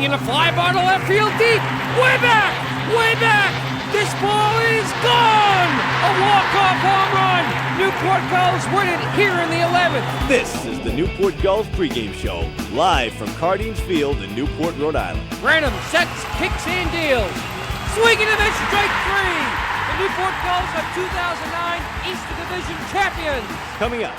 swinging a fly ball to left field deep. Way back! Way back! This ball is gone! A walk-off home run! Newport Gulls win it here in the 11th. This is the Newport Gulls pregame show, live from Cardines Field in Newport, Rhode Island. Branham sets, kicks, and deals. Swinging and a strike three. The Newport Gulls are 2009 Eastern Division champions. Coming up,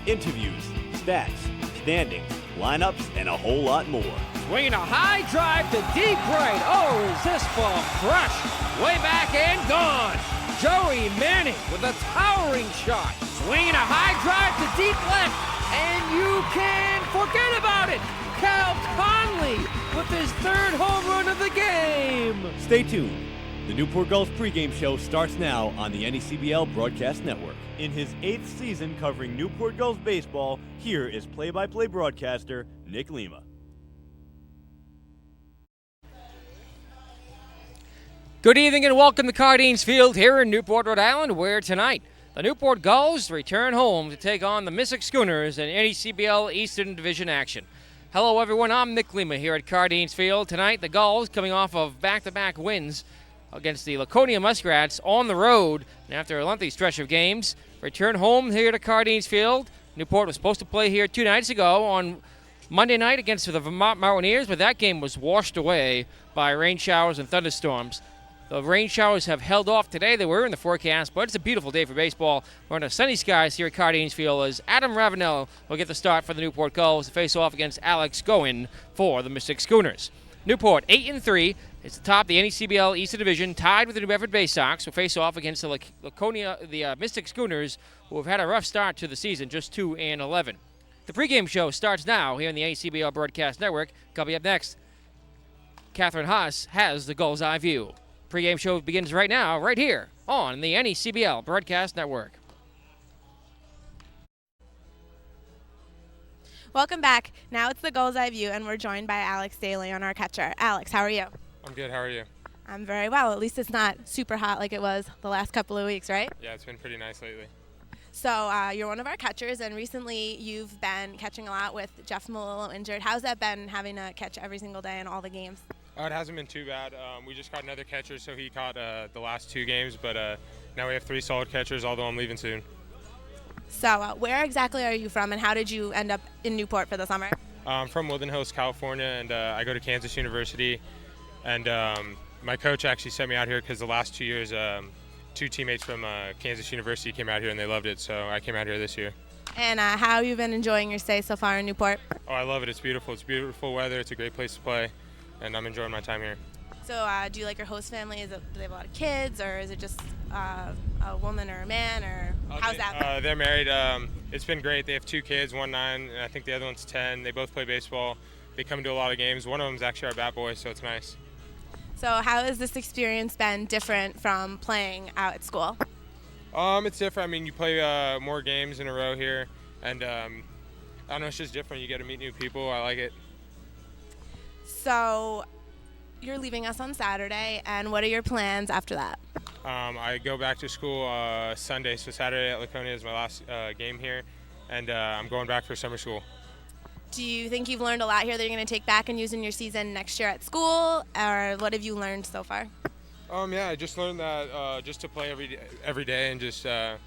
interviews, stats, standings, lineups, and a whole lot more. Swinging a high drive to deep right. Oh, is this ball crushed? Way back and gone. Joey Manning with a towering shot. Swinging a high drive to deep left. And you can forget about it. Cal Conley with his third home run of the game. Stay tuned. The Newport Gulls pregame show starts now on the NECBL Broadcast Network. In his 8th season covering Newport Gulls baseball, here is play-by-play broadcaster Nick Lima. Good evening and welcome to Cardines Field here in Newport, Rhode Island, where tonight the Newport Gulls return home to take on the Mystic Schooners in NECBL Eastern Division action. Hello everyone, I'm Nick Lima here at Cardines Field. Tonight the Gulls, coming off of back-to-back wins against the Laconia Muskrats on the road, and after a lengthy stretch of games, return home here to Cardines Field. Newport was supposed to play here 2 nights ago on Monday night against the Vermont Mountaineers, but that game was washed away by rain showers and thunderstorms. The rain showers have held off today. They were in the forecast, but it's a beautiful day for baseball. We're under sunny skies here at Cardines Field as Adam Ravenel will get the start for the Newport Gulls to face off against Alex Goin for the Mystic Schooners. Newport 8-3. It's the top of the NECBL Eastern Division, tied with the New Bedford Bay Sox, who face off against the Mystic Schooners, who have had a rough start to the season, just 2-11. The pregame show starts now here on the NECBL Broadcast Network. Coming up next, Catherine Haas has the Gulls' Eye View. Pregame show begins right now, right here on the NECBL Broadcast Network. Welcome back. Now it's the Gulls' Eye View, and we're joined by Alex Daly, our catcher. Alex, how are you? I'm good. How are you? I'm very well. At least it's not super hot like it was the last couple of weeks, right? Yeah, it's been pretty nice lately. So you're one of our catchers, and recently you've been catching a lot with Jeff Malillo injured. How's that been, having to catch every single day in all the games? It hasn't been too bad. We just caught another catcher, so he caught the last 2 games, but now we have 3 solid catchers, although I'm leaving soon. So where exactly are you from, and how did you end up in Newport for the summer? I'm from Woodland Hills, California, and I go to Kansas University. And my coach actually sent me out here because the last 2 years, 2 teammates from Kansas University came out here and they loved it, so I came out here this year. And how have you been enjoying your stay so far in Newport? Oh, I love it. It's beautiful. It's beautiful weather. It's a great place to play, and I'm enjoying my time here. So do you like your host family? Do they have a lot of kids, or is it just a woman or a man, or how's that? They're married. It's been great. They have 2 kids, one 9, and I think the other one's 10. They both play baseball. They come to a lot of games. One of them is actually our bat boy, so it's nice. So how has this experience been different from playing out at school? It's different. I mean, you play more games in a row here, and I don't know, it's just different. You get to meet new people. I like it. So you're leaving us on Saturday, and what are your plans after that? I go back to school Sunday, so Saturday at Laconia is my last game here, and I'm going back for summer school. Do you think you've learned a lot here that you're going to take back and use in your season next year at school, or what have you learned so far? Yeah, I just learned that just to play every day and just to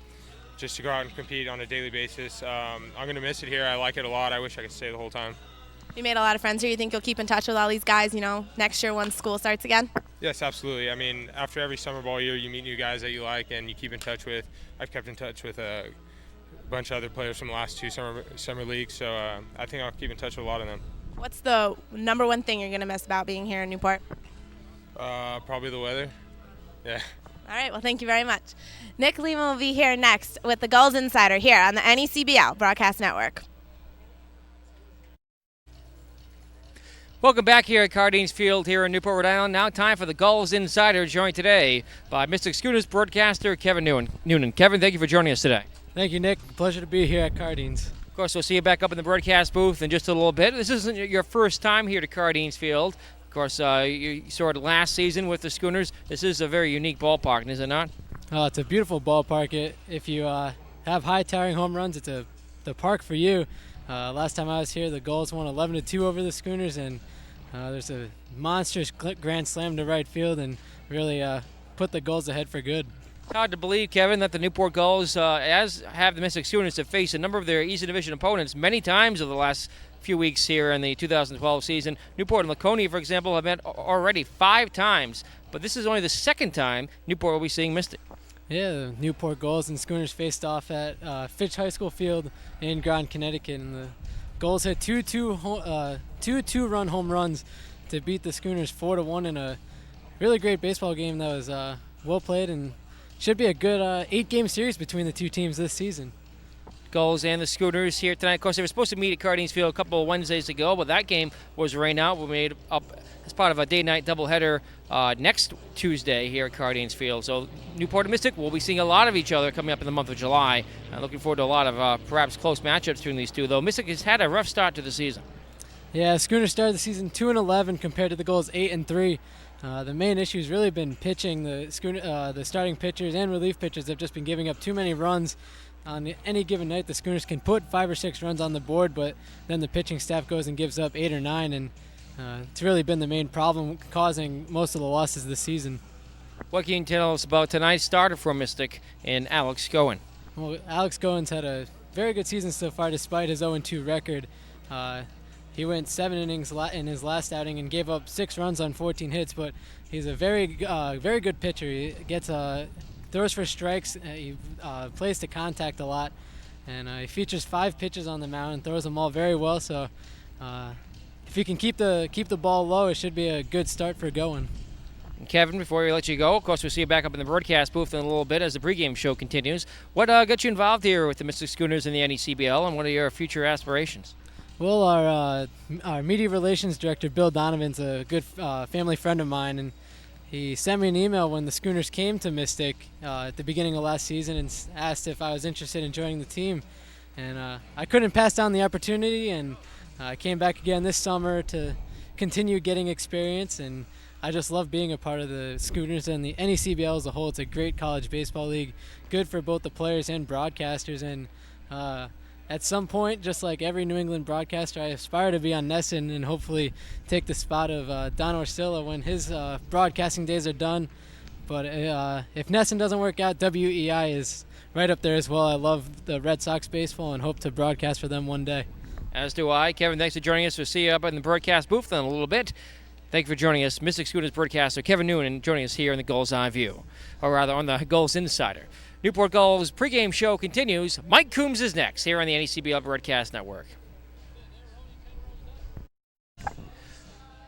go out and compete on a daily basis. I'm going to miss it here. I like it a lot. I wish I could stay the whole time. You made a lot of friends here. You think you'll keep in touch with all these guys, next year when school starts again? Yes, absolutely. I mean, after every summer ball year, you meet new guys that you like and you keep in touch with. I've kept in touch with a bunch of other players from the last 2 summer leagues, so I think I'll keep in touch with a lot of them. What's the number one thing you're going to miss about being here in Newport? Probably the weather. Yeah. All right, well, thank you very much. Nick Lima will be here next with the Gulls Insider here on the NECBL Broadcast Network. Welcome back here at Cardines Field here in Newport, Rhode Island. Now time for the Gulls Insider, joined today by Mystic Schooners broadcaster Kevin Noonan. Kevin, thank you for joining us today. Thank you, Nick. Pleasure to be here at Cardines. Of course, we'll see you back up in the broadcast booth in just a little bit. This isn't your first time here to Cardines Field. Of course, you saw it last season with the Schooners. This is a very unique ballpark, is it not? It's a beautiful ballpark. If you have high towering home runs, it's the park for you. Last time I was here, the Gulls won 11-2 over the Schooners, and There's a monstrous grand slam to right field and really put the Gulls ahead for good. It's hard to believe, Kevin, that the Newport Gulls, as have the Mystic Schooners, have faced a number of their Eastern Division opponents many times over the last few weeks here in the 2012 season. Newport and Laconia, for example, have met already 5 times, but this is only the second time Newport will be seeing Mystic. Yeah, the Newport Gulls and Schooners faced off at Fitch High School Field in Groton, Connecticut, and the Gulls hit two two-run home runs to beat the Schooners 4-1 in a really great baseball game that was well played and should be a good 8-game series between the two teams this season. Gulls and the Schooners here tonight. Of course, they were supposed to meet at Cardines Field a couple of Wednesdays ago, but that game was rained out. We made up as part of a day-night doubleheader next Tuesday here at Cardines Field. So Newport and Mystic will be seeing a lot of each other coming up in the month of July. Looking forward to a lot of perhaps close matchups between these two, though. Mystic has had a rough start to the season. Yeah, Schooners started the season 2-11 compared to the Gulls 8-3. The main issue has really been pitching. The starting pitchers and relief pitchers have just been giving up too many runs. On any given night, the Schooners can put 5 or 6 runs on the board, but then the pitching staff goes and gives up 8 or 9, and it's really been the main problem causing most of the losses this season. What can you tell us about tonight's starter for Mystic and Alex Goen? Well, Alex Goen's had a very good season so far despite his 0-2 record. He went 7 innings in his last outing and gave up 6 runs on 14 hits, but he's a very good pitcher. He gets throws for strikes. He plays to contact a lot, and he features 5 pitches on the mound and throws them all very well. So if you can keep the ball low, it should be a good start for Goen. And Kevin, before we let you go, of course, we'll see you back up in the broadcast booth in a little bit as the pregame show continues. What got you involved here with the Mystic Schooners in the NECBL, and what are your future aspirations? Well, our media relations director, Bill Donovan's a good family friend of mine, and he sent me an email when the Schooners came to Mystic at the beginning of last season and asked if I was interested in joining the team. And I couldn't pass down the opportunity, and I came back again this summer to continue getting experience, and I just love being a part of the Schooners and the NECBL as a whole. It's a great college baseball league, good for both the players and broadcasters, and at some point, just like every New England broadcaster, I aspire to be on NESN and hopefully take the spot of Don Orsillo when his broadcasting days are done. But if NESN doesn't work out, WEI is right up there as well. I love the Red Sox baseball and hope to broadcast for them one day. As do I. Kevin, thanks for joining us. We'll see you up in the broadcast booth in a little bit. Thank you for joining us. Mystic Schooners broadcaster Kevin Noonan joining us here in the Gulls Eye View, or rather on the Gulls Insider. Newport Gulls pregame show continues. Mike Coombs is next here on the NECBL Broadcast Network.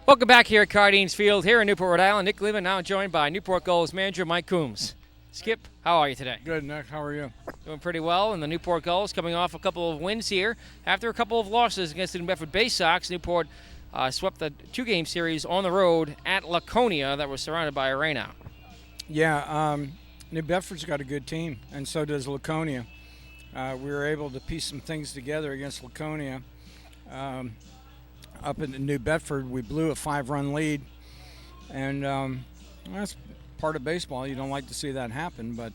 Welcome back here at Cardines Field here in Newport, Rhode Island. Nick Lehman now joined by Newport Gulls manager Mike Coombs. Skip, how are you today? Good, Nick. How are you? Doing pretty well. And the Newport Gulls coming off a couple of wins here. After a couple of losses against the New Bedford Bay Sox, Newport swept the 2-game series on the road at Laconia that was surrounded by a rainout. Yeah, New Bedford's got a good team, and so does Laconia. We were able to piece some things together against Laconia. Up in New Bedford, we blew a 5-run lead, and that's part of baseball. You don't like to see that happen, but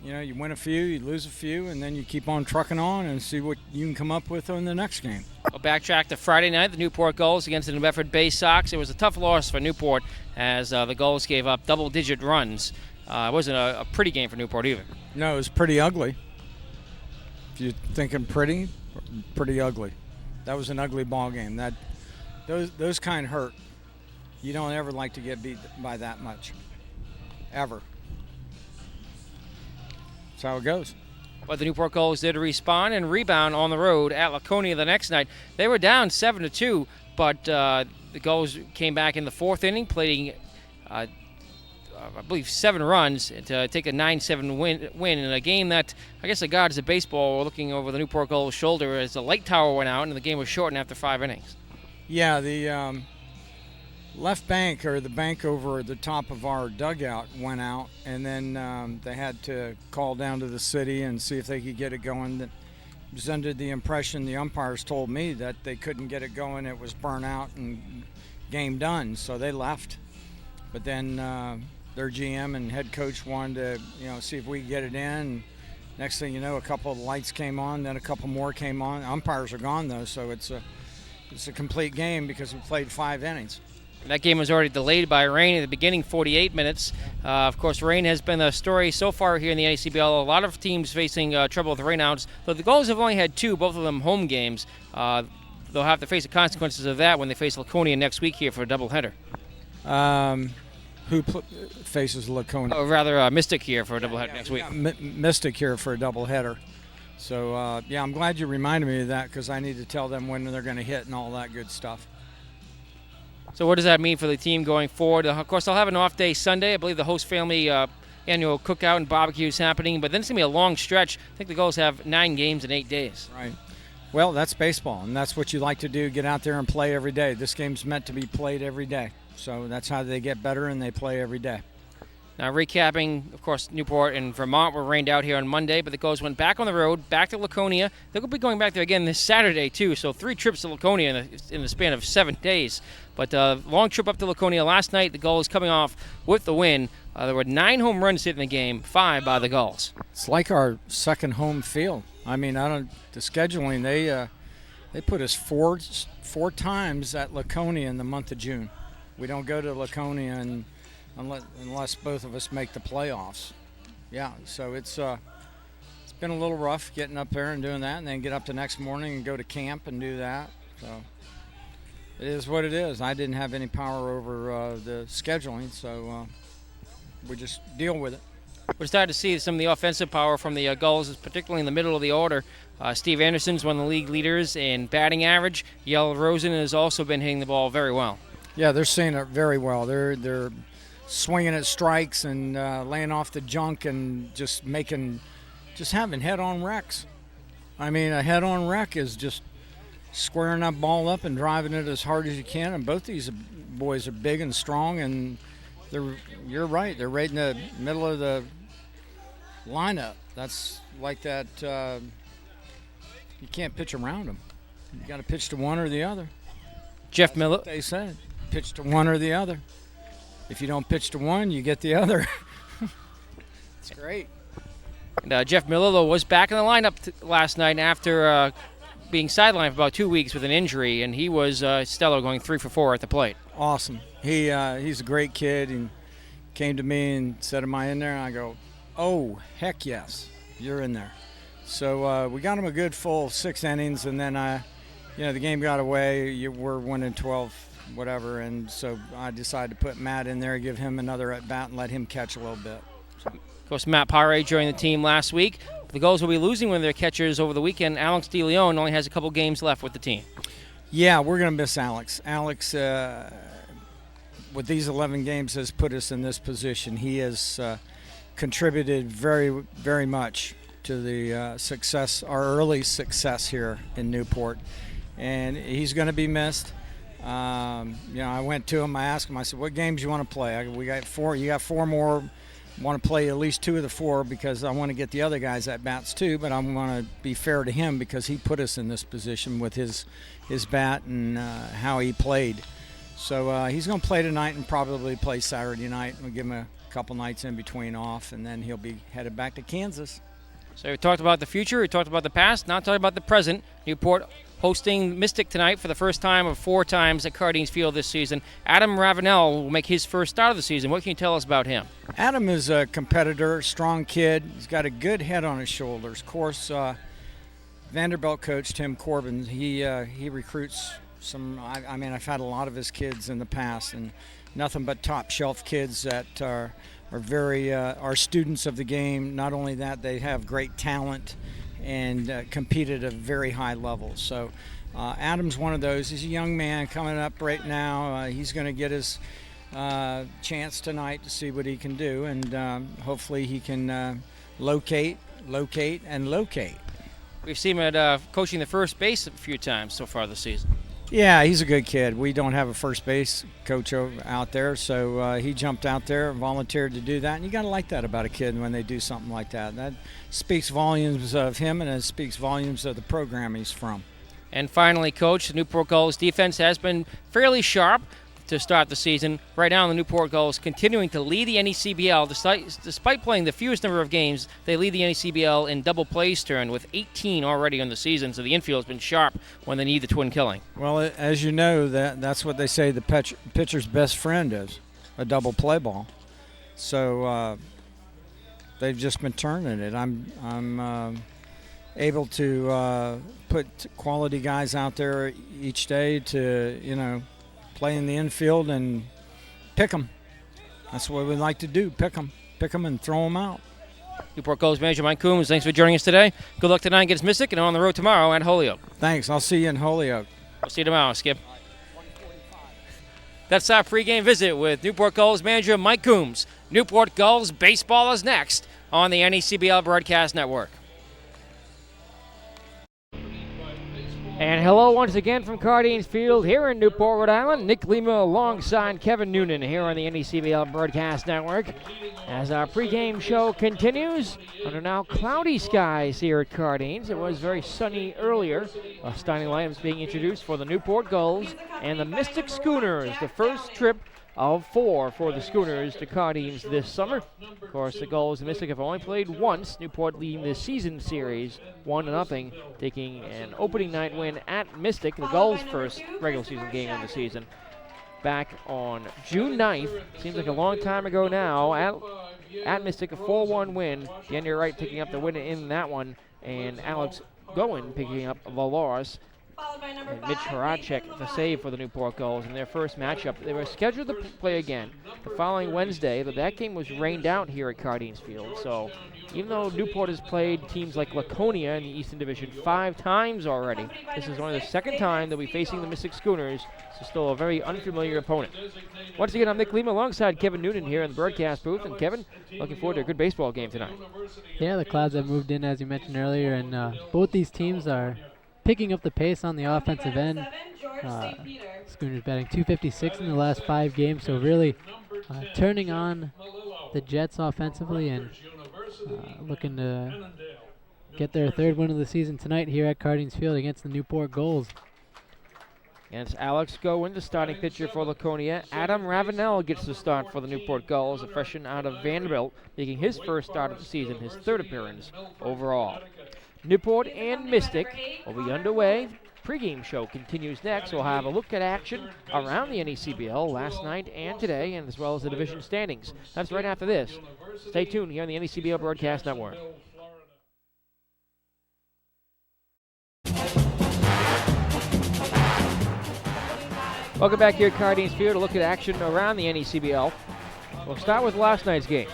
you win a few, you lose a few, and then you keep on trucking on and see what you can come up with in the next game. We'll backtrack to Friday night, the Newport Gulls against the New Bedford Bay Sox. It was a tough loss for Newport as the Gulls gave up double-digit runs. It wasn't a pretty game for Newport either. No, it was pretty ugly. If you're thinking pretty ugly. That was an ugly ball game. Those kind hurt. You don't ever like to get beat by that much, ever. That's how it goes. But the Newport Gulls did respond and rebound on the road at Laconia the next night. They were down 7-2, but the Gulls came back in the 4th inning, playing, I believe, 7 runs to take a 9-7 win in a game that, I guess the gods of baseball were looking over the Newport Gulls' shoulder as the light tower went out and the game was shortened after 5 innings. Yeah, the left bank, or the bank over the top of our dugout, went out, and then they had to call down to the city and see if they could get it going. That was under the impression, the umpires told me, that they couldn't get it going. It was burnt out and game done, so they left. But then their GM and head coach wanted to see if we could get it in. Next thing you know, a couple of lights came on, then a couple more came on. Umpires are gone, though, so it's it's a complete game because we played 5 innings. That game was already delayed by rain in the beginning 48 minutes. Of course, rain has been a story so far here in the NACBL. A lot of teams facing trouble with rainouts, but the Gulls have only had 2, both of them home games. They'll have to face the consequences of that when they face Laconia next week here for a doubleheader. Who faces Laconia? Or rather, Mystic here for a doubleheader next week. Mystic here for a doubleheader. So, I'm glad you reminded me of that because I need to tell them when they're going to hit and all that good stuff. So what does that mean for the team going forward? Of course, they'll have an off day Sunday. I believe the host family annual cookout and barbecue is happening, but then it's going to be a long stretch. I think the Gulls have 9 games in 8 days. Right. Well, that's baseball, and that's what you like to do, get out there and play every day. This game's meant to be played every day. So that's how they get better, and they play every day. Now, recapping, of course, Newport and Vermont were rained out here on Monday, but the Gulls went back on the road, back to Laconia. They'll be going back there again this Saturday, too, so 3 trips to Laconia in the span of 7 days. But long trip up to Laconia last night. The Gulls coming off with the win. There were 9 home runs hit in the game, 5 by the Gulls. It's like our second home field. I mean, the scheduling, they put us four times at Laconia in the month of June. We don't go to Laconia unless both of us make the playoffs. Yeah, so it's been a little rough getting up there and doing that, and then get up the next morning and go to camp and do that. So it is what it is. I didn't have any power over the scheduling, so we just deal with it. We're starting to see some of the offensive power from the Gulls, particularly in the middle of the order. Steve Anderson's one of the league leaders in batting average. Yell Rosen has also been hitting the ball very well. Yeah, they're seeing it very well. They're swinging at strikes and laying off the junk and just having head-on wrecks. I mean, a head-on wreck is just squaring that ball up and driving it as hard as you can. And both these boys are big and strong, and you're right. They're right in the middle of the lineup. That's like that. You can't pitch around them. You got to pitch to one or the other. Jeff Miller. They said pitch to one or the other. If you don't pitch to one, you get the other. It's great. And Jeff Miller, though, was back in the lineup last night after being sidelined for about 2 weeks with an injury, and he was stellar, going 3 for 4 at the plate. Awesome. He's a great kid, and came to me and said, "Am I in there?" And I go, "Oh, heck yes, you're in there." So we got him a good full 6 innings, and then the game got away. We're winning 12, whatever, and so I decided to put Matt in there, give him another at bat, and let him catch a little bit. So. Of course, Matt Pare joined the team last week. The Gulls will be losing one of their catchers over the weekend. Alex DeLeon only has a couple games left with the team. Yeah, we're going to miss Alex. Alex, with these 11 games, has put us in this position. He has contributed very, very much to the success, our early success here in Newport, and he's going to be missed. I went to him. I asked him. I said, "What games you want to play?" We got 4. You got 4 more. Want to play at least 2 of the 4 because I want to get the other guys at bats too. But I want to be fair to him because he put us in this position with his bat and how he played. So he's going to play tonight and probably play Saturday night. We'll give him a couple nights in between off, and then he'll be headed back to Kansas. So we talked about the future, we talked about the past, now talking about the present. Newport hosting Mystic tonight for the first time of 4 times at Cardines Field this season. Adam Ravenel will make his first start of the season. What can you tell us about him? Adam is a competitor, strong kid. He's got a good head on his shoulders. Of course, Vanderbilt coach Tim Corbin, he recruits some. I've had a lot of his kids in the past, and nothing but top shelf kids that are students of the game. Not only that, they have great talent and compete at a very high level. So Adam's one of those. He's a young man coming up right now. He's going to get his chance tonight to see what he can do, and hopefully he can locate. We've seen him at coaching the first base a few times so far this season. Yeah, he's a good kid. We don't have a first base coach out there, so he jumped out there and volunteered to do that. And you got to like that about a kid when they do something like that. That speaks volumes of him, and it speaks volumes of the program he's from. And finally, Coach, the Newport Gulls defense has been fairly sharp. to start the season. Right now, the Newport Gulls continuing to lead the NECBL. Despite playing the fewest number of games, they lead the NECBL in double plays turn with 18 already on the season, so the infield has been sharp when they need the twin killing. Well, as you know, that's what they say the pitcher's best friend is, a double play ball. So they've just been turning it. I'm able to put quality guys out there each day to, play in the infield and pick them. That's what we like to do, pick them and throw them out. Newport Gulls manager Mike Coombs, thanks for joining us today. Good luck tonight against Mystic and on the road tomorrow at Holyoke. Thanks. I'll see you in Holyoke. We'll see you tomorrow, Skip. That's our pregame visit with Newport Gulls manager Mike Coombs. Newport Gulls baseball is next on the NECBL Broadcast Network. And hello once again from Cardines Field here in Newport, Rhode Island. Nick Lima alongside Kevin Noonan here on the NECBL Broadcast Network. As our pregame show continues, under now cloudy skies here at Cardines. It was very sunny earlier. Starting lineups being introduced for the Newport Gulls and the Mystic Schooners, the first trip of 4 for the Schooners to Cardines this summer. Of course, the Gulls and Mystic have only played once. Newport leading the season series 1-0, taking an opening night win at Mystic, the Gulls' first regular season game of the season, back on June 9th. Seems like a long time ago now. At Mystic, a 4-1 win. DeAndre Wright picking up the win in that one, and Alex Gowen picking up the loss. And Mitch Horacek the save for the Newport Gulls in their first matchup. They were scheduled to play again the following Wednesday, but that game was rained out here at Cardines Field. So even though Newport has played teams like Laconia in the Eastern Division 5 times already, this is only the second time they'll be facing the Mystic Schooners, so still a very unfamiliar opponent. Once again, I'm Nick Lima alongside Kevin Noonan here in the broadcast booth. And Kevin, looking forward to a good baseball game tonight. Yeah, the Clouds have moved in, as you mentioned earlier, and both these teams are picking up the pace on the offensive end. Schooners batting .256 in the last 5 games, so really turning on the Jets offensively and looking to get their 3rd win of the season tonight here at Cardines Field against the Newport Gulls. And it's Alex Gowen, the starting pitcher for Laconia. Adam Ravenel gets the start for the Newport Gulls, a freshman out of Vanderbilt, making his first start of the season, his 3rd appearance overall. Newport and Mystic will be underway. Pregame show continues next. We'll have a look at action around the NECBL last night and today, and as well as the division standings. That's right after this. Stay tuned here on the NECBL Broadcast Network. Welcome back here at Cardines Field to look at action around the NECBL. We'll start with last night's games.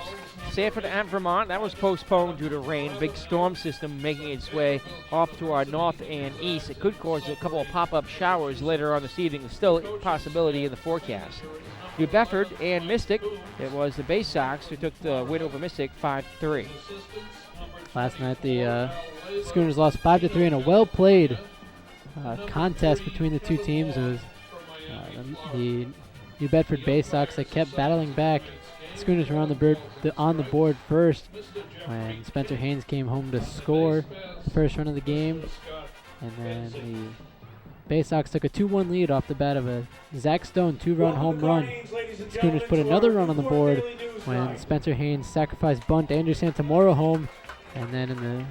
Sanford at Vermont, that was postponed due to rain. Big storm system making its way off to our north and east. It could cause a couple of pop-up showers later on this evening. There's still a possibility in the forecast. New Bedford and Mystic, it was the Bay Sox who took the win over Mystic 5-3. Last night the Schooners lost 5-3 in a well-played contest between the two teams. It was the New Bedford Bay Sox that kept battling back. Schooners were on the board first when Spencer Haynes came home to score the first run of the game. And then the Bay Sox took a 2-1 lead off the bat of a Zach Stone 2-run home run. Schooners put another run on the board when Spencer Haynes sacrificed bunt Andrew Santamoro home. And then in the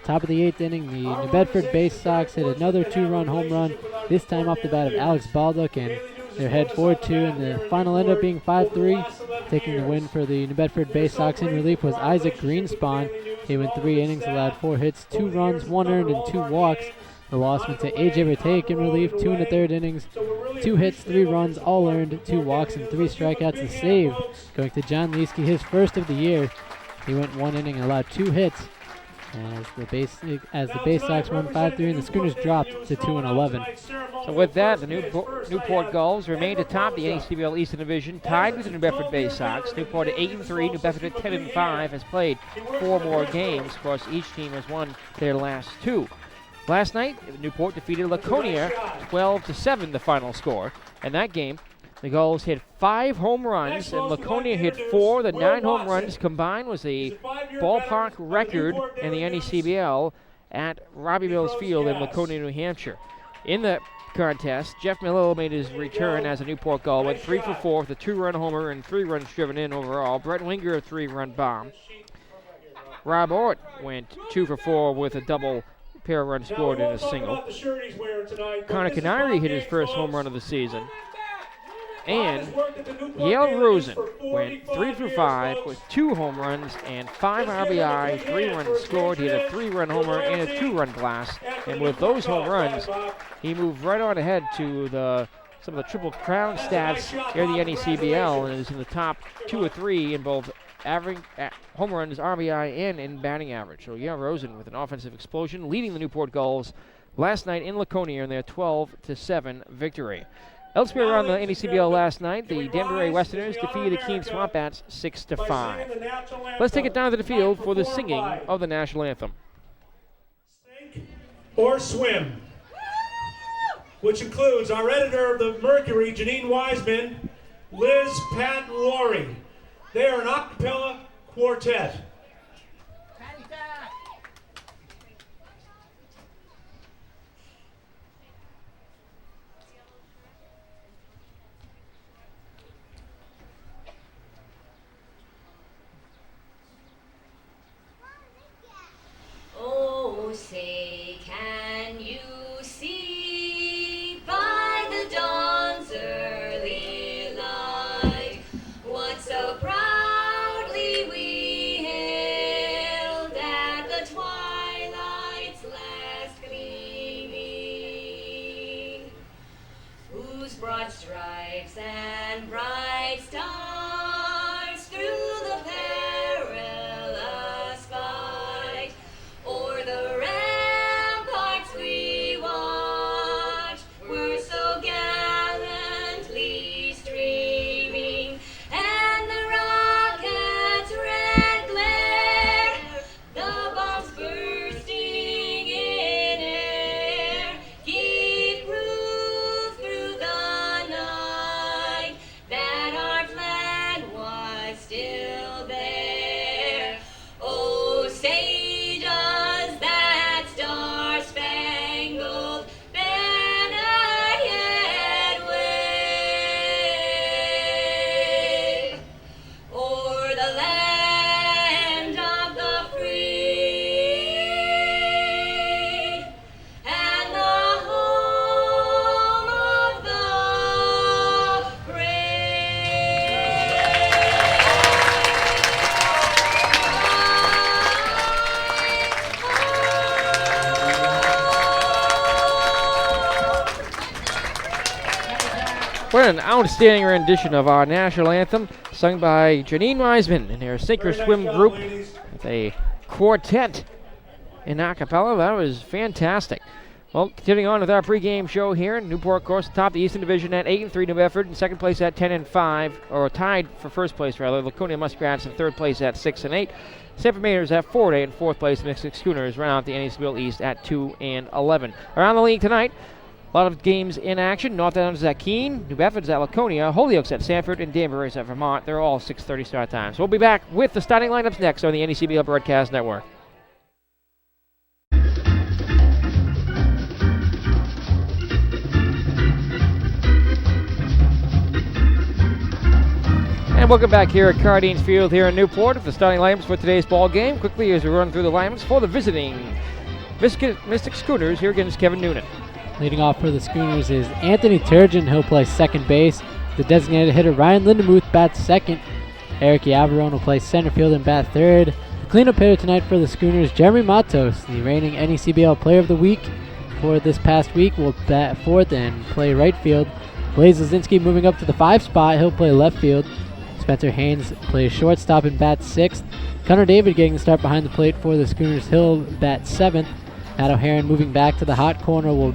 top of the 8th inning, the New Bedford Bay Sox hit another 2-run home run, this time off the bat of Alex Baldock, and they're ahead 4-2, and the final ended up being 5-3. Taking the win for the New Bedford Bay Sox in relief was Isaac Greenspan. He went 3 innings, allowed 4 hits, 2 runs, 1 earned, and 2 walks. The loss went to A.J. Vertake in relief, 2 1/3 innings, 2 hits, 3 runs, all earned, 2 walks, and 3 strikeouts. The save going to John Leesky, his first of the year. He went 1 inning and allowed 2 hits. As the Bay Sox won 5-3, and the Schooners dropped to 2-11. So with that, the Newport Gulls remained atop the NECBL Eastern Division, tied with the New Bedford Bay Sox. Newport at 8-3, New Bedford at 10-5, has played 4 more games. Of course, each team has won their last 2. Last night, Newport defeated Laconia 12-7, the final score. In that game, the Gulls hit 5 home runs, and Laconia hit 4. The 9 home runs combined was a ballpark record in the NECBL at Robbie Mills Field in Laconia, New Hampshire. In the contest, Jeff Melillo made his return as a Newport Gull, went 3 for 4 with a 2-run homer and 3 runs driven in overall. Brett Winger, a 3-run bomb. Rob Ort went 2 for 4 with a double, pair of runs scored and a single. Connor Canary hit his first home run of the season. And Yale Rosen went 3 for 5 with 2 home runs and 5 RBI, 3 runs scored. He had a 3-run homer and a 2-run blast. And with those home runs, he moved right on ahead to some of the Triple Crown stats here in the NECBL and is in the top 2 or 3 in both home runs, RBI, and in batting average. So Yale Rosen with an offensive explosion, leading the Newport Gulls last night in Laconia in their 12-7 victory. Elsewhere around the NECBL last night, the Danbury Westerners defeated the Keene Swamp Bats 6-5. Let's take it down to the field for the singing of the national anthem. Sink or swim, which includes our editor of the Mercury, Janine Wiseman, Liz, Pat, and Lori. They are an a cappella quartet. Oh, say, can you see by the dawn's early light what so proudly we hailed at the twilight's last gleaming, whose broad stripes and bright stars through the perilous fight o'er the ramparts we watched were so gallantly streaming, and the rocket's red glare, the bombs bursting in air, gave proof through the night that our flag was still there. Oh, say does that star-spangled banner yet wave o'er the land of the free and the home of the What an outstanding rendition of our national anthem, sung by Janine Wiseman in her sink or swim group with a quartet in a cappella. That was fantastic. Well, continuing on with our pregame show here, Newport, of course, top the Eastern Division at 8-3. New Bedford in second place at 10-5, or tied for first place rather. Laconia Muskrats in third place at 6-8. Sanford Mainers at 4-8, and fourth place Mystic Schooners round out the NECBL East at 2-11. Around the league tonight, a lot of games in action. North Adams at Keene, New Bedford's at Laconia, Holyoke's at Sanford, and Danbury's at Vermont. They're all 6:30 start times. We'll be back with the starting lineups next on the NECBL Broadcast Network. And welcome back here at Cardines Field here in Newport with the starting lineups for today's ball game. Quickly as we run through the lineups for the visiting Mystic Schooners here against Kevin Noonan. Leading off for the Schooners is Anthony Turgeon. He'll play second base. The designated hitter Ryan Lindemuth bats second. Eric Yavarone will play center field and bat third. The cleanup hitter tonight for the Schooners, Jeremy Matos, the reigning NECBL Player of the Week for this past week, will bat fourth and play right field. Blaze Lazinski moving up to the 5 spot. He'll play left field. Spencer Haynes plays shortstop and bats sixth. Connor David getting the start behind the plate for the Schooners. He'll bat seventh. Matt O'Haron moving back to the hot corner will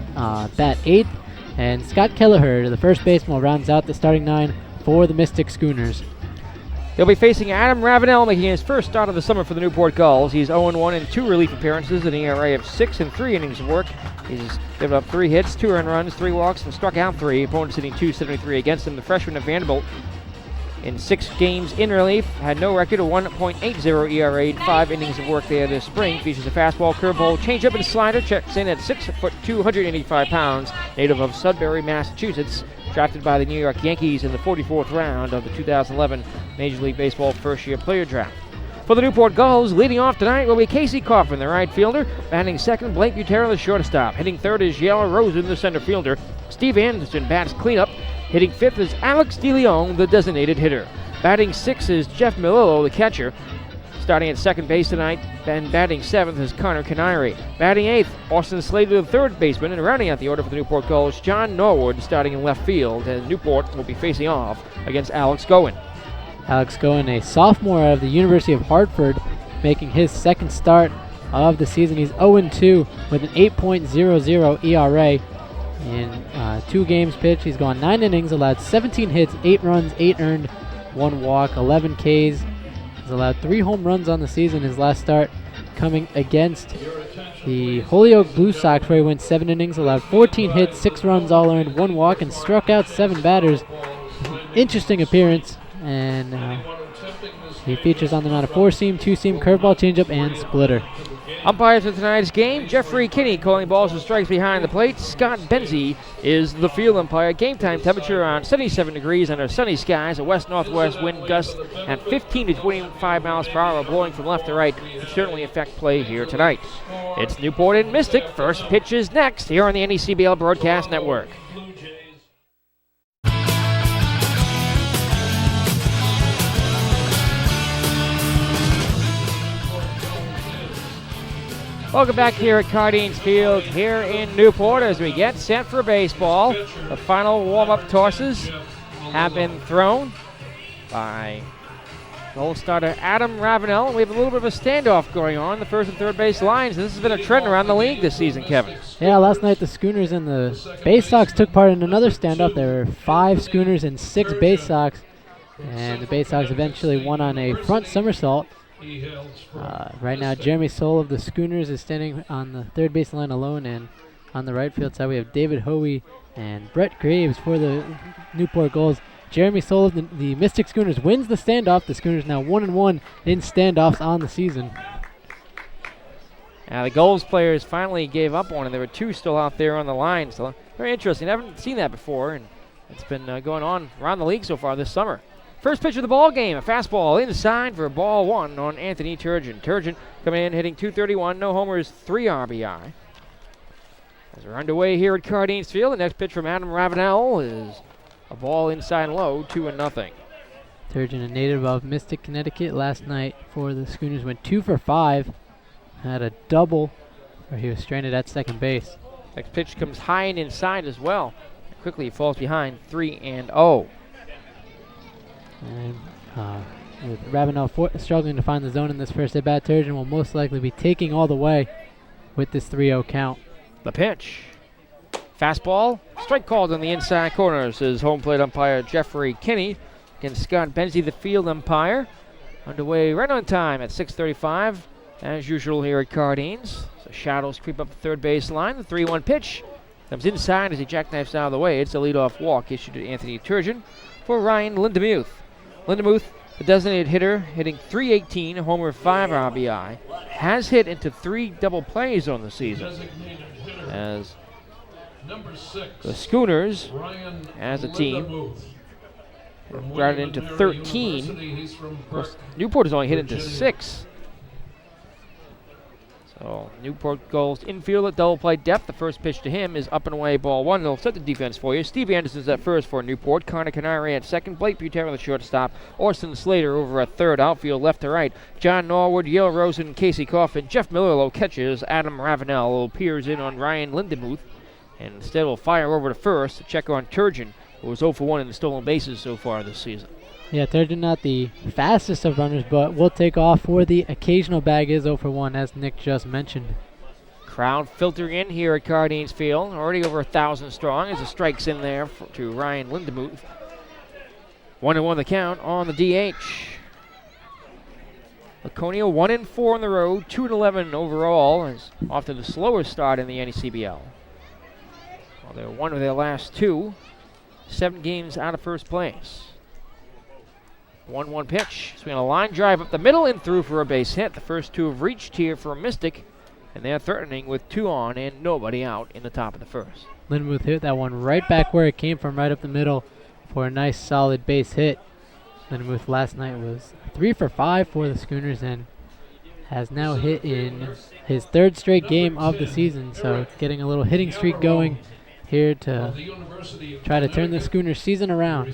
bat 8th. And Scott Kelleher, the first baseman, will rounds out the starting 9 for the Mystic Schooners. He'll be facing Adam Ravenel, making his first start of the summer for the Newport Gulls. He's 0-1 in 2 relief appearances, an ERA of 6 and 3 innings of work. He's given up 3 hits, 2 earned runs, 3 walks, and struck out 3. Opponents hitting .273 against him. The freshman of Vanderbilt in 6 games in relief. Had no record, a 1.80 ERA in 5 innings of work there this spring. Features a fastball, curveball, changeup, and slider. Checks in at 6 foot 285 pounds. Native of Sudbury, Massachusetts. Drafted by the New York Yankees in the 44th round of the 2011 Major League Baseball first-year player draft. For the Newport Gulls, leading off tonight will be Casey Coffin, the right fielder. Batting second, Blake Butera, the shortstop. Hitting third is Yale Rosen, the center fielder. Steve Anderson bats cleanup. Hitting fifth is Alex DeLeon, the designated hitter. Batting sixth is Jeff Milillo, the catcher. Starting at second base tonight, and batting seventh is Connor Canary. Batting eighth, Austin Slater, the third baseman, and rounding out the order for the Newport Gulls, John Norwood, starting in left field, and Newport will be facing off against Alex Goen. Alex Goen, a sophomore out of the University of Hartford, making his second start of the season. He's 0-2 with an 8.00 ERA. In 2 games pitched, he's gone 9 innings, allowed 17 hits, 8 runs, 8 earned, 1 walk, 11 Ks. He's allowed 3 home runs on the season. His last start coming against the Holyoke Blue Sox, where he went 7 innings, allowed 14 hits, 6 runs, all earned, 1 walk, and struck out 7 batters. Interesting appearance, and he features on the mound a 4-seam, 2-seam, curveball, changeup, and splitter. Umpires for tonight's game, Jeffrey Kinney calling balls and strikes behind the plate. Scott Benzie is the field umpire. Game time temperature around 77 degrees under sunny skies. A west-northwest wind gust at 15 to 25 miles per hour blowing from left to right will certainly affect play here tonight. It's Newport and Mystic. First pitch is next here on the NECBL Broadcast Network. Welcome back here at Cardines Field here in Newport as we get set for baseball. The final warm-up tosses have been thrown by goal starter Adam Ravenel. We have a little bit of a standoff going on the first and third base lines. This has been a trend around the league this season, Kevin. Yeah, last night the Schooners and the Bay Sox took part in another standoff. There were 5 Schooners and 6 Bay Sox, and the Bay Sox eventually won on a front somersault. Right now, Jeremy Soul of the Schooners is standing on the third base line alone, and on the right field side we have David Hoey and Brett Graves for the Newport Gulls. Jeremy Soul of the Mystic Schooners wins the standoff. The Schooners now 1-1 in standoffs on the season. The Gulls players finally gave up on it. There were 2 still out there on the line. So very interesting. I haven't seen that before, and it's been going on around the league so far this summer. First pitch of the ball game, a fastball inside for ball 1 on Anthony Turgeon. Turgeon coming in hitting .231, no homers, 3 RBI. As we're underway here at Cardines Field, the next pitch from Adam Ravenel is a ball inside low, 2-0. Turgeon, a native of Mystic, Connecticut, last night for the Schooners went 2 for 5, had a double where he was stranded at second base. Next pitch comes high and inside as well. Quickly he falls behind 3-0. And with Ravenel struggling to find the zone in this first at-bat, Turgeon will most likely be taking all the way with this 3-0 count. The pitch. Fastball. Strike called in the inside corner, says home plate umpire Jeffrey Kinney against Scott Benzie, the field umpire. Underway right on time at 6:35, as usual here at Cardines. So shadows creep up the third base line. The 3-1 pitch comes inside as he jackknifes out of the way. It's a leadoff walk issued to Anthony Turgeon for Ryan Lindemuth. Lindemuth, the designated hitter, hitting .318, a homer, 5 RBI, has hit into 3 double plays on the season. As the Schooners, as a team, grounded into 13. Of course, Newport has only hit into 6. So Newport Gulls infield at double play depth. The first pitch to him is up and away, ball 1. They'll set the defense for you. Steve Anderson's at first for Newport. Connor Canary at second. Blake Butera the shortstop. Austin Slater over at third. Outfield left to right. John Norwood, Yale Rosen, Casey Coffin. Jeff Milillo catches. Adam Ravenel peers in on Ryan Lindemuth. And instead will fire over to first to check on Turgeon, who was 0 for 1 in the stolen bases so far this season. Yeah, Turgeon not the fastest of runners, but will take off for the occasional bag. Is 0 for 1, as Nick just mentioned. Crowd filtering in here at Cardines Field. Already over 1,000 strong as the strikes in there to Ryan Lindemuth. 1-1 the count on the DH. Laconia 1-4 on the road, 2-11 overall, is off to the slowest start in the NECBL. Well, they're 1 of their last 2, 7 games out of first place. 1-1 pitch. Swing a line drive up the middle and through for a base hit. The first two have reached here for Mystic, and they're threatening with 2 on and nobody out in the top of the first. Lindenmuth hit that one right back where it came from, right up the middle for a nice solid base hit. Lindenmuth last night was 3 for 5 for the Schooners and has now hit in his 3rd straight game of the season. So getting a little hitting streak going here to try to turn the Schooners season around.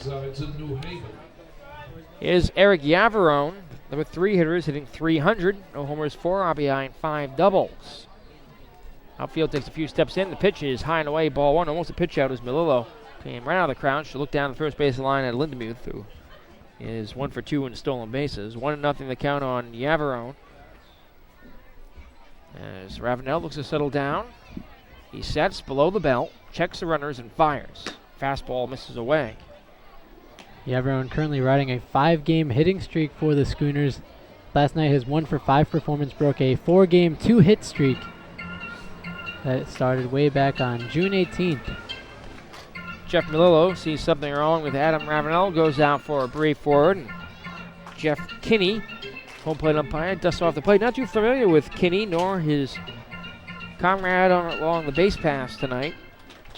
Is Eric Yavarone, number 3 hitters, hitting .300. No homers, 4 RBI, and 5 doubles. Outfield takes a few steps in. The pitch is high and away, ball 1. Almost a pitch out as Melillo came right out of the crouch to look down the first base line at Lindenmuth, who is 1 for 2 in stolen bases. 1-0 the count on Yavarone. As Ravenel looks to settle down, he sets below the belt, checks the runners, and fires. Fastball misses away. Yavarone currently riding a 5-game hitting streak for the Schooners. Last night his 1 for 5 performance broke a 4-game 2-hit streak that started way back on June 18th. Jeff Melillo sees something wrong with Adam Ravenel, goes out for a brief forward, and Jeff Kinney, home plate umpire, dusts off the plate. Not too familiar with Kinney nor his comrade along the base pass tonight,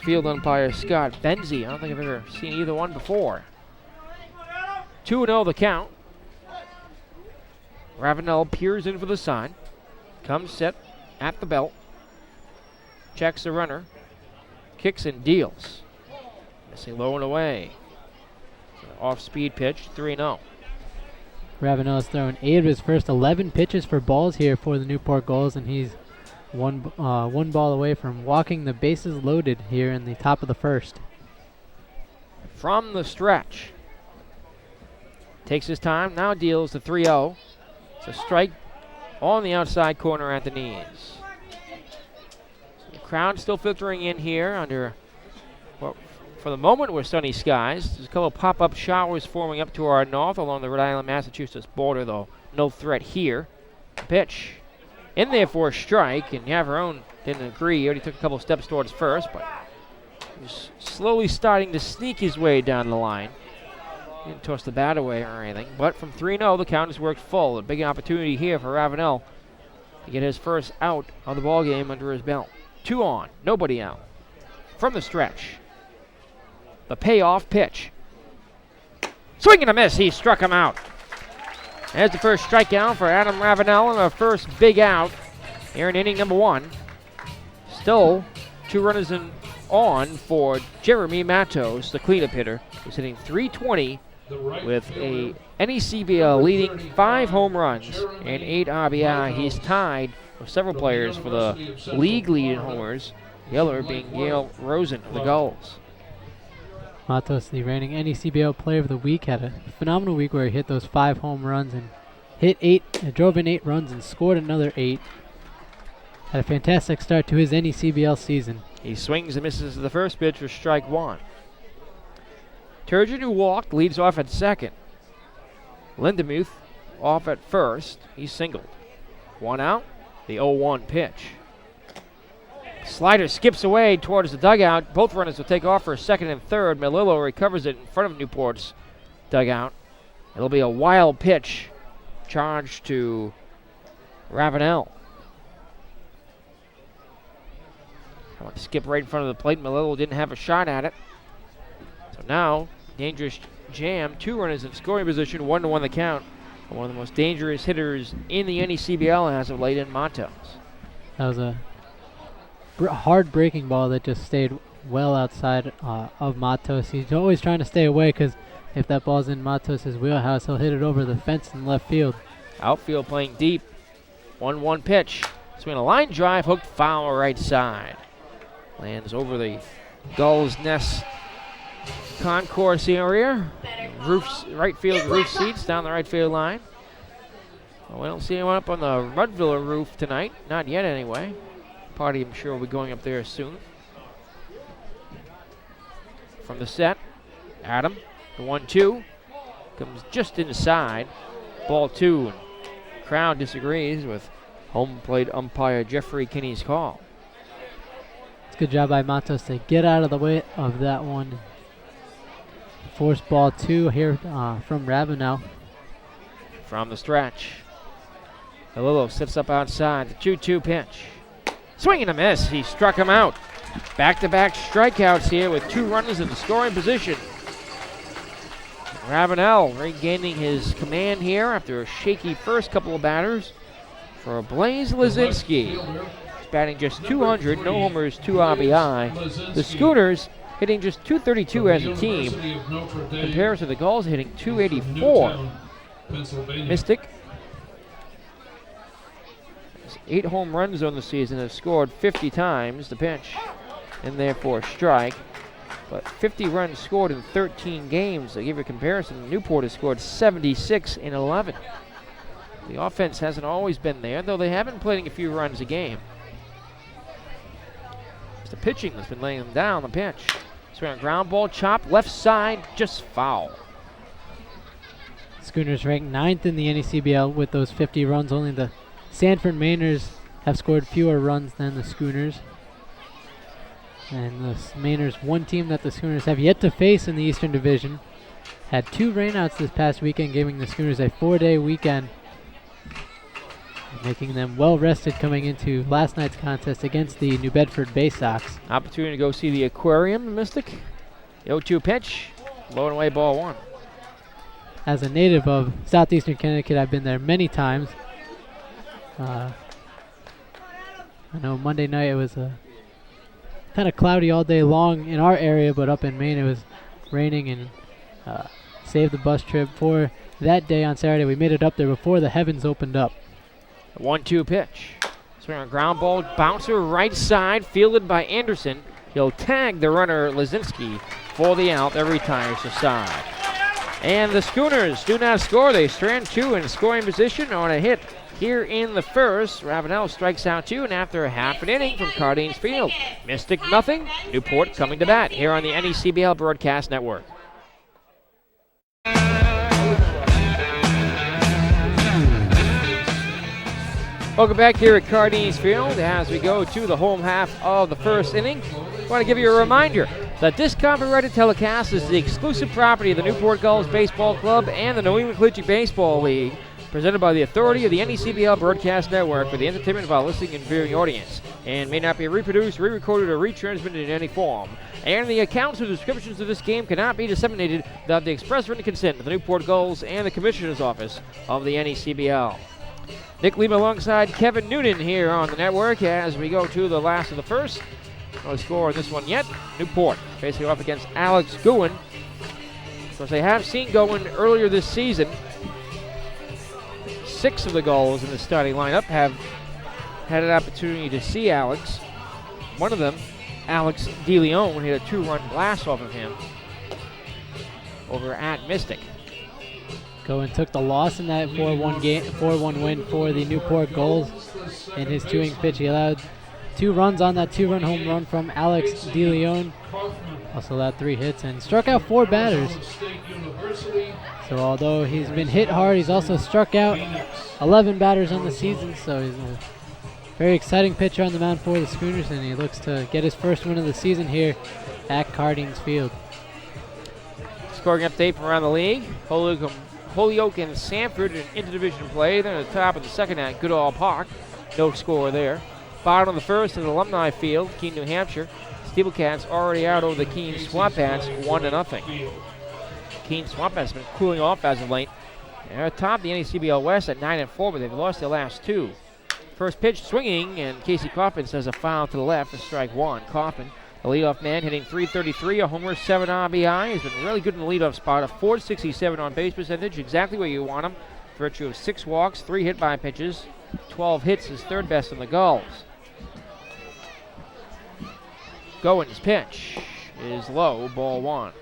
field umpire Scott Benzie. I don't think I've ever seen either one before. 2-0 the count. Ravenel peers in for the sign, comes set at the belt, checks the runner, kicks and deals. Missing low and away. Off-speed pitch, 3-0. Ravenel has thrown 8 of his first 11 pitches for balls here for the Newport Gulls, and he's one ball away from walking the bases loaded here in the top of the first. From the stretch. Takes his time, now deals the 3-0. It's a strike on the outside corner at the knees. So the crowd still filtering in here under what for the moment were sunny skies. There's a couple of pop-up showers forming up to our north along the Rhode Island-Massachusetts border, though no threat here. Pitch in there for a strike, and Yavarone didn't agree. He already took a couple steps towards first, but he's slowly starting to sneak his way down the line. He didn't toss the bat away or anything, but from 3-0, the count has worked full. A big opportunity here for Ravenel to get his first out of the ball game under his belt. 2 on, nobody out. From the stretch, the payoff pitch. Swing and a miss, he struck him out. There's the first strikeout for Adam Ravenel and the first big out here in inning number 1. Still 2 runners on for Jeremy Matos, the cleanup hitter, who's hitting .320 with a NECBL leading 5 home runs and 8 RBI. He's tied with several players for the league lead in homers, the other being Yale Rosen of the Gulls. Matos, the reigning NECBL Player of the Week, had a phenomenal week where he hit those 5 home runs and drove in 8 runs and scored another 8. Had a fantastic start to his NECBL season. He swings and misses the first pitch for strike 1. Turgeon, who walked, leads off at second. Lindenmuth off at first. He's singled. 1 out, the 0-1 pitch. Slider skips away towards the dugout. Both runners will take off for second and third. Melillo recovers it in front of Newport's dugout. It'll be a wild pitch charged to Ravenel. I want to skip right in front of the plate. Melillo didn't have a shot at it. So now, dangerous jam. 2 runners in scoring position, 1-1 the count. One of the most dangerous hitters in the NECBL as of late in Matos. That was a hard breaking ball that just stayed well outside of Matos. He's always trying to stay away because if that ball's in Matos' wheelhouse, he'll hit it over the fence in left field. Outfield playing deep. 1-1 pitch. Swing a line drive, hooked foul right side. Lands over the Gulls' Nest concourse area. Right field roof seats down the right field line. Well, we don't see anyone up on the Ruddville roof tonight. Not yet, anyway. Party, I'm sure, will be going up there soon. From the set, Adam, the 1-2. Comes just inside. Ball 2. Crowd disagrees with home plate umpire Jeffrey Kinney's call. It's a good job by Matos to get out of the way of that one. Force ball 2 here from Ravenel. from the stretch. Palillo sits up outside. The 2-2 pitch. Swing and a miss. He struck him out. Back-to-back strikeouts here with 2 runners in the scoring position. Ravenel regaining his command here after a shaky first couple of batters for Blaze Lazinski. He's batting just 200, no homers, 2 RBI. The Schooners hitting just 232 as a team, compared to the Gulls hitting 284. Mystic has 8 home runs on the season, has scored 50 times. The pitch in there for a strike. But 50 runs scored in 13 games. To give you a comparison, Newport has scored 76 in 11. The offense hasn't always been there, though they have been playing a few runs a game. It's the pitching that's been laying them down. The pitch. Swing on ground ball, chop, left side, just foul. Schooners ranked 9th in the NECBL with those 50 runs. Only the Sanford Mainers have scored fewer runs than the Schooners. And the Mainers, one team that the Schooners have yet to face in the Eastern Division, had 2 rainouts this past weekend, giving the Schooners a 4-day weekend, making them well rested coming into last night's contest against the New Bedford Bay Sox. Opportunity to go see the aquarium, the Mystic. The 0-2 pitch, low and away, ball 1. As a native of southeastern Connecticut, I've been there many times. I know Monday night it was kind of cloudy all day long in our area, but up in Maine it was raining, and saved the bus trip for that day on Saturday. We made it up there before the heavens opened up. 1-2 pitch. Swing on ground ball, bouncer right side, fielded by Anderson. He'll tag the runner Lazinski for the out. That retires the side. And the Schooners do not score. They strand 2 in scoring position on a hit here in the first. Ravenel strikes out 2, and after a half an inning from Cardines Field, Mystic nothing, Newport coming to bat here on the NECBL Broadcast Network. Welcome back here at Cardines Field as we go to the home half of the first inning. I want to give you a reminder that this copyrighted telecast is the exclusive property of the Newport Gulls Baseball Club and the New England Collegiate Baseball League, presented by the authority of the NECBL Broadcast Network for the entertainment of our listening and viewing audience, and may not be reproduced, re-recorded, or retransmitted in any form. And the accounts or descriptions of this game cannot be disseminated without the express written consent of the Newport Gulls and the Commissioner's Office of the NECBL. Nick Lima alongside Kevin Noonan here on the network as we go to the last of the first. No score in this one yet. Newport facing off against Alex Gowen. Of course, they have seen Gowen earlier this season. 6 of the Gulls in the starting lineup have had an opportunity to see Alex. One of them, Alex DeLeon, hit a 2-run blast off of him over at Mystic. Gowen took the loss in that 4-1 win for the Newport Gulls in his 2-inning pitch. He allowed 2 runs on that 2-run home run from Alex DeLeon. Also allowed 3 hits and struck out 4 batters. So although he's been hit hard, he's also struck out 11 batters on the season. So he's a very exciting pitcher on the mound for the Schooners, and he looks to get his first win of the season here at Cardines Field. Scoring update from around the league. Holyoke and Sanford in interdivision play. They're at the top of the second at Goodall Park. No score there. Bottom of the first at Alumni Field, Keene, New Hampshire. Steeplecats already out over the Keene Swamp Bats, 1-0. Keene Swamp Bats have been cooling off as of late. They're atop the NECBL West at 9-4, but they've lost their last 2. First pitch swinging, and Casey Coffin says a foul to the left for strike 1. Coffin, the leadoff man, hitting .333, a homer, 7 RBI. He's been really good in the leadoff spot, a .467 on base percentage, exactly where you want him. Virtue of 6 walks, 3 hit by pitches, 12 hits, his 3rd best in the Gulls. Gowen's pitch is low, ball 1.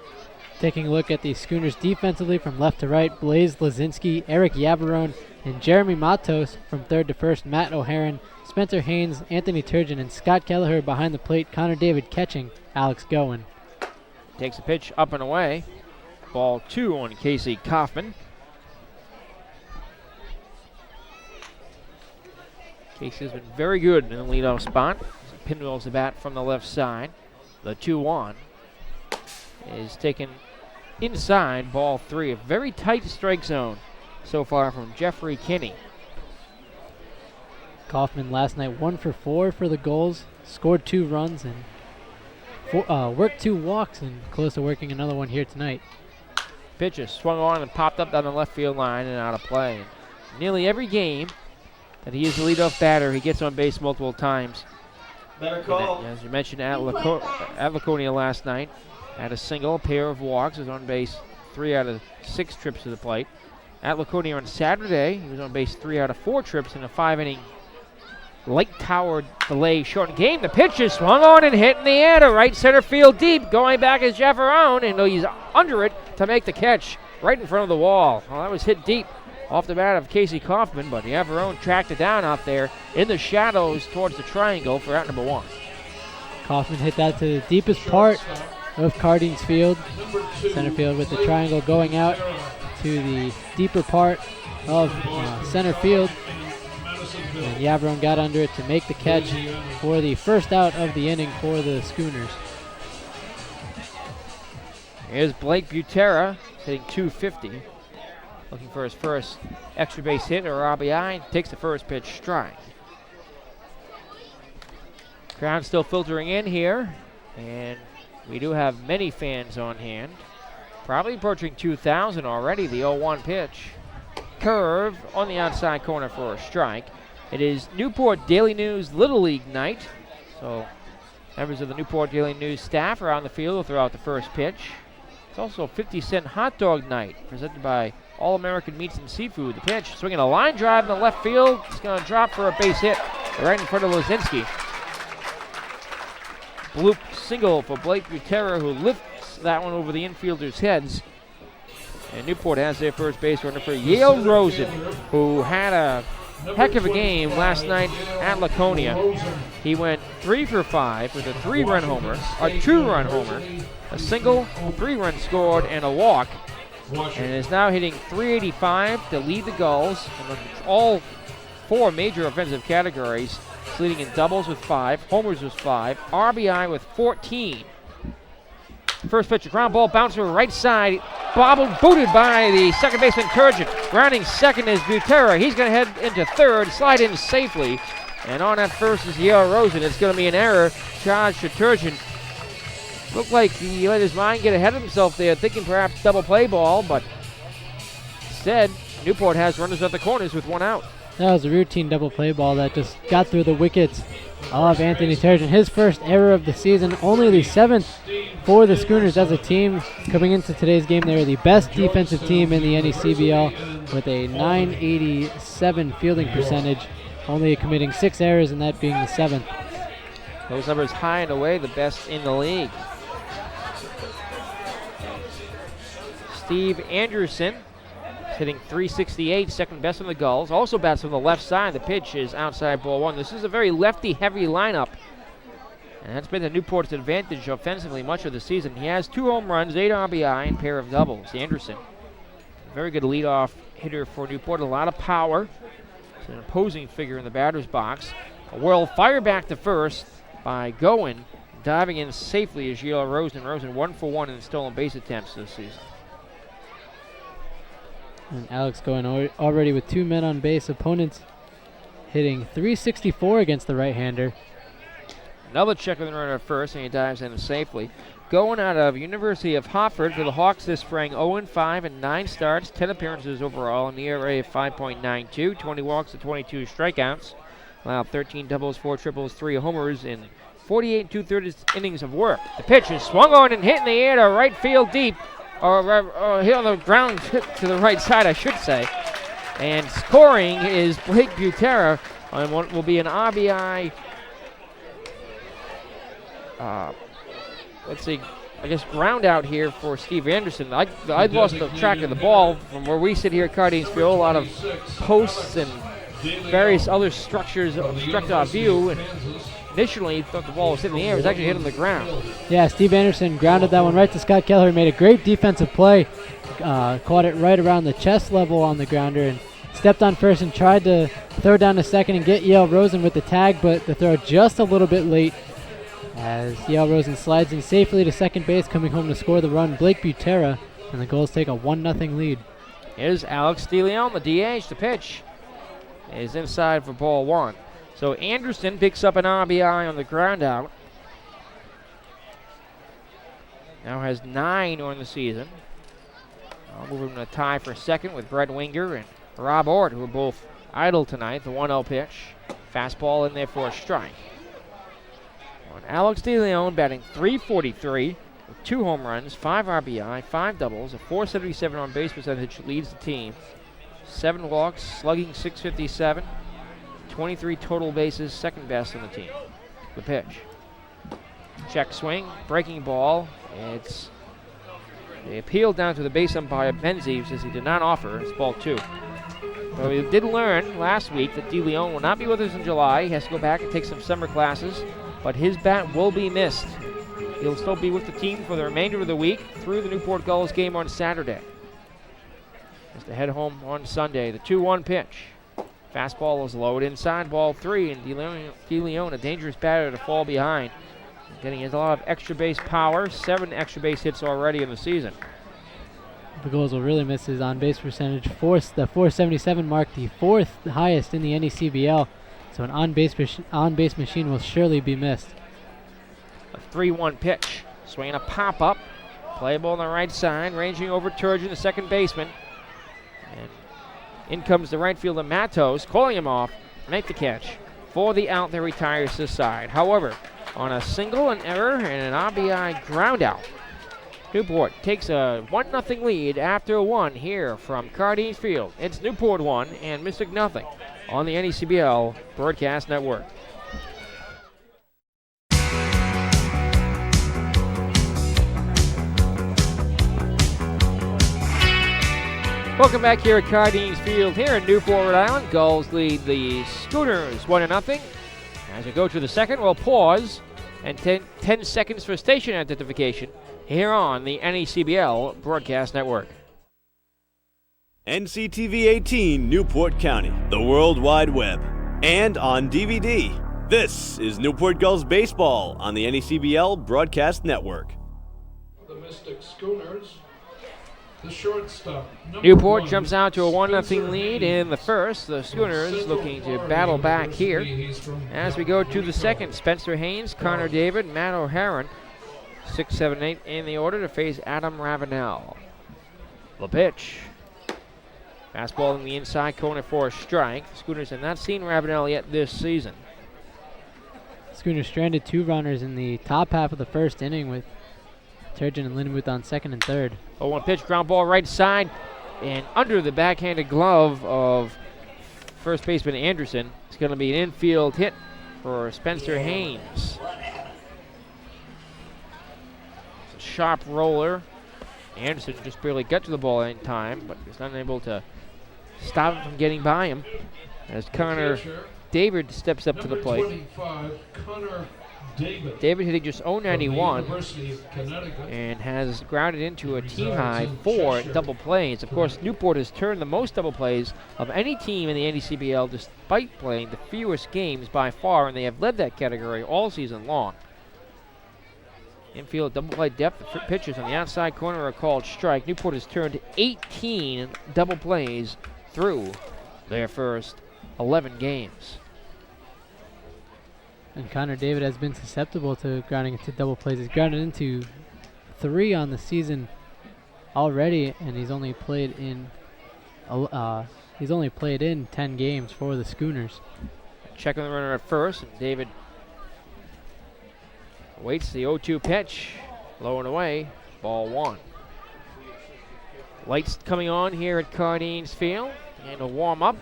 Taking a look at the Schooners defensively from left to right, Blaze Lazinski, Eric Yabarone, and Jeremy Matos. From third to first, Matt O'Haron, Spencer Haynes, Anthony Turgeon, and Scott Kelleher behind the plate. Connor David catching Alex Gowen. Takes a pitch up and away. Ball 2 on Casey Kaufman. Casey has been very good in the leadoff spot. Pinwheels the bat from the left side. The 2-1 is taken inside, ball 3. A very tight strike zone so far from Jeffrey Kinney. Kaufman last night 1 for 4 for the Gulls, scored 2 runs and worked 2 walks, and close to working another one here tonight. Pitch is swung on and popped up down the left field line and out of play. Nearly every game that he is the leadoff batter, he gets on base multiple times. Better call. As you mentioned, at Laconia last night, had a single, a pair of walks, was on base 3 out of 6 trips to the plate. At Laconia on Saturday, he was on base 3 out of 4 trips in a 5-inning light tower delay shortened game. The pitch is swung on and hit in the air to right center field deep. Going back is Jefferson, and he's under it to make the catch right in front of the wall. Well, that was hit deep off the bat of Casey Kaufman, but Jefferson tracked it down out there in the shadows towards the triangle for out number 1. Kaufman hit that to the deepest part of Cardines Field. Center field with the triangle going out to the deeper part of center field. And Yavron got under it to make the catch for the first out of the inning for the Schooners. Here's Blake Butera hitting .250. Looking for his first extra base hit or RBI. Takes the first pitch strike. Crowd still filtering in here. And we do have many fans on hand. Probably approaching 2,000 already. The 0-1 pitch. Curve on the outside corner for a strike. It is Newport Daily News Little League night. So members of the Newport Daily News staff are on the field throughout the first pitch. It's also 50-cent hot dog night presented by All American Meats and Seafood. The pitch, swinging a line drive in the left field. It's going to drop for a base hit right in front of Lozinski. Bloop single for Blake Butera, who lifts that one over the infielders' heads. And Newport has their first base runner for Yale Rosen, who had a heck of a game last night at Laconia. He went 3 for 5 with a 3-run homer, a 2-run homer, a single, 3-run scored, and a walk. And is now hitting .385 to lead the Gulls in all 4 major offensive categories. He's leading in doubles with 5, homers with 5, RBI with 14. First pitch, a ground ball bouncer right side, bobbled, booted by the second baseman Turgeon. Rounding second is Butera. He's going to head into third, slide in safely. And on that first is Yale Rosen. It's going to be an error charged to Turgeon. Looked like he let his mind get ahead of himself there, thinking perhaps double play ball, but instead, Newport has runners at the corners with 1 out. That was a routine double play ball that just got through the wickets of Anthony Turgeon. His first error of the season, only the 7th for the Schooners as a team. Coming into today's game, they are the best defensive team in the NECBL with a .987 fielding percentage, only committing 6 errors, and that being the 7th. Those numbers high and away the best in the league. Steve Anderson hitting .368, second best in the Gulls. Also bats from the left side. The pitch is outside ball 1. This is a very lefty-heavy lineup, and that's been the Newport's advantage offensively much of the season. He has 2 home runs, 8 RBI, and a pair of doubles. Anderson, very good leadoff hitter for Newport. A lot of power. He's an opposing figure in the batter's box. A whirl fire back to first by Goen. Diving in safely is Yale Rosen. Rosen 1 for 1 in stolen base attempts this season. And Alex Goen already with 2 men on base. Opponents hitting .364 against the right-hander. Another check with the runner at first, and he dives in safely. Going out of University of Hartford for the Hawks this spring, 0-5 and 9 starts, 10 appearances overall, an ERA of 5.92, 20 walks and 22 strikeouts. Allowed 13 doubles, 4 triples, 3 homers in 48 2/3 innings of work. The pitch is swung on and hit in the air to right field deep, or hit on the ground to the right side, I should say. And scoring is Blake Butera on what will be an RBI. Let's see, I guess ground out here for Steve Anderson. I lost the track of the ball from where we sit here at Cardines Field. A lot of posts and various other structures obstruct our view. And initially thought the ball was hitting the air. It was actually hitting the ground. Yeah, Steve Anderson grounded that one right to Scott Keller. He made a great defensive play. Caught it right around the chest level on the grounder and stepped on first and tried to throw down to second and get Yale Rosen with the tag, but the throw just a little bit late as Yale Rosen slides in safely to second base, coming home to score the run, Blake Butera, and the Gulls take a 1-0 lead. is Alex DeLeon, the DH. The pitch is inside for ball 1. So Anderson picks up an RBI on the ground out. Now has 9 on the season. I'll move him to a tie for second with Brett Winger and Rob Ort, who are both idle tonight. The 1-0 pitch. Fastball in there for a strike. On Alex DeLeon batting .343 with 2 home runs, 5 RBI, 5 doubles, a .477 on base percentage, leads the team. 7 walks, slugging .657, 23 total bases, second best on the team. The pitch. Check swing, breaking ball. They appealed down to the base umpire, Benzie, says he did not offer. It's ball 2. So we did learn last week that DeLeon will not be with us in July. He has to go back and take some summer classes, but his bat will be missed. He'll still be with the team for the remainder of the week through the Newport Gulls game on Saturday. As they head home on Sunday, the 2-1 pitch. Fastball is lowered inside, ball 3, and DeLeon, a dangerous batter to fall behind. Getting a lot of extra base power, 7 extra base hits already in the season. The Gulls will really miss his on-base percentage. The .477 mark, the 4th highest in the NECBL. So an on-base machine will surely be missed. A 3-1 pitch. Swinging a pop-up. Playable on the right side, ranging over Turgeon, the second baseman. And in comes the right fielder, Matos, calling him off. Make the catch. For the out, there retires this side. However, on a single, an error, and an RBI ground out, Newport takes a 1-0 lead after 1 here from Cardines Field. It's Newport 1 and Mystic 0 on the NECBL Broadcast Network. Welcome back here at Cardines Field here in Newport, Rhode Island. Gulls lead the Schooners 1-0. As we go to the second, we'll pause and 10 seconds for station identification here on the NECBL Broadcast Network. NCTV 18 Newport County, the World Wide Web, and on DVD. This is Newport Gulls Baseball on the NECBL Broadcast Network. The Mystic Schooners, the shortstop. Newport jumps out to a 1-0 lead in the first. The Schooners looking to battle back here. As we go to the second, Spencer Haynes, Connor David, Matt O'Haron, 6, 7, 8 in the order to face Adam Ravenel. The pitch. Fastball in the inside corner for a strike. The Schooners have not seen Ravenel yet this season. Schooners stranded 2 runners in the top half of the first inning with Turgeon and Lindenmuth on second and third. 0-1 pitch, ground ball right side, and under the backhanded glove of first baseman Anderson. It's going to be an infield hit for Spencer Haynes. It's a sharp roller. Anderson just barely got to the ball in time, but was unable to stop it from getting by him. As Connor David steps up to the plate. 25, Connor David hitting just .091 and has grounded into a team high 4 double plays. Of course, Newport has turned the most double plays of any team in the NECBL despite playing the fewest games by far, and they have led that category all season long. Infield double play depth. The pitches on the outside corner are called strike. Newport has turned 18 double plays through their first 11 games. And Connor David has been susceptible to grounding into double plays. He's grounded into 3 on the season already, and he's only played in 10 games for the Schooners. Checking the runner at first, and David waits the 0-2 pitch, low and away, ball 1. Lights coming on here at Cardines Field, and a warm up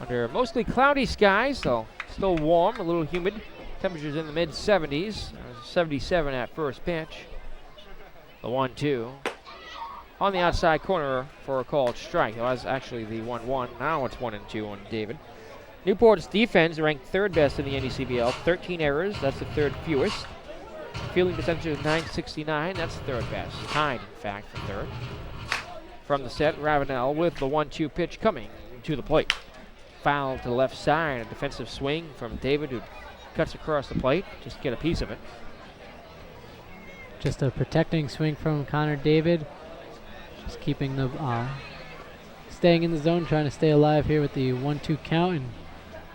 under mostly cloudy skies, so still warm, a little humid. Temperatures in the mid-70s, 77 at first pitch. The 1-2 on the outside corner for a called strike. It was actually the 1-1. Now it's 1-2 on David. Newport's defense ranked 3rd best in the NECBL. 13 errors, that's the 3rd fewest. Fielding percentage is .969, that's the 3rd best. Tied, in fact, for 3rd. From the set, Ravenel with the 1-2 pitch coming to the plate. Foul to the left side, a defensive swing from David, who cuts across the plate just to get a piece of it. Just a protecting swing from Connor David, just keeping the staying in the zone, trying to stay alive here with the 1-2 count, and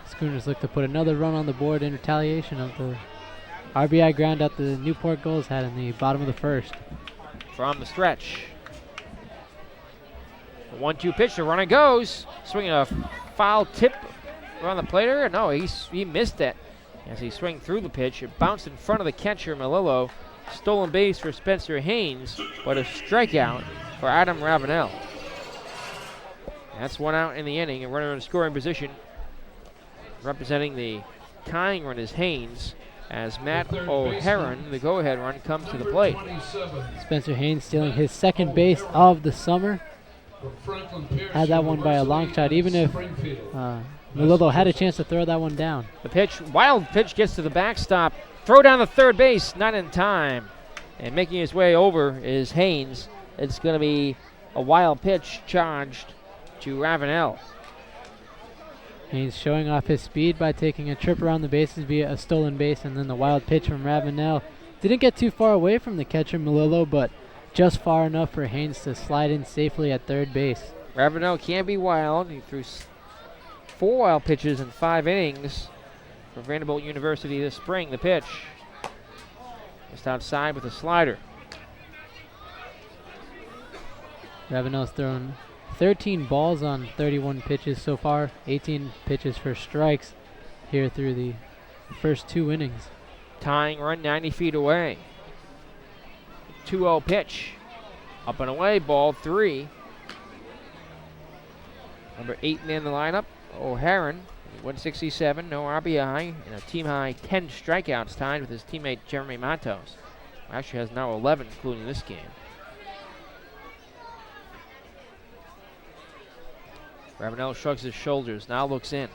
Schooners look to put another run on the board in retaliation of the RBI ground out the Newport Gulls had in the bottom of the first. From the stretch. The 1-2 pitch, the runner goes. Swinging a foul tip around the plate area. No, he missed it as he swung through the pitch. It bounced in front of the catcher, Melillo. Stolen base for Spencer Haynes, but a strikeout for Adam Ravenel. That's one out in the inning. A runner in scoring position. Representing the tying run is Haynes, as Matt O'Heron, the go-ahead run, comes to the plate. Spencer Haynes stealing his second base of the summer. Had that one by a long shot, even if Melillo had a chance to throw that one down. The pitch, wild pitch, gets to the backstop. Throw down the third base, not in time. And making his way over is Haynes. It's going to be a wild pitch charged to Ravenel. Haynes showing off his speed by taking a trip around the bases via a stolen base, and then the wild pitch from Ravenel. Didn't get too far away from the catcher, Melillo, but just far enough for Haynes to slide in safely at third base. Ravenel can be wild. He threw 4 wild pitches in 5 innings for Vanderbilt University this spring. The pitch just outside with a slider. Ravenel's thrown 13 balls on 31 pitches so far, 18 pitches for strikes here through the first 2 innings. Tying run 90 feet away. 2-0 pitch. Up and away, ball 3. Number 8 in the lineup, O'Heron, 167, no RBI, and a team-high 10 strikeouts, tied with his teammate Jeremy Matos. Actually has now 11, including this game. Ravenel shrugs his shoulders, now looks in.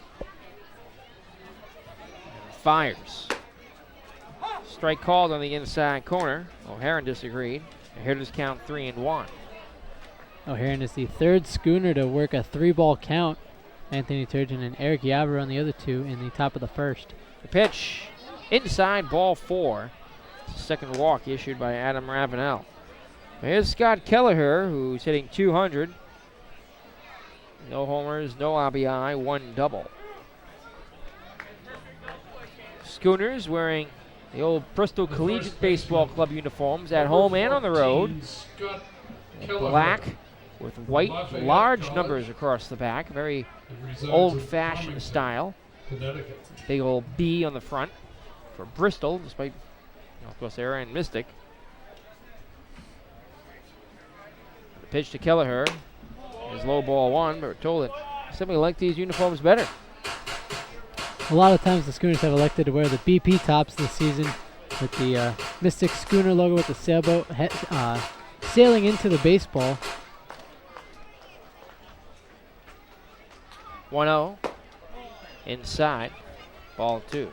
And fires. Strike called on the inside corner. O'Heron disagreed. The hitters count 3-1. O'Heron is the third Schooner to work a 3-ball count. Anthony Turgeon and Eric Yabber on the other 2 in the top of the first. The pitch inside, ball 4. Second walk issued by Adam Ravenel. Here's Scott Kelleher, who's hitting 200. No homers, no RBI, 1 double. Schooners wearing the old Bristol Collegiate Baseball Club uniforms at home and on the road. Black with white, large numbers across the back. Very old-fashioned style. Big old B on the front for Bristol, despite, of course, they're in Mystic. The pitch to Kelleher is low ball 1, but we're told that somebody liked these uniforms better. A lot of times the Schooners have elected to wear the BP tops this season with the Mystic Schooner logo with the sailboat sailing into the baseball. 1-0 inside, ball 2.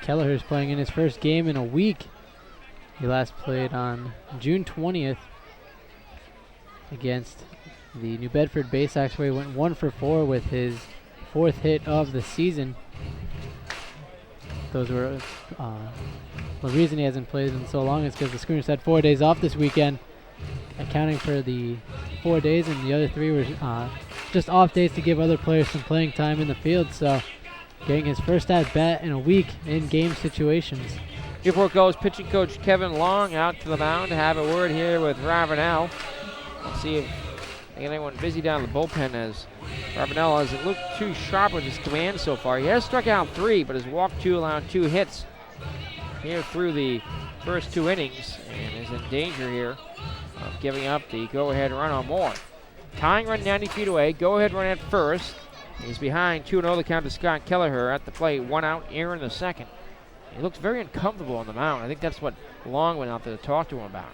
Kelleher's playing in his first game in a week. He last played on June 20th against the New Bedford Bay Sox, where he went 1 for 4 with his 4th hit of the season. Those were the reason he hasn't played in so long is because the Schooners had 4 days off this weekend, accounting for the 4 days, and the other 3 were just off days to give other players some playing time in the field. So getting his first at bat in a week in game situations. Newport Gulls pitching coach Kevin Long out to the mound to have a word here with Ravenel. Let's see if they get anyone busy down the bullpen, as Ravenel hasn't looked too sharp with his command so far. He has struck out 3, but has walked 2, allowed 2 hits here through the first 2 innings, and is in danger here of giving up the go-ahead run on Moore. Tying run 90 feet away, go-ahead run at first. He's behind 2-0 the count to Scott Kelleher at the plate, 1 out, Aaron the second. He looks very uncomfortable on the mound. I think that's what Long went out there to talk to him about.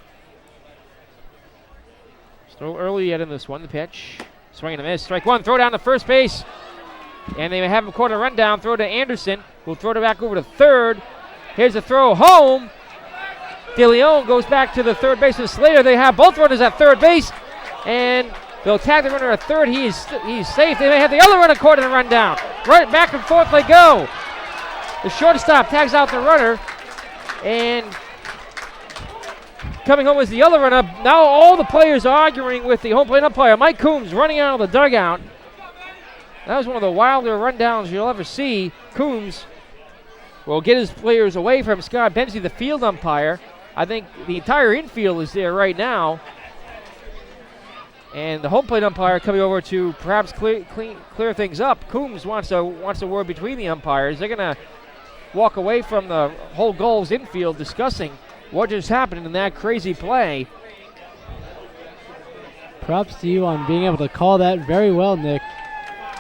Still early yet in this one, the pitch. Swing and a miss, strike 1, throw down to first base. And they have him caught a rundown, throw to Anderson, who'll throw it back over to third. Here's a throw home. DeLeon goes back to the third baseman, Slater. They have both runners at third base, and they'll tag the runner at third. He's safe. They may have the other runner caught in a rundown. Right back and forth they go. The shortstop tags out the runner, and coming home as the other runner. Now all the players are arguing with the home plate umpire. Mike Coombs running out of the dugout. That was one of the wilder rundowns you'll ever see. Coombs will get his players away from Scott Benzie, the field umpire. I think the entire infield is there right now. And the home plate umpire coming over to perhaps clear things up. Coombs wants a word between the umpires. They're going to walk away from the whole Gulls infield discussing what just happened in that crazy play. Props to you on being able to call that very well, Nick.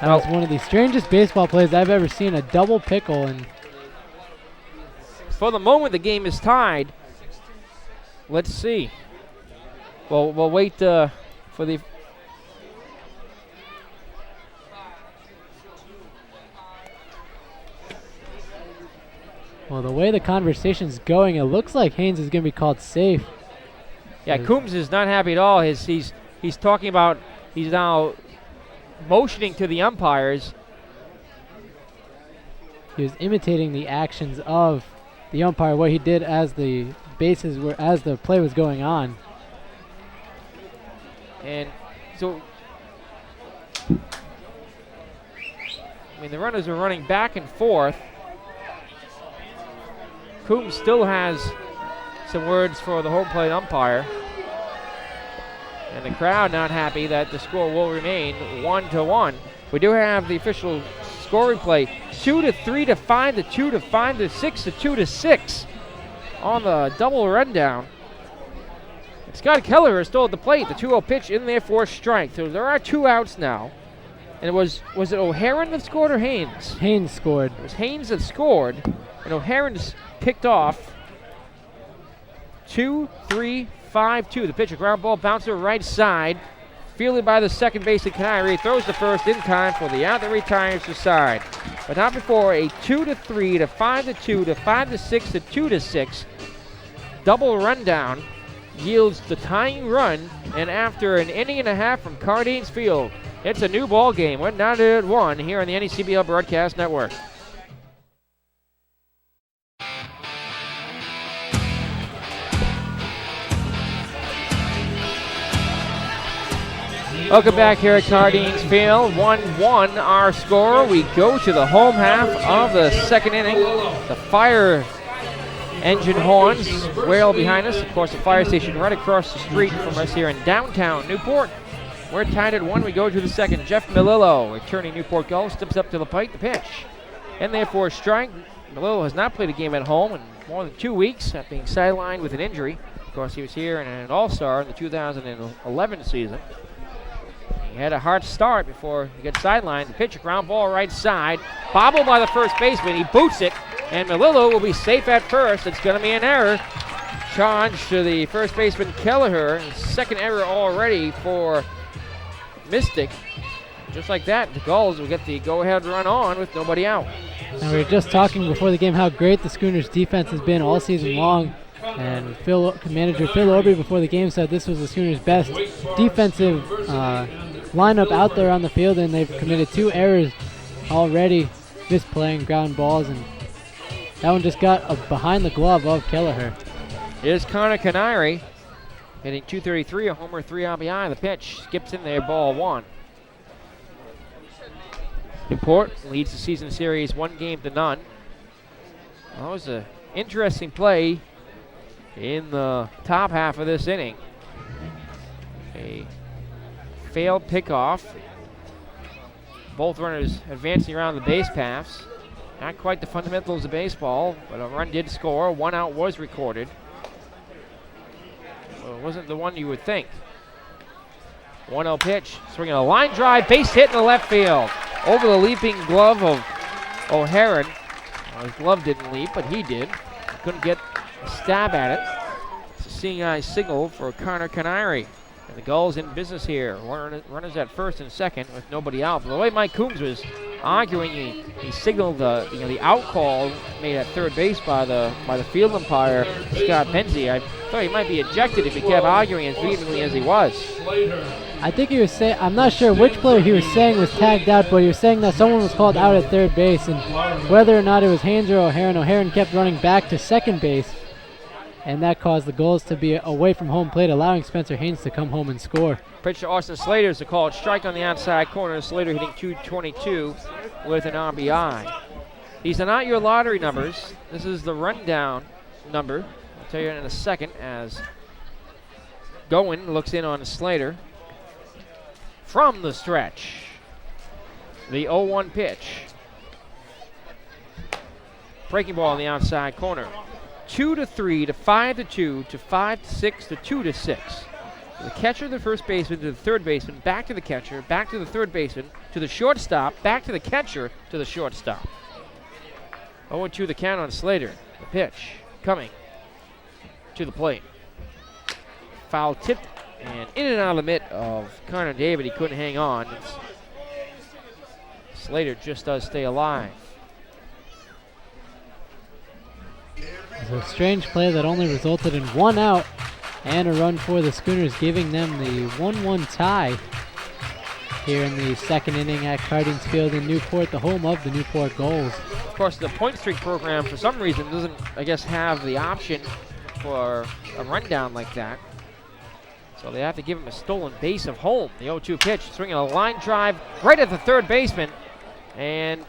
That was one of the strangest baseball plays I've ever seen, a double pickle. And for the moment, the game is tied. Let's see. Well, we'll wait for the... Well, the way the conversation's going, it looks like Haynes is going to be called safe. Yeah, Coombs is not happy at all. He's talking about, he's now motioning to the umpires. He was imitating the actions of the umpire, what he did as the bases were, as the play was going on. And so, I mean, the runners are running back and forth. Coombs still has some words for the home plate umpire. And the crowd not happy that the score will remain 1-1. We do have the official score replay. 2-3 to 5-2 to 5-6 to 2-6 on the double rundown. And Scott Kelleher is still at the plate. The 2-0 pitch in there for a strike. So there are 2 outs now. And was it O'Haron that scored or Haynes? Haynes scored. It was Haynes that scored. And O'Haron's picked off. 2-3-5-2. The pitch, a ground ball bouncer right side. Fielded by the second baseman Canary. Throws the first in time for the out that retires the side. But not before a 2-3 to 5-2 to 5-6 to 2-6. Double rundown yields the tying run. And after an inning and a half from Cardines Field, it's a new ball game. We're now at 1 here on the NECBL Broadcast Network. Welcome back here at Cardines Field. 1-1 our score. We go to the home half of the second inning. The fire engine horns wail behind us. Of course, the fire station right across the street from us here in downtown Newport. We're tied at 1. We go to the second. Jeff Melillo, returning Newport Gulls, steps up to the plate. The pitch. And therefore a strike. Melillo has not played a game at home in more than 2 weeks after being sidelined with an injury. Of course, he was here in an all-star in the 2011 season. He had a hard start before he got sidelined. The pitch, a ground ball right side. Bobbled by the first baseman. He boots it, and Melillo will be safe at first. It's going to be an error. Charge to the first baseman Kelleher. Second error already for Mystic. Just like that, the Gulls will get the go-ahead run on with nobody out. And we were just talking before the game how great the Schooners' defense has been all season long. And manager Phil Orby before the game said this was the Schooners' best defensive lineup out there on the field, and they've committed 2 errors already, misplaying ground balls, and that one just got behind the glove of Kelleher. Here's Connor Canary hitting .233, a homer, 3 RBI. The pitch skips in there, ball 1. Newport leads the season series 1-0. That was an interesting play in the top half of this inning. A failed pickoff. Both runners advancing around the base paths. Not quite the fundamentals of baseball, but a run did score. 1 out was recorded. Well, it wasn't the one you would think. 1-0 pitch, swinging a line drive, base hit in the left field. Over the leaping glove of O'Haron. Well, his glove didn't leap, but he did. Couldn't get a stab at it. It's a seeing eye signal for Connor Canary. And the Gulls in business here. Runners at first and second with nobody out. But the way Mike Coombs was arguing, he signaled the out call made at third base by the field umpire Scott Benzie. I thought he might be ejected if he kept arguing as vehemently as he was. I think he was saying, I'm not sure which player he was saying was tagged out, but he was saying that someone was called out at third base, and whether or not it was Haynes or O'Haron kept running back to second base. and that caused the Gulls to be away from home plate, allowing Spencer Haynes to come home and score. Pitch to Austin Slater is a called strike on the outside corner. Slater hitting .222 with an RBI. These are not your lottery numbers. This is the rundown number. I'll tell you in a second as Goen looks in on Slater. From the stretch, the 0-1 pitch. Breaking ball on the outside corner. 2-3 to 5-2 to 5-6 to 2-6. The catcher, the first baseman, to the third baseman, back to the catcher, back to the third baseman, to the shortstop, back to the catcher, to the shortstop. 0-2 the count on Slater. The pitch coming to the plate. Foul tipped and in and out of the mitt of Connor David. He couldn't hang on. Slater just does stay alive. It's a strange play that only resulted in 1 out and a run for the Schooners, giving them the 1-1 tie here in the second inning at Cardines Field in Newport, the home of the Newport Gulls. Of course, the point streak program, for some reason, doesn't, I guess, have the option for a rundown like that. So they have to give him a stolen base of home. The 0-2 pitch, swinging a line drive right at the third baseman. And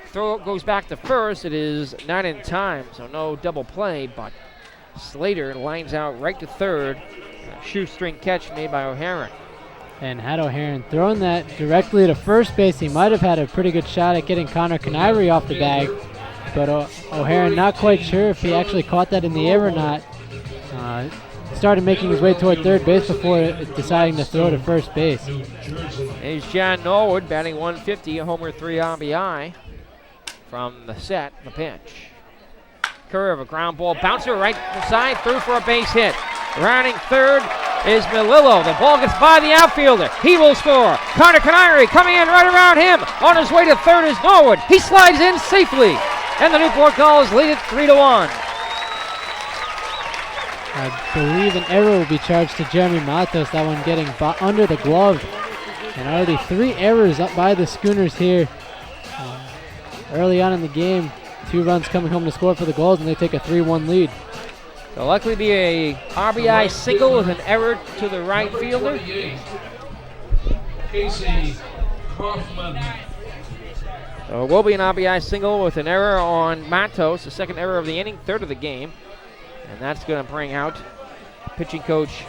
throw goes back to first. It is not in time, so no double play, but Slater lines out right to third. A shoestring catch made by O'Haron. And had O'Haron thrown that directly to first base, he might have had a pretty good shot at getting Connor Canary off the bag. But O'Haron not quite sure if he actually caught that in the air or not. Started making his way toward third base before deciding to throw to first base. Here's John Norwood batting .150, a homer, 3 RBI from the set, the pitch. Curve, a ground ball, bouncer right side, through for a base hit. Rounding third is Melillo. The ball gets by the outfielder. He will score. Connor Canary coming in right around him. On his way to third is Norwood. He slides in safely. And the Newport Gulls lead it 3-1. I believe an error will be charged to Jeremy Matos, that one getting under the glove. And already 3 errors up by the Schooners here. Early on in the game, 2 runs coming home to score for the Gulls, and they take a 3-1 lead. There'll likely be a RBI single with an error to the right fielder. Casey Kaufman. So it will be an RBI single with an error on Matos, the second error of the inning, third of the game. And that's going to bring out pitching coach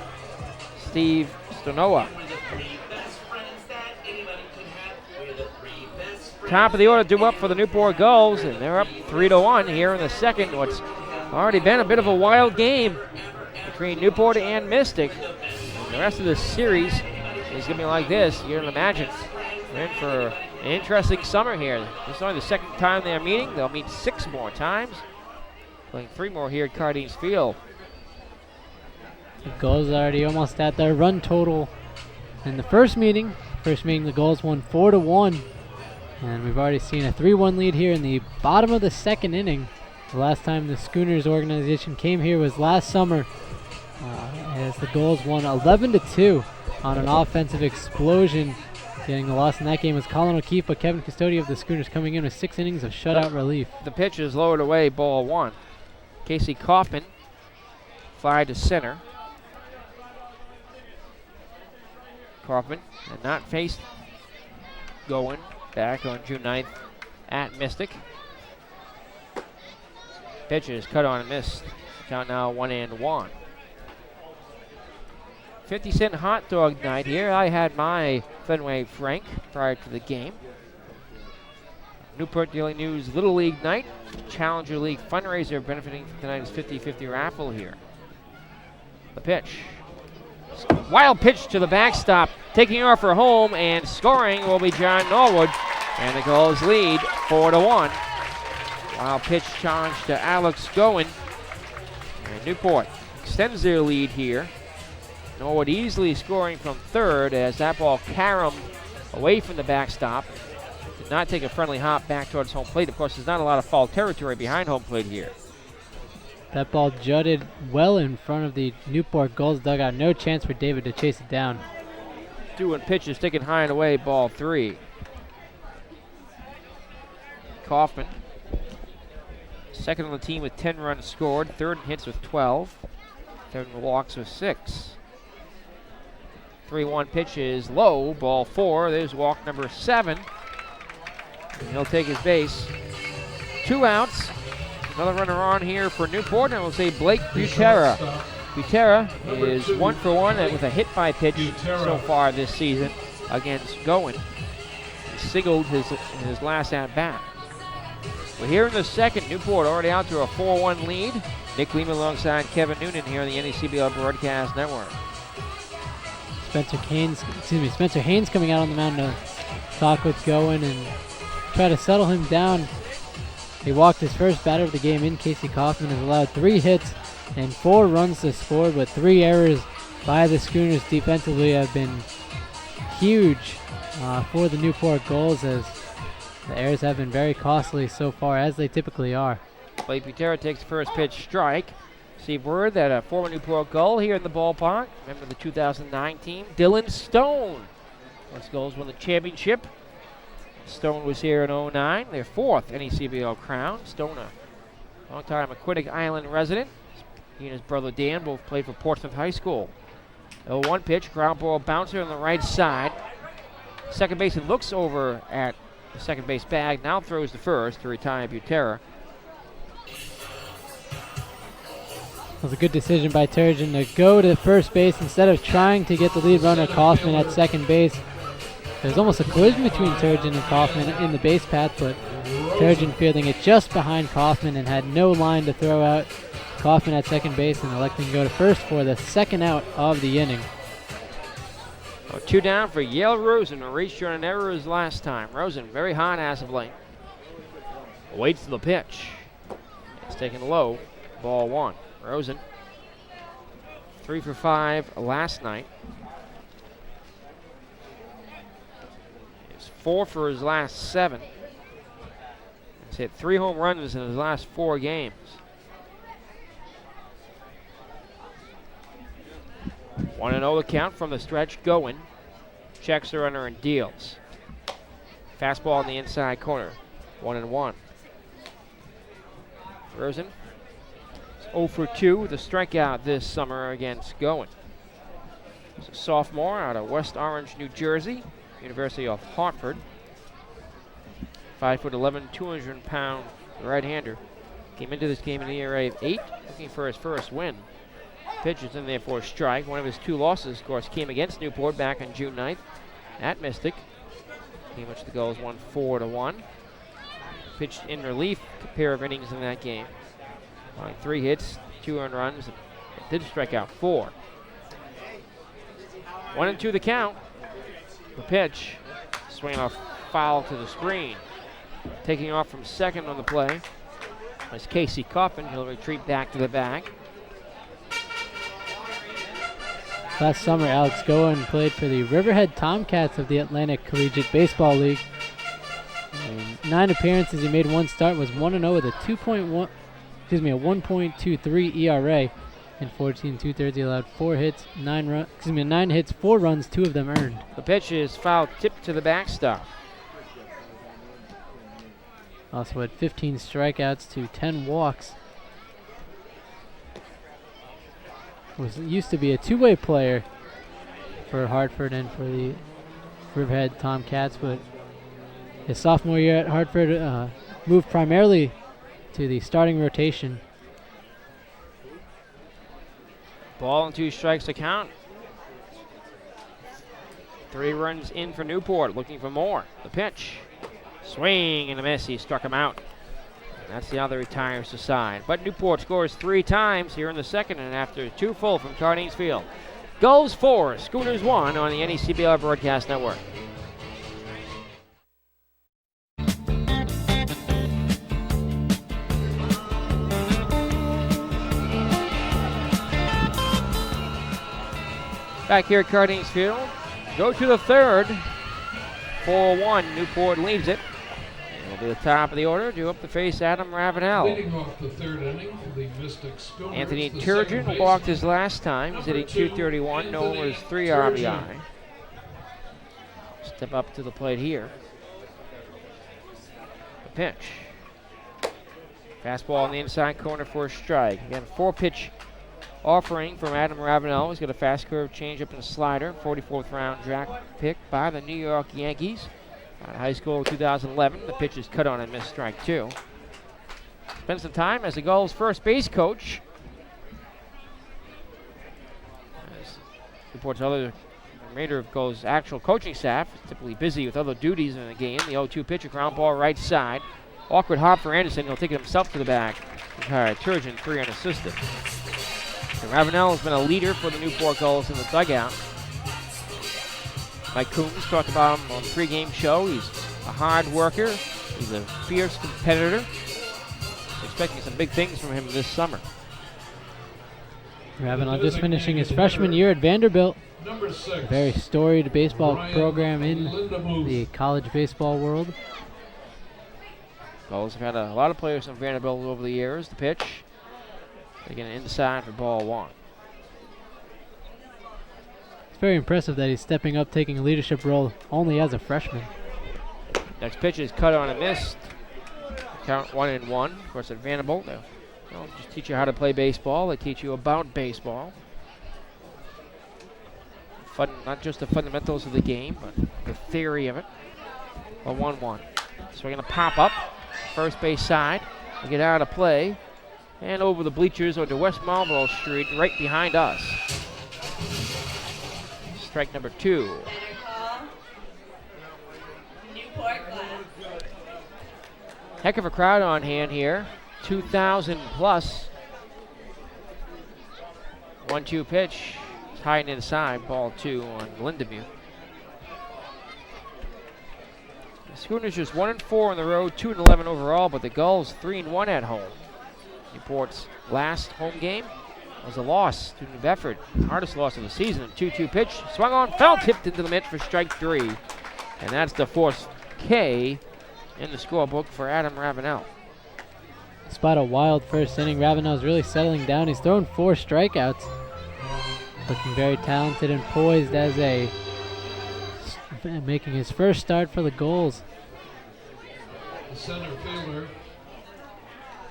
Steve Stonoa. Top of the order due up for the Newport Gulls, and they're up 3-1 here in the second. What's already been a bit of a wild game between Newport and Mystic. And the rest of the series is going to be like this. You can imagine we're in for an interesting summer here. This is only the second time they're meeting. They'll meet 6 more times. Playing 3 more here at Cardines Field. The Gulls already almost at their run total in the first meeting. The Gulls won 4-1. And we've already seen a 3-1 lead here in the bottom of the second inning. The last time the Schooners organization came here was last summer as the Gulls won 11-2 on an offensive explosion. Getting the loss in that game was Colin O'Keefe, but Kevin Custodio of the Schooners coming in with 6 innings of shutout relief. The pitch is lowered away, ball 1. Casey Kaufman fly to center. Kaufman had not faced Goen back on June 9th at Mystic. Pitch is cut on and missed. Count now 1-1. 50-cent hot dog night here. I had my Fenway Frank prior to the game. Newport Daily News Little League night. Challenger League fundraiser benefiting from tonight's 50-50 raffle here. The pitch. Wild pitch to the backstop. Taking off for home and scoring will be John Norwood. And the Gulls lead 4-1. Wild pitch challenge to Alex Goen. And Newport extends their lead here. Norwood easily scoring from third as that ball caromed away from the backstop. Did not take a friendly hop back towards home plate. Of course, there's not a lot of foul territory behind home plate here. That ball jutted well in front of the Newport Gulls dugout. No chance for David to chase it down. 2-1 pitch is taken high and away, ball 3. Kaufman Second on the team with 10 runs scored. Third in hits with 12. Third in walks with 6. 3-1 pitch is low. Ball 4. There's walk number 7. And he'll take his base. 2 outs. Another runner on here for Newport, and we'll say Blake Butera. Butera is 1 for 1 with a hit by pitch so far this season against Goen. He singled his last at bat. We're here in the second. Newport already out to a 4-1 lead. Nick Lehman alongside Kevin Noonan here on the NECBL Broadcast Network. Spencer Haynes coming out on the mound to talk with Goen and try to settle him down. He walked his first batter of the game in. Casey Kaufman has allowed 3 hits and 4 runs to score, but 3 errors by the Schooners defensively have been huge for the Newport Gulls, as the errors have been very costly so far, as they typically are. Blake Butera takes the first pitch strike. Received word that a former Newport Gull here in the ballpark, remember the 2009 team, Dylan Stone. Those Gulls won the championship. Stone was here in 2009, their 4th NECBL crown. Stone, a long-time Aquatic Island resident. He and his brother Dan both played for Portsmouth High School. 0-1 pitch, ground ball bouncer on the right side. Second baseman looks over at the second base bag, now throws the first to retire Butera. It was a good decision by Turgeon to go to first base instead of trying to get the lead runner Kaufman at second base. There's almost a collision between Turgeon and Kaufman in the base path, but Turgeon fielding it just behind Kaufman and had no line to throw out. Kaufman at second base and electing to go to first for the second out of the inning. 2 down for Yale Rosen, who reached on an error his last time. Rosen very hot as of late. Waits for the pitch. It's taken low. Ball 1. Rosen 3 for 5 last night. He's 4 for his last 7. He's hit 3 home runs in his last 4 games. 1-0 the count from the stretch. Goen checks the runner and deals. Fastball in the inside corner. 1-1. Rosen 0 for 2 with a strikeout this summer against Goen. He's a sophomore out of West Orange, New Jersey, University of Hartford. 5'11", 200-pound right-hander. Came into this game in the ERA of 8, looking for his first win. Pitch is in there for a strike. One of his 2 losses, of course, came against Newport back on June 9th at Mystic, in which the Gulls won 4-1. Pitched in relief, a pair of innings in that game. 3 hits, 2 earned runs, did strike out 4. 1-2 the count. The pitch, swinging off foul to the screen. Taking off from second on the play is Casey Kaufman. He'll retreat back to the bag. Last summer, Alex Goen played for the Riverhead Tomcats of the Atlantic Collegiate Baseball League. In 9 appearances, he made 1 start, was 1-0 with a 1.23 ERA. In 14 2/3, he allowed 4 hits, 9 hits, 4 runs, 2 of them earned. The pitch is foul tipped to the backstop. Also had 15 strikeouts to 10 walks. Used to be a 2-way player for Hartford and for the Riverhead Tomcats, but his sophomore year at Hartford moved primarily to the starting rotation. Ball and 2 strikes to count. 3 runs in for Newport, looking for more. The pitch, swing and a miss. He struck him out. That's the other retires to side. But Newport scores 3 times here in the second, and after 2 full from Cardines Field. Gulls 4, Schooners 1 on the NECBL Broadcast Network. Back here at Cardines Field. Go to the third. 4-1, Newport leads it. It'll be the top of the order, due up to face Adam Ravenel. Leading off the third inning, the Mystic Schooners, Anthony the Turgeon walked his last time. He's hitting .231, no was 3 RBI. Step up to the plate here. The pitch. Fastball on the inside corner for a strike. Again, 4-pitch offering from Adam Ravenel. He's got a fast curve changeup and a slider. 44th round draft pick by the New York Yankees. Out of high school 2011. The pitch is cut on and missed, strike 2. Spent some time as the Gulls' first base coach. As reports other remainder of Gulls' actual coaching staff is typically busy with other duties in the game. The 0-2 pitch, a ground ball right side. Awkward hop for Anderson. He'll take it himself to the back. Retired Turgeon, 3 unassisted. And Ravenel has been a leader for the Newport Gulls in the dugout. Mike Coombs talked about him on the pregame show. He's a hard worker. He's a fierce competitor. Expecting some big things from him this summer. Ravenel just finishing his freshman year at Vanderbilt. Number 6. A very storied baseball Ryan program in Lindemuth. the college baseball world. Gulls have had a lot of players from Vanderbilt over the years. The pitch, taking it inside for ball 1. It's very impressive that he's stepping up, taking a leadership role only as a freshman. Next pitch is cut on and missed. Count 1-1. Of course, at Vanderbilt, they don't just teach you how to play baseball. They teach you about baseball. Not just the fundamentals of the game, but the theory of it. A 1-1. So we're going to pop up. First base side. We get out of play. And over the bleachers onto West Marlboro Street, right behind us. Strike number 2. Better call. Newport Gulls. Heck of a crowd on hand here. 2,000 plus. 1-2 pitch. It's high and inside. Ball 2 on Lindemuth. The Schooners just 1-4 on the road, 2-11 overall, but the Gulls 3-1 at home. Newport's last home game was a loss to New Bedford, hardest loss of the season. A 2-2 pitch, swung on, foul, tipped into the mitt for strike 3, and that's the fourth K in the scorebook for Adam Ravenel. Despite a wild first inning, Ravenel's really settling down. He's thrown 4 strikeouts. Looking very talented and poised as making his first start for the Gulls. The center fielder,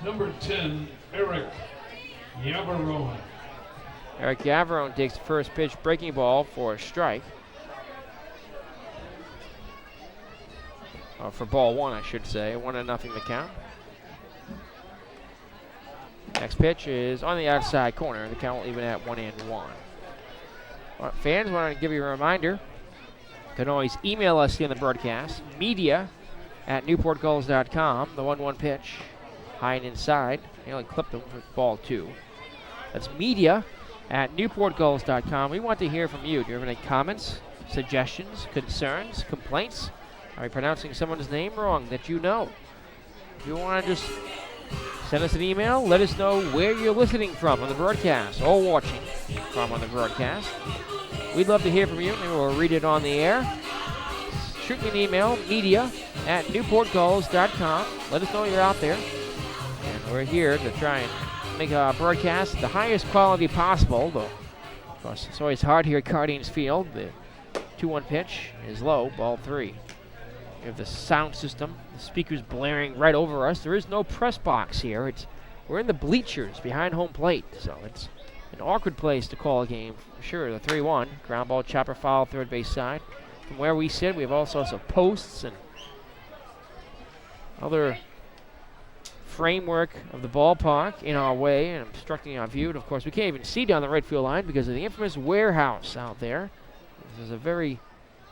number 10, Eric Yavarone. Eric Yavarone takes the first pitch, breaking ball for a strike. For ball 1, I should say. 1-0 the count. Next pitch is on the outside corner. The count will even at 1-1. Fans, want to give you a reminder. You can always email us in the broadcast. media@newportgulls.com. The 1-1 pitch. High and inside. Nearly clipped him with ball 2. That's media@newportgulls.com. We want to hear from you. Do you have any comments, suggestions, concerns, complaints? Are we pronouncing someone's name wrong that you know? If you want to just send us an email, let us know where you're listening from on the broadcast or watching from on the broadcast. We'd love to hear from you, and we'll read it on the air. Shoot me an email, media@newportgulls.com. Let us know you're out there. And we're here to try and make our broadcast the highest quality possible, though, of course, it's always hard here at Cardines Field. The 2-1 pitch is low, ball 3. We have the sound system, the speakers blaring right over us. There is no press box here. We're in the bleachers behind home plate, so it's an awkward place to call a game. For sure, the 3-1, ground ball, chopper foul, third base side. From where we sit, we have all sorts of posts and other framework of the ballpark in our way and obstructing our view. And of course, we can't even see down the right field line because of the infamous warehouse out there. This is a very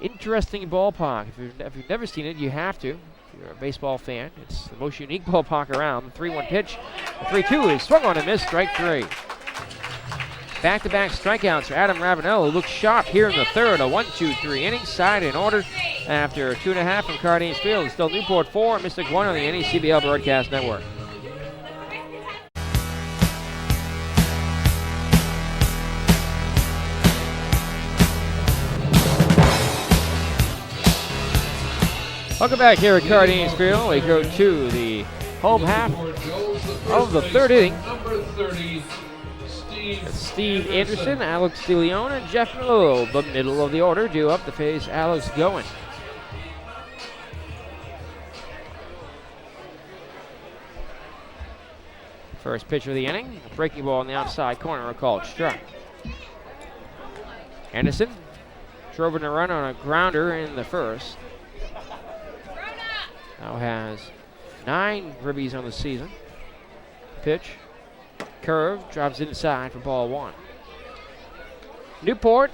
interesting ballpark. If you've never seen it, you have to. If you're a baseball fan, it's the most unique ballpark around. The 3-1 pitch. The 3-2 is swung on and missed, strike 3. Back-to-back strikeouts for Adam Ravenel, who looks sharp here in the third. A 1-2-3 inning, side in order after 2.5 from Cardines Field. Still Newport 4, Mystic 1 on the NECBL Broadcast Network. Welcome back here at Cardines Field. We go to the home half of the third inning. Number 30, Steve Anderson, Alex DeLeon, and Jeff Miller, the middle of the order, due up to face Alex Goen. First pitch of the inning, a breaking ball in the outside corner, a called strike. Anderson drove in a run on a grounder in the first. Now has 9 ribbies on the season. Pitch, curve, drops inside for ball 1. Newport,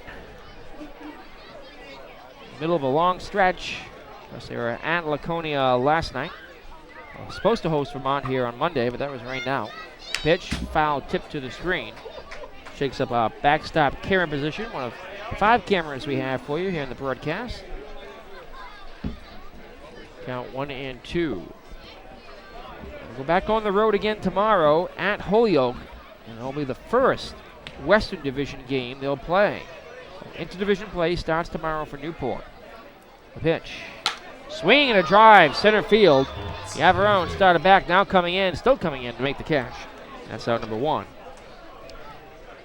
middle of a long stretch. Of course, they were at Laconia last night. Supposed to host Vermont here on Monday, but that was rained out. Pitch, foul tip to the screen. Shakes up a backstop camera position, one of 5 cameras we have for you here in the broadcast. Count 1 and 2. We'll go back on the road again tomorrow at Holyoke, and it'll be the first Western Division game they'll play. So interdivision play starts tomorrow for Newport. The pitch. Swing and a drive, center field. Yavarone started back, now coming in, still coming in to make the catch. That's out number 1.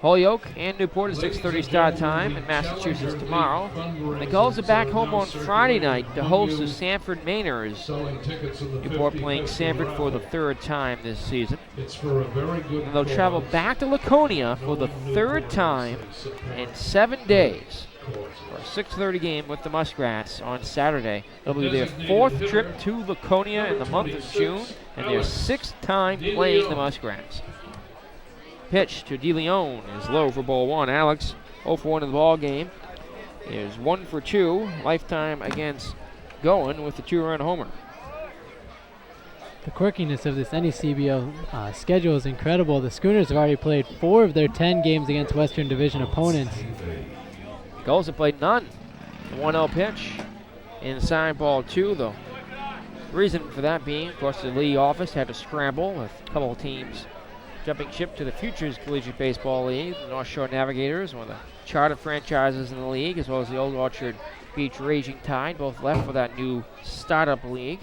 Holyoke and Newport at 6:30 start time in Massachusetts tomorrow. And the Gulls are back home on Friday night to host the Sanford Mainers. Newport playing Sanford for the 3rd time this season. And they'll travel back to Laconia for the 3rd time in 7 days for a 6:30 game with the Muskrats on Saturday. It'll be their 4th trip to Laconia in the month of June and their 6th time playing the Muskrats. Pitch to DeLeon is low for ball 1. Alex 0 for 1 in the ball game is 1 for 2. Lifetime against Goen with the 2-run homer. The quirkiness of this NECBL schedule is incredible. The Schooners have already played 4 of their 10 games against Western Division opponents. Gulls have played none. The 1-0 pitch inside ball 2. The reason for that being, of course, the league office had to scramble with a couple of teams jumping ship to the Futures Collegiate Baseball League. The North Shore Navigators, one of the charter franchises in the league, as well as the Old Orchard Beach Raging Tide, both left for that new startup league.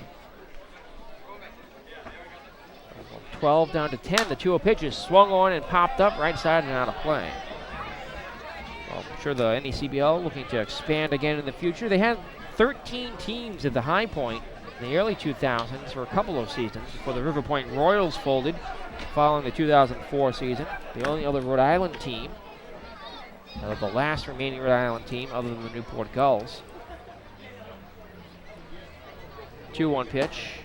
12 down to 10. The 2-0 pitch is swung on and popped up right side and out of play. Well, I'm sure the NECBL looking to expand again in the future. They had 13 teams at the high point in the early 2000s for a couple of seasons before the River Point Royals folded following the 2004 season. The only other Rhode Island team, the last remaining Rhode Island team other than the Newport Gulls. 2-1 pitch.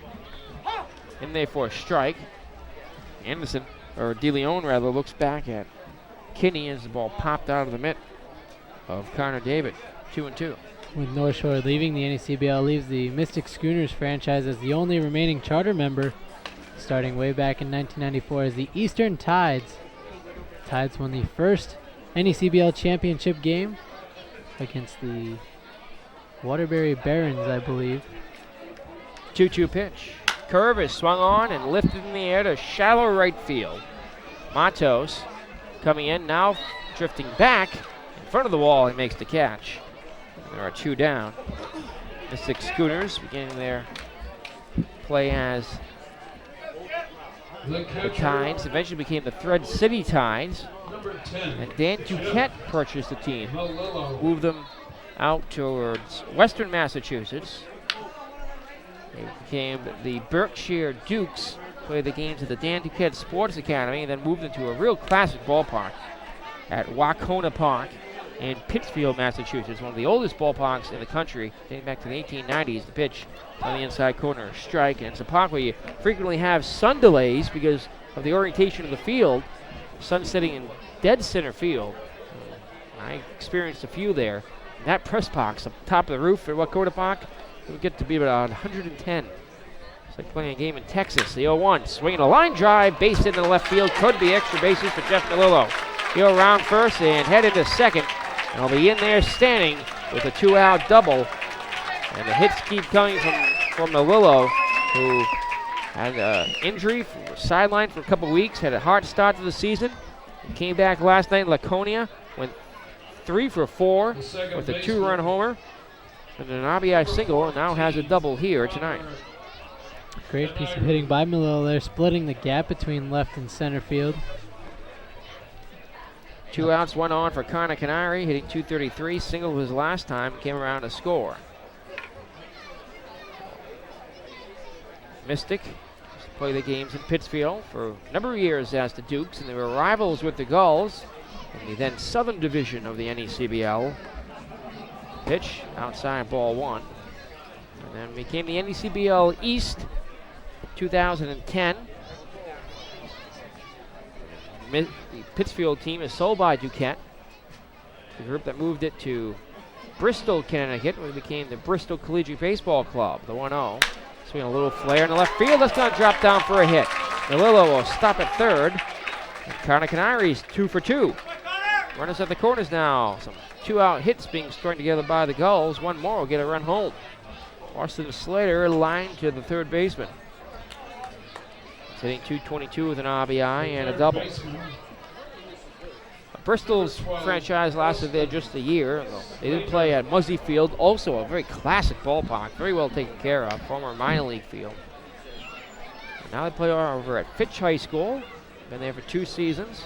In there for a strike. Anderson, or DeLeon rather, looks back at Kinney as the ball popped out of the mitt of Connor David. 2-2. With North Shore leaving, the NECBL leaves the Mystic Schooners franchise as the only remaining charter member, starting way back in 1994 as the Eastern Tides. Tides won the first NECBL championship game against the Waterbury Barons, I believe. 2-2 pitch. Curve is swung on and lifted in the air to shallow right field. Matos coming in, now drifting back in front of the wall. He makes the catch. There are 2 down. Mystic Schooners beginning their play as the Tides. Eventually became the Thread City Tides. And Dan Duquette purchased the team. Moved them out towards western Massachusetts. They became the Berkshire Dukes, played the games at the Dan Duquette Sports Academy, and then moved into a real classic ballpark at Wacona Park in Pittsfield, Massachusetts, one of the oldest ballparks in the country, dating back to the 1890s. The pitch on the inside corner, strike, and it's a park where you frequently have sun delays because of the orientation of the field. Sun setting in dead center field. I experienced a few there. That press box up top of the roof at Wacona Park, it would get to be about 110. It's like playing a game in Texas. The 0-1, swinging a line drive, base hit in the left field. Could be extra bases for Jeff Melillo. He'll round first and head into second. And he'll be in there standing with a 2-out double. And the hits keep coming from Melillo, who had an injury, sidelined for a couple weeks, had a hard start to the season. He came back last night in Laconia, went 3 for 4 with a 2-run homer and an RBI single, and now has a double here tonight. Great piece of hitting by Melillo there, splitting the gap between left and center field. 2 outs, 1 on for Connor Canary, hitting .233. Single was last time, came around to score. Mystic play the games in Pittsfield for a number of years as the Dukes, and they were rivals with the Gulls in the then Southern Division of the NECBL. Pitch outside, ball one. And then became the NECBL East 2010. The Pittsfield team is sold by Duquette, the group that moved it to Bristol, Connecticut, where it became the Bristol Collegiate Baseball Club, the 1-0. Swing a little flare in the left field. That's going to drop down for a hit. DeLillo will stop at third. And Connor Canary's 2 for 2. Runners at the corners now. Some 2-out hits being strung together by the Gulls. One more will get a run home. Austin Slater lined to the third baseman. He's hitting .222 with an RBI and a double. Bristol's franchise lasted there just a year. They did play at Muzzy Field, also a very classic ballpark, very well taken care of, former minor league field. And now they play over at Fitch High School. Been there for 2 seasons.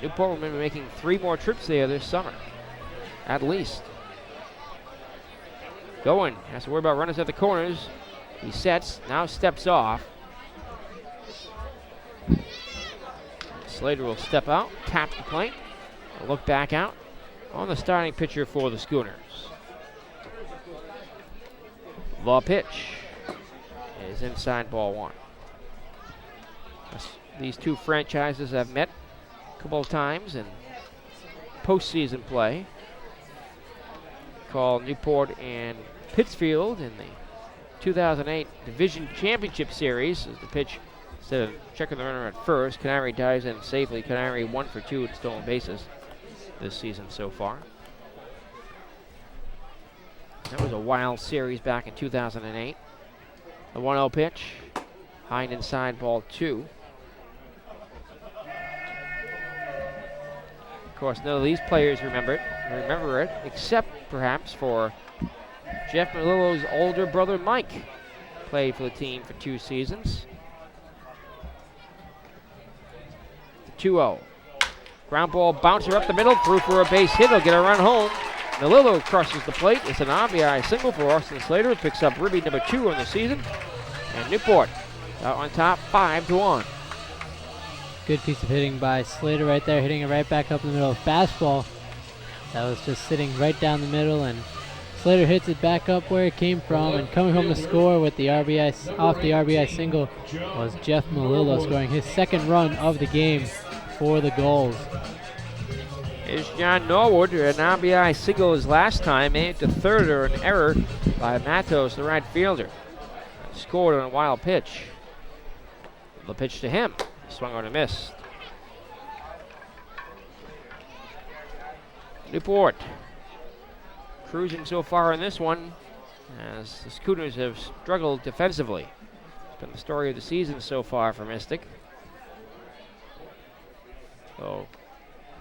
Newport will be making 3 more trips there this summer, at least. Going, has to worry about runners at the corners. He sets, now steps off. Slater will step out, tap the plate, look back out on the starting pitcher for the Schooners. The pitch is inside, ball one. These two franchises have met a couple of times in postseason play. Call Newport and Pittsfield in the 2008 Division Championship Series as the pitch. Instead of checking the runner at first, Canary dives in safely. Canary 1 for 2 at stolen bases this season so far. That was a wild series back in 2008. The 1-0 pitch, high and inside, ball 2. Of course, none of these players remember it, except perhaps for Jeff Melillo's older brother Mike. Played for the team for 2 seasons. 2-0. Ground ball bouncer up the middle, through for a base hit. He'll get a run home. Melillo crosses the plate. It's an RBI single for Austin Slater. Picks up Ribby number 2 on the season. And Newport out on top, 5-1. Good piece of hitting by Slater right there, hitting it right back up in the middle. Fastball that was just sitting right down the middle, and Slater hits it back up where it came from, and coming home to score with the RBI off the RBI single was Jeff Melillo, scoring his 2nd run of the game for the Gulls. Here's John Norwood, an RBI single his last time, made it to third, or an error by Matos, the right fielder. Scored on a wild pitch. The pitch to him, swung on a miss. Newport cruising so far in this one, as the Schooners have struggled defensively. It's been the story of the season so far for Mystic. So,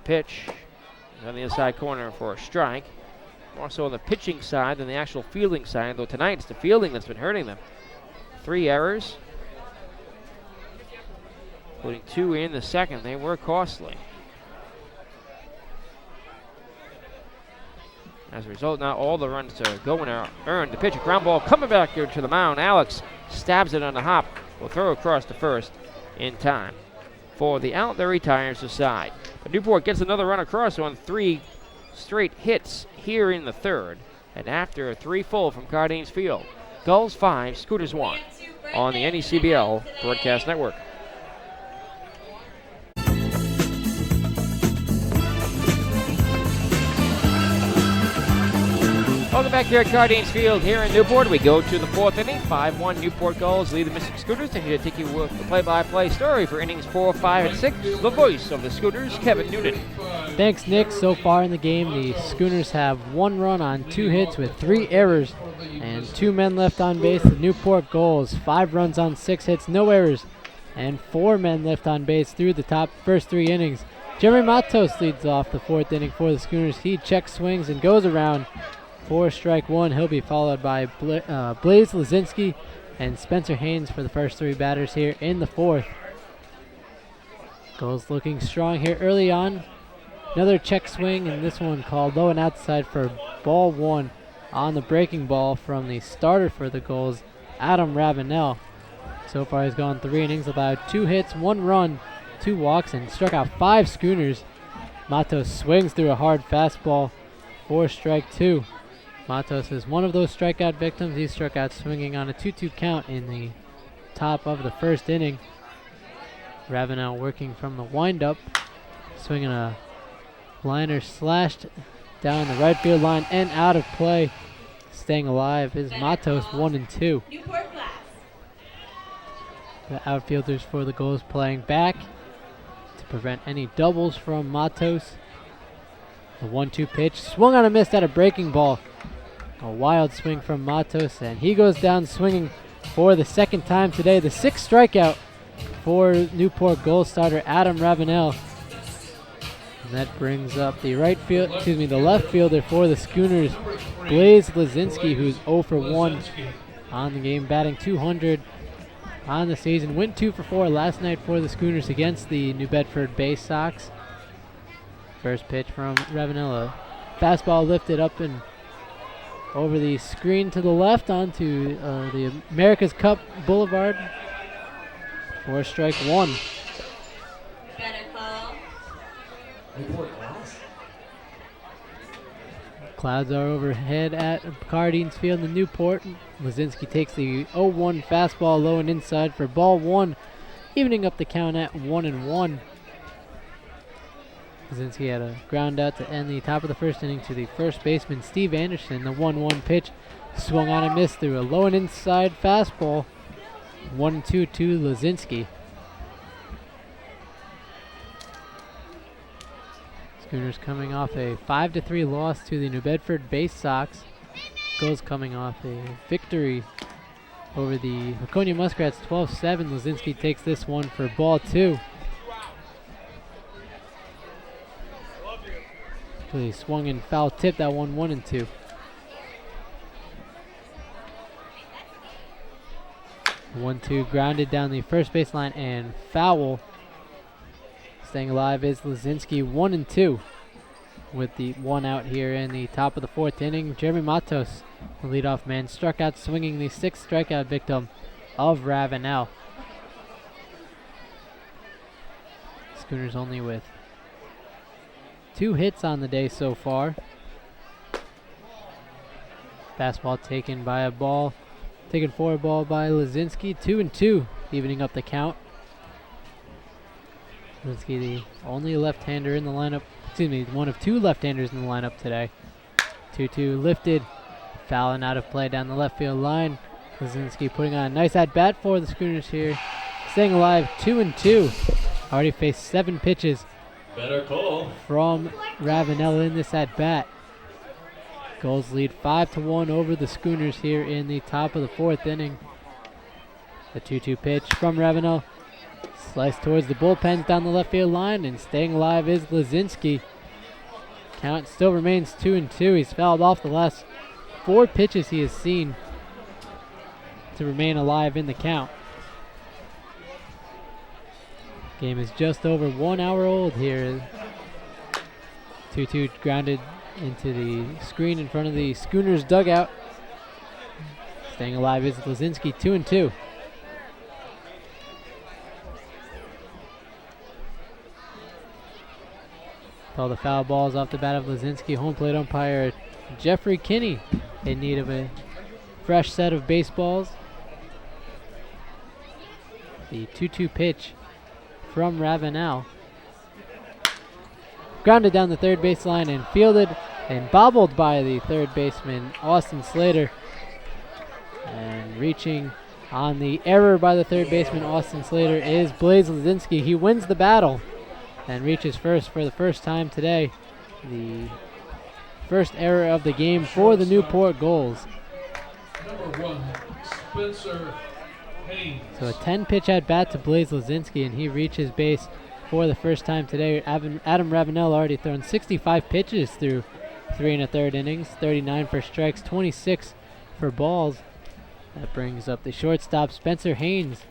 pitch is on the inside corner for a strike. More so on the pitching side than the actual fielding side, though tonight it's the fielding that's been hurting them. 3 errors, including 2 in the second. They were costly. As a result, now all the runs are going are earned. The pitch, a ground ball coming back here to the mound. Alex stabs it on the hop. Will throw across to first in time for the out. There retires the side. But Newport gets another run across on 3 straight hits here in the third. And after 3 full from Cardines Field, Gulls 5, Schooners 1 on the NECBL Broadcast Network. Welcome back here at Cardines Field here in Newport. We go to the 4th inning. 5-1 Newport Gulls lead the Mystic Schooners. And here to take you with the play-by-play story for innings 4, 5, and 6. The voice of the Schooners, Kevin Noonan. Thanks, Nick. So far in the game, the Schooners have 1 run on 2 hits with 3 errors and 2 men left on base. The Newport Gulls, 5 runs on 6 hits, no errors, and 4 men left on base through the first 3 innings. Jeremy Matos leads off the 4th inning for the Schooners. He checks swings and goes around for strike 1. He'll be followed by Blaze Lazinski and Spencer Haynes for the first 3 batters here in the 4th. Gulls looking strong here early on. Another check swing, and this one called low and outside for ball 1 on the breaking ball from the starter for the Gulls, Adam Ravenel. So far he's gone 3 innings, allowed 2 hits, 1 run, 2 walks, and struck out 5 Schooners. Matos swings through a hard fastball for strike 2. Matos is one of those strikeout victims. He struck out swinging on a 2-2 count in the top of the first inning. Ravenel working from the windup, swinging a liner slashed down the right field line and out of play. Staying alive is Matos, 1-2. Newport Glass. The outfielders for the Gulls playing back to prevent any doubles from Matos. The 1-2 pitch, swung on a miss at a breaking ball. A wild swing from Matos, and he goes down swinging for the second time today. The 6th strikeout for Newport Gulls starter Adam Ravenel. And that brings up the the left fielder for the Schooners, Blaze Lazinski, who's 0 for 1 on the game, batting .200 on the season. Went 2 for 4 last night for the Schooners against the New Bedford Bay Sox. First pitch from Ravenel, a fastball lifted up and over the screen to the left onto the America's Cup Boulevard for strike 1. Better call. Clouds are overhead at Cardines Field in Newport. Lazinski takes the 0-1 fastball low and inside for ball 1, evening up the count at 1-1. Lazinski had a ground out to end the top of the first inning to the first baseman, Steve Anderson. The 1-1 pitch swung on and missed through a low and inside fastball. 1-2 to Lazinski. Schooners coming off a 5-3 loss to the New Bedford Bay Sox. Gulls coming off a victory over the Laconia Muskrats 12-7. Lazinski takes this one for ball 2. He swung and foul tipped that one 1-2. 1-2 grounded down the first baseline and foul. Staying alive is Lazinski, 1-2 with the 1 out here in the top of the 4th inning. Jeremy Matos, the leadoff man, struck out swinging, the 6th strikeout victim of Ravenel. Schooners only with 2 hits on the day so far. Fastball taken for a ball by Lazinski. 2-2, evening up the count. Lazinski, the only left-hander in the lineup. One of 2 left-handers in the lineup today. 2-2 lifted, fouling out of play down the left field line. Lazinski putting on a nice at-bat for the Schooners here. Staying alive, 2-2. Already faced 7 pitches. Better call. From Ravenel in this at-bat. Gulls lead 5-1 over the Schooners here in the top of the 4th inning. The 2-2 pitch from Ravenel. Sliced towards the bullpens down the left field line, and staying alive is Lazinski. Count still remains 2-2. He's fouled off the last 4 pitches he has seen to remain alive in the count. Game is just over 1 hour old here. 2-2 grounded into the screen in front of the Schooners dugout. Staying alive is Lazinski, 2-2. All the foul balls off the bat of Lazinski. Home plate umpire Jeffrey Kinney in need of a fresh set of baseballs. The 2-2 pitch from Ravenel. Grounded down the third baseline and fielded and bobbled by the third baseman Austin Slater. And reaching on the error by the third baseman Austin Slater is Blaze Lazinski. He wins the battle and reaches first for the first time today. The first error of the game for the Newport Gulls. Number 1, Spencer Haynes. So a 10-pitch at-bat to Blaze Lazinski, and he reaches base for the first time today. Adam Ravenel already thrown 65 pitches through 3 1/3 innings, 39 for strikes, 26 for balls. That brings up the shortstop, Spencer Haynes.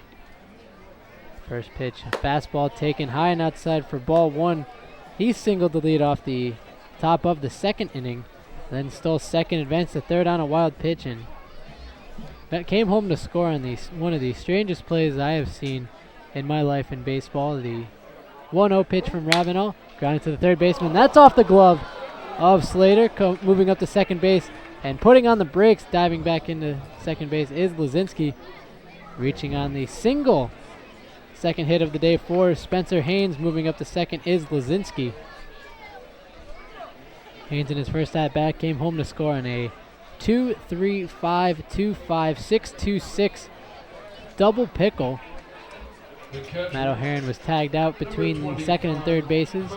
First pitch, a fastball taken high and outside for ball 1. He singled the lead off the top of the 2nd inning, then stole second, advanced to third on a wild pitch, and came home to score on one of the strangest plays I have seen in my life in baseball. The 1-0 pitch from Ravenel, grounded to the third baseman. That's off the glove of Slater, moving up to second base and putting on the brakes, diving back into second base is Lazinski, reaching on the single. Second hit of the day for Spencer Haynes. Moving up to second is Lazinski. Haynes in his first at-bat came home to score on a 2-3-5-2-5-6-2-6 double pickle. Matt O'Haron was tagged out between second and third bases.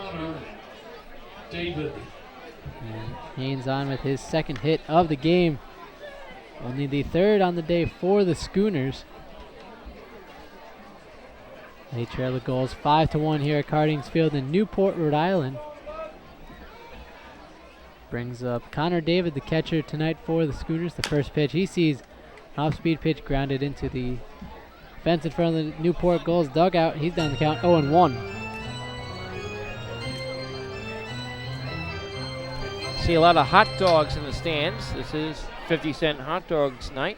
David. And Haynes on with his second hit of the game. Only the third on the day for the Schooners. They trail the Gulls 5-1 here at Cardings Field in Newport, Rhode Island. Brings up Connor David, the catcher tonight for the Schooners. The first pitch he sees, an off-speed pitch grounded into the fence in front of the Newport Gulls dugout. He's down the count 0-1. See a lot of hot dogs in the stands. This is 50-cent hot dogs night.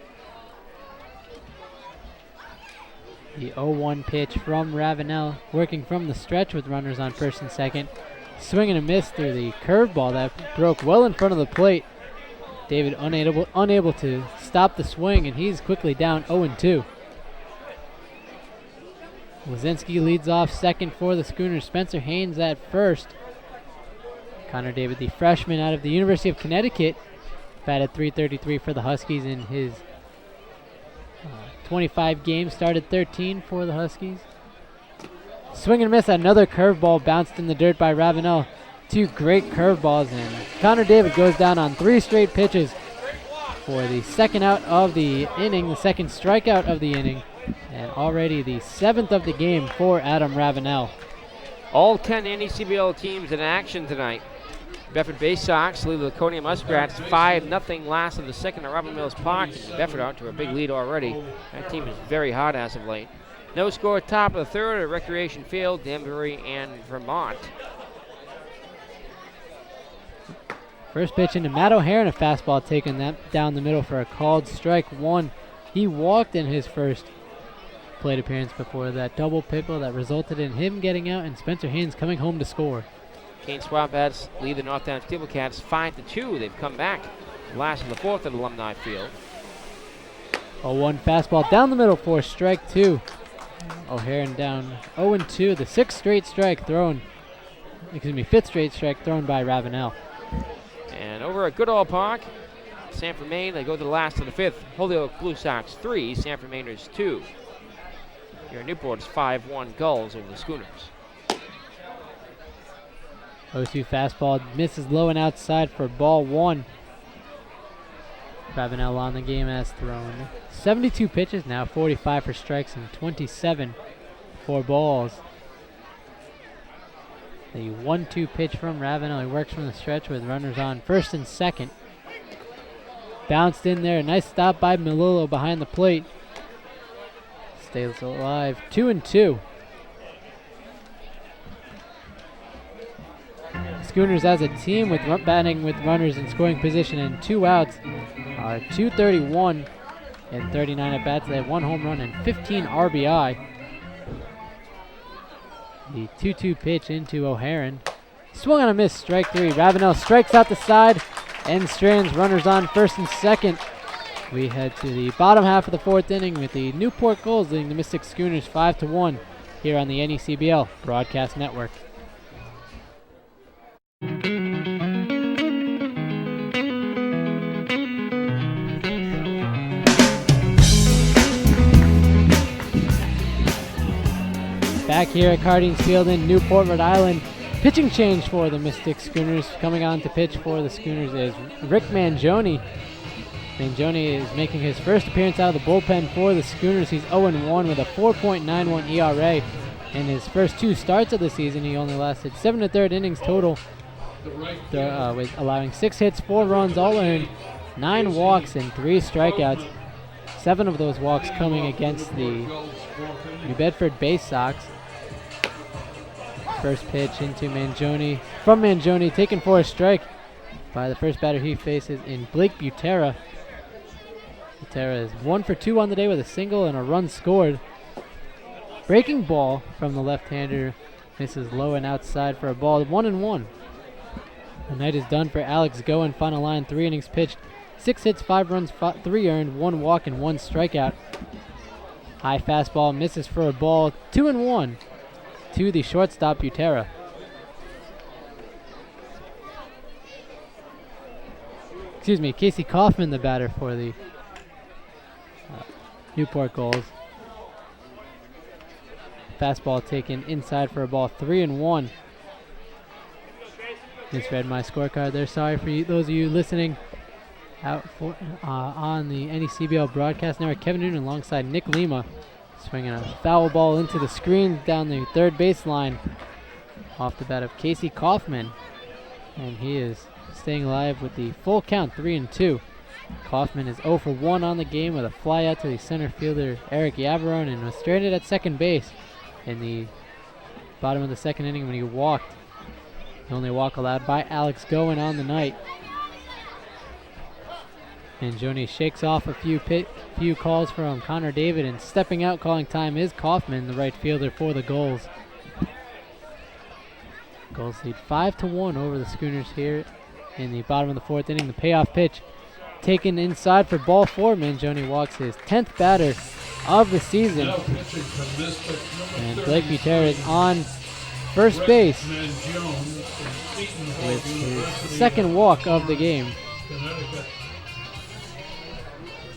The 0-1 pitch from Ravenel, working from the stretch with runners on first and second. Swing and a miss through the curveball that broke well in front of the plate. David unable to stop the swing, and he's quickly down 0-2. Lazinski leads off second for the Schooners. Spencer Haynes at first. Connor David, the freshman out of the University of Connecticut, batted .333 for the Huskies in his 25 games, started 13 for the Huskies. Swing and a miss, another curveball bounced in the dirt by Ravenel. Two great curveballs, and Connor David goes down on 3 straight pitches for the second out of the inning, the second strikeout of the inning, and already the 7th of the game for Adam Ravenel. All 10 NECBL teams in action tonight. Bedford Bay Sox lead the Laconia Muskrats 5-0 last of the second at Robin Mills Park. Bedford out to a big lead already. That team is very hot as of late. No score top of the third at Recreation Field, Danbury and Vermont. First pitch into Matt O'Haron, a fastball taken that down the middle for a called strike one. He walked in his first plate appearance before that double pickle that resulted in him getting out and Spencer Haynes coming home to score. Kane Swamp Bats lead the Northtown Steelcats 5-2. They've come back last in the fourth at Alumni Field. 0-1 fastball down the middle for strike two. O'Haron down 0-2, the fifth straight strike thrown by Ravenel. And over at Goodall Park, Sanford, Maine, they go to the last of the fifth. Holyoke Blue Sox 3, Sanford Mainers 2. Here in Newport, it's 5-1 Gulls over the Schooners. 0-2 fastball misses low and outside for ball one. Ravenel on the game has thrown 72 pitches, now 45 for strikes and 27 for balls. The 1-2 pitch from Ravenel. He works from the stretch with runners on first and second. Bounced in there. Nice stop by Melillo behind the plate. Stays alive. 2-2. Schooners as a team with batting with runners in scoring position and 2 outs are .231 and 39 at bats. They have 1 home run and 15 RBI. The 2-2 pitch into O'Haron. Swung on a miss, strike 3. Ravenel strikes out the side and strands runners on first and second. We head to the bottom half of the 4th inning with the Newport Gulls leading the Mystic Schooners 5-1 here on the NECBL Broadcast Network. Back here at Cardings Field in Newport, Rhode Island. Pitching change for the Mystic Schooners. Coming on to pitch for the Schooners is Rick Mangione. Mangione is making his first appearance out of the bullpen for the Schooners. He's 0-1 with a 4.91 ERA. In his first 2 starts of the season, he only lasted 7 1/3 innings total, with allowing 6 hits, 4 runs, all earned, 9 walks, and 3 strikeouts. 7 of those walks coming against the New Bedford Bay Sox. First pitch into Mangione, from Mangione, taken for a strike by the first batter he faces in Blake Butera. Butera is 1 for 2 on the day with a single and a run scored. Breaking ball from the left-hander misses low and outside for a ball. 1-1. The night is done for Alex Goen. Final line, 3 innings pitched, 6 hits, 5 runs, 3 earned, 1 walk, and 1 strikeout. High fastball misses for a ball. 2-1 to the shortstop, Butera. Excuse me, Casey Kaufman, the batter for the Newport Gulls. Fastball taken inside for a ball. 3-1. Misread my scorecard there. Sorry for you, those of you listening out for on the NECBL broadcast network. Kevin Noonan alongside Nick Lima, swinging a foul ball into the screen down the third baseline off the bat of Casey Kaufman, and he is staying alive with the full count, 3-2. Kaufman is 0 for 1 on the game with a fly out to the center fielder Eric Yavarone, and was stranded at second base in the bottom of the second inning when he walked. The only walk allowed by Alex Goen on the night. And Joni shakes off a few calls from Connor David, and stepping out calling time is Kaufman, the right fielder for the Gulls. Gulls lead 5-1 over the Schooners here in the bottom of the fourth inning. The payoff pitch taken inside for ball 4. Mangione walks his 10th batter of the season. And Blake Butera is on first base with his second walk of the game.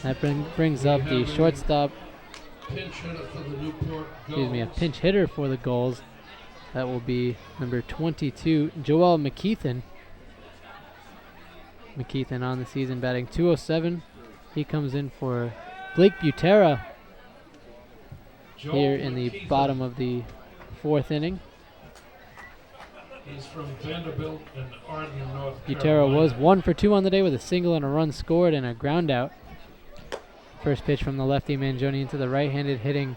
That brings up the shortstop, a pinch hitter for the Gulls. That will be number 22, Joel McKeithen. McKeithen on the season batting .207. He comes in for Blake Butera here in the bottom of the fourth inning. He's from Vanderbilt and Arden, North Butera Carolina. was 1 for 2 on the day with a single and a run scored and a ground out. First pitch from the lefty Mangione into the right-handed hitting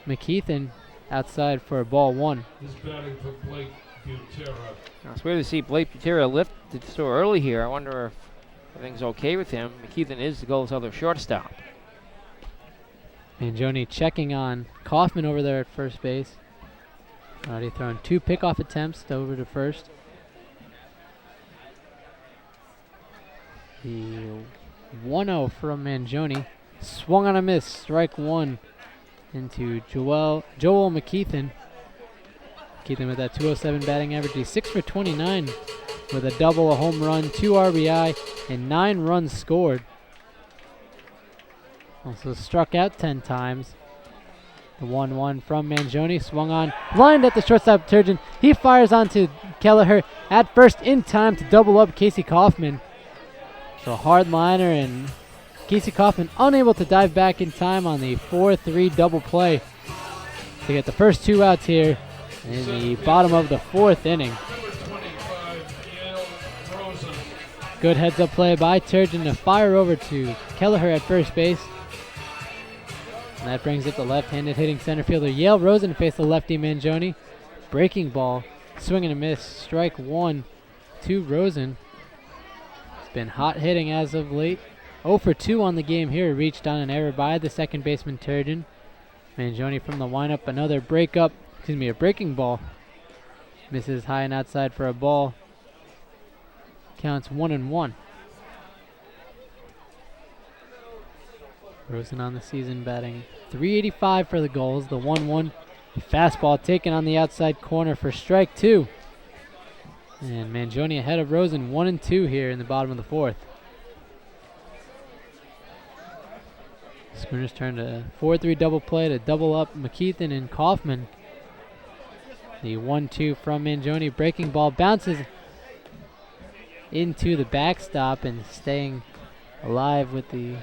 McKeithen outside for a ball 1. He's batting for Blake Butera. It's weird to see Blake Butera lifted so early here. I wonder if everything's okay with him. McKeithen is the Gulls' other shortstop. Mangione checking on Kaufman over there at first base. Already thrown 2 pickoff attempts over to first. The 1-0 from Mangione. Swung on a miss, strike 1 into Joel McKeithen. McKeithen with that .207 batting average. He's 6 for 29 with a double, a home run, 2 RBI, and 9 runs scored. Also struck out 10 times. The 1-1 from Mangione, swung on, lined at the shortstop Turgeon. He fires onto Kelleher at first in time to double up Casey Kaufman. So a hard liner, and Casey Kaufman unable to dive back in time on the 4-3 double play to get the first 2 outs here in the bottom of the fourth inning. Good heads-up play by Turgeon to fire over to Kelleher at first base. And that brings up the left-handed hitting center fielder Yale Rosen to face the lefty Mangione. Breaking ball, swing and a miss, strike 1 to Rosen. It's been hot hitting as of late. 0 for 2 on the game here, reached on an error by the second baseman Turgeon. Mangione from the windup, a breaking ball. Misses high and outside for a ball. Counts 1-1. Rosen on the season batting .385 for the Gulls. The 1-1 fastball taken on the outside corner for strike 2. And Mangione ahead of Rosen, 1-2 here in the bottom of the fourth. Schooners turned a 4-3 double play to double up McKeithen and Kaufman. The 1-2 from Mangione, breaking ball bounces into the backstop, and staying alive with the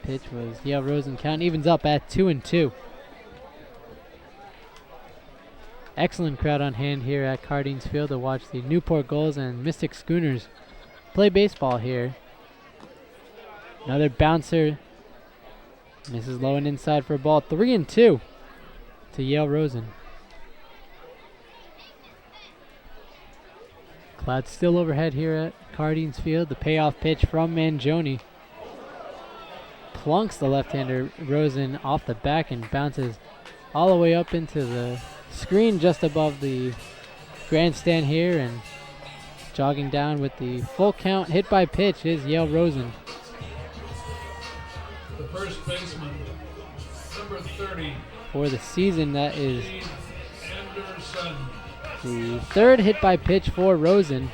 pitch was Yale Rosen. Count evens up at 2-2. Excellent crowd on hand here at Cardines Field to watch the Newport Gulls and Mystic Schooners play baseball here. Another bouncer. Misses low and inside for a ball. 3-2 to Yale Rosen. Clouds still overhead here at Cardines Field. The payoff pitch from Mangione. plunks the left-hander Rosen off the back and bounces all the way up into the screen just above the grandstand here, and jogging down with the full count hit by pitch is Yale Rosen. The first baseman, number 30. For the season, that is Anderson. the third hit by pitch for Rosen.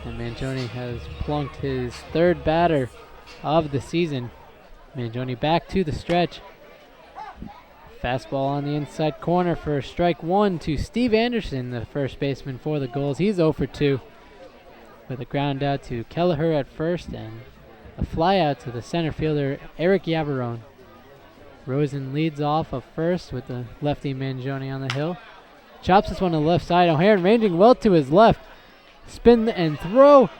And Mangione has plunked his third batter of the season. Mangione back to the stretch. Fastball on the inside corner for strike one to Steve Anderson, the first baseman for the Gulls. He's 0 for 2 with a ground out to Kelleher at first and a fly out to the center fielder Eric Yabarone. Rosen leads off of first with the lefty Mangione on the hill. Chops this one to the left side. O'Haron ranging well to his left. Spin and throw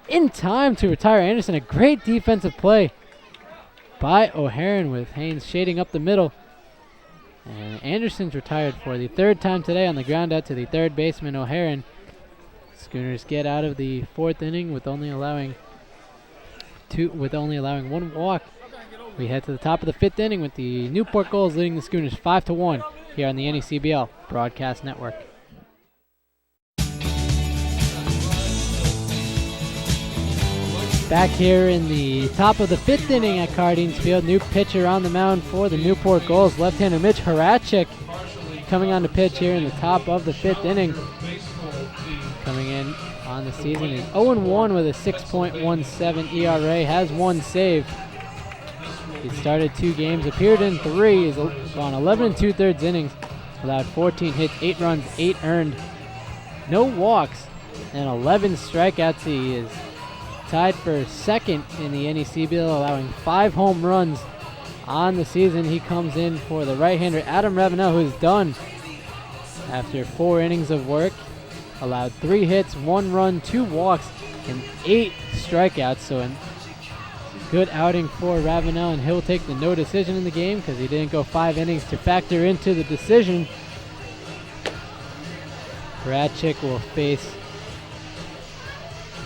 in time to retire Anderson. A great defensive play by O'Haron with Haynes shading up the middle. And Anderson's retired for the third time today on the ground out to the third baseman O'Haron. Schooners get out of the fourth inning with only allowing one walk. We head to the top of the fifth inning with the Newport Gulls leading the Schooners 5-1 here on the NECBL Broadcast Network. Back here in the top of the fifth inning at Cardines Field, new pitcher on the mound for the Newport Gulls, left-hander Mitch Horacek coming on the pitch here in the top of the fifth inning. Coming in on the season is 0-1 with a 6.17 ERA, has one save. He started 2 games, appeared in 3, is gone 11 2/3 innings, allowed 14 hits, 8 runs, 8 earned, no walks, and 11 strikeouts. He is tied for second in the NECBL, allowing 5 home runs on the season. He comes in for the right-hander Adam Ravenel, who is done after 4 innings of work. Allowed 3 hits, 1 run, 2 walks, and 8 strikeouts. So a good outing for Ravenel, and he'll take the no decision in the game because he didn't go 5 innings to factor into the decision. Horacek will face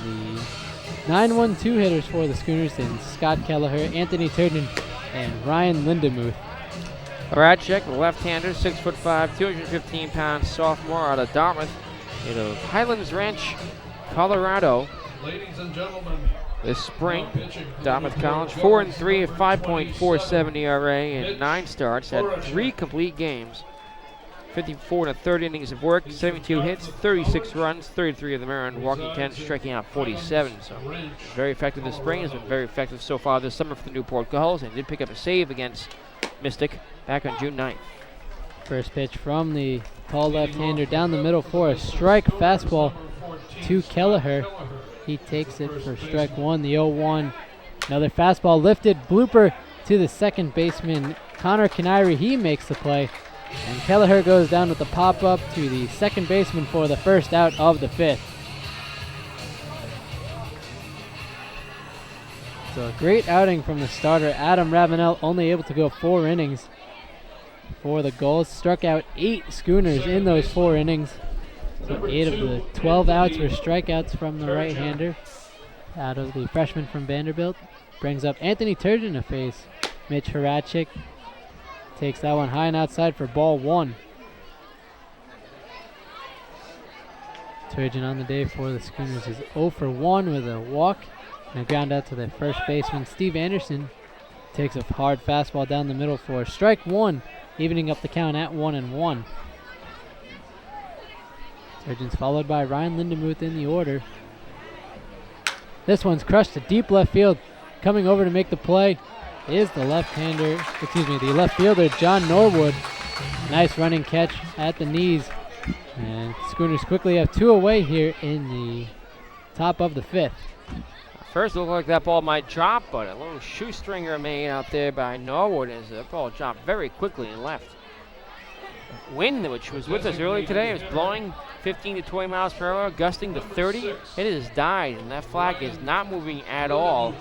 the 9-1-2 hitters for the Schooners in Scott Kelleher, Anthony Turgeon, and Ryan Lindemuth. Horacek, left-hander, 6'5", 215-pound sophomore out of Dartmouth, native of Highlands Ranch, Colorado. Ladies and gentlemen, This spring, Dartmouth College, 4-3 at 5.47 ERA in 9 starts, had 3 complete games. 54 1/3 innings of work, 72 hits, 36 runs, 33 of them earned, walking 10, striking out 47. So very effective this spring, has been very effective so far this summer for the Newport Gulls, and did pick up a save against Mystic back on June 9th. First pitch from the tall left-hander down the middle for a strike fastball to Kelleher. He takes it for strike one, the 0-1. Another fastball lifted, blooper to the second baseman, Connor Canary. He makes the play. And Kelleher goes down with the pop-up to the second baseman for the first out of the fifth. So a great outing from the starter, Adam Ravenel, only able to go 4 innings for the Gulls. Struck out 8 Schooners in those 4 innings. So 8 of the 12 outs were strikeouts from the right-hander out of the freshman from Vanderbilt. Brings up Anthony Turgeon to face Mitch Horacek. Takes that one high and outside for ball 1. Turgeon on the day for the Schooners is 0 for 1 with a walk and a ground out to the first baseman, Steve Anderson. Takes a hard fastball down the middle for strike 1, evening up the count at 1-1. Turgeon's followed by Ryan Lindemuth in the order. This one's crushed to deep left field. Coming over to make the play is the left fielder, John Norwood. Nice running catch at the knees. And Schooners quickly have 2 away here in the top of the 5th. First, it looked like that ball might drop, but a little shoestringer made out there by Norwood as the ball dropped very quickly and left. Wind, which was with us earlier today, was blowing 15 to 20 miles per hour, gusting to 30. It has died, and that flag is not moving at all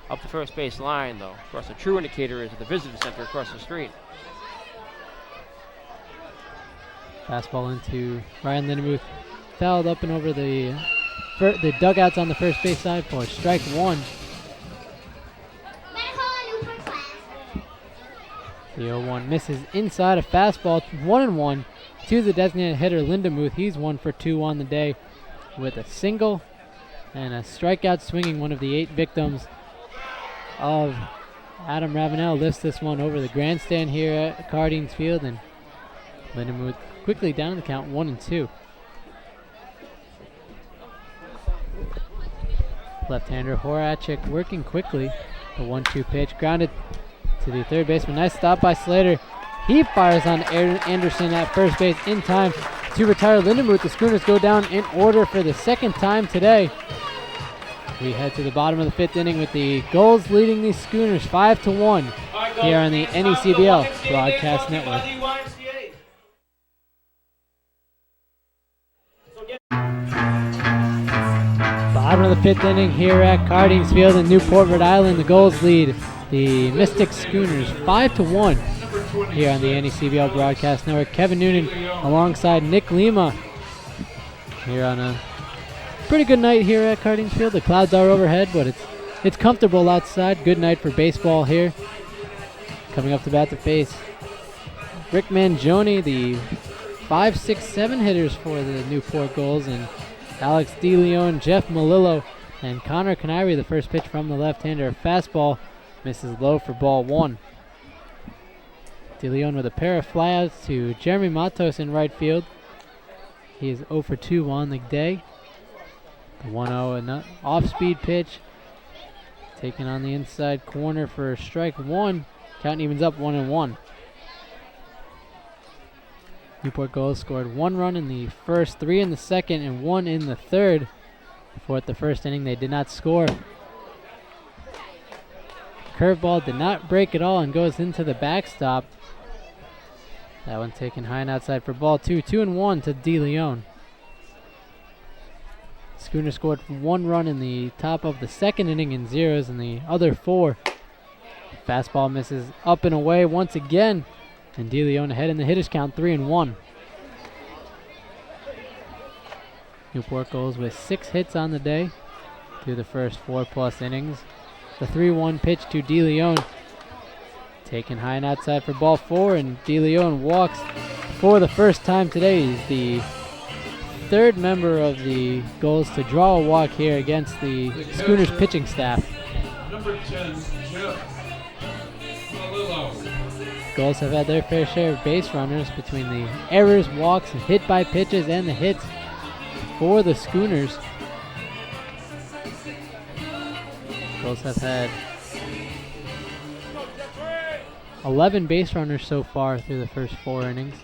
up the first base line, though. Of course, the true indicator is at the visitor center across the street. Fastball into Ryan Lindemuth. Fouled up and over the dugouts on the first base side for strike 1. The 0-1 misses inside a fastball, 1-1 to the designated hitter, Lindemuth. He's 1 for 2 on the day with a single and a strikeout, swinging one of the 8 victims of Adam Ravenel. Lifts this one over the grandstand here at Cardines Field, and Lindemuth quickly down the count, 1-2. Left-hander Horacek working quickly. The 1-2 pitch grounded to the third baseman. Nice stop by Slater. He fires on Anderson at first base in time to retire Lindemuth. The Schooners go down in order for the second time today. We head to the bottom of the 5th inning with the Gulls leading the Schooners 5-1 here on the NECBL Broadcast Network. Bottom of the 5th inning here at Cardines Field in Newport, Rhode Island. The Gulls lead the Mystic Schooners 5-1 here on the NECBL Broadcast Network. Kevin Noonan alongside Nick Lima here on a pretty good night here at Cardines Field. The clouds are overhead, but it's comfortable outside. Good night for baseball here. Coming up to bat to face Rick Mangione, the 5, 6, 7 hitters for the Newport Gulls, and Alex DeLeon, Jeff Malillo, and Connor Canary. The first pitch from the left-hander, fastball, misses low for ball 1. DeLeon with a pair of flyouts to Jeremy Matos in right field. He is 0 for 2 on the day. The 1-0, an off-speed pitch, taken on the inside corner for strike 1. Count evens up 1-1. Newport Gulls scored 1 run in the first, 3 in the second, and 1 in the third. For the first inning, they did not score. Curveball did not break at all and goes into the backstop. That one taken high and outside for ball 2. 2-1 to DeLeon. Schooner scored 1 run in the top of the second inning in zeros, and the other 4. Fastball misses up and away once again, and DeLeon ahead in the hitters count, 3-1. Newport Gulls with 6 hits on the day through the first 4+ innings. The 3-1 pitch to DeLeon, taken high and outside for ball 4, and DeLeon walks for the first time today. He's the 3rd member of the Gulls to draw a walk here against the Schooners pitching staff. Number 10, Jeff Malillo. Gulls have had their fair share of base runners between the errors, walks, and hit by pitches, and the hits for the Schooners. Gulls have had 11 base runners so far through the first 4 innings.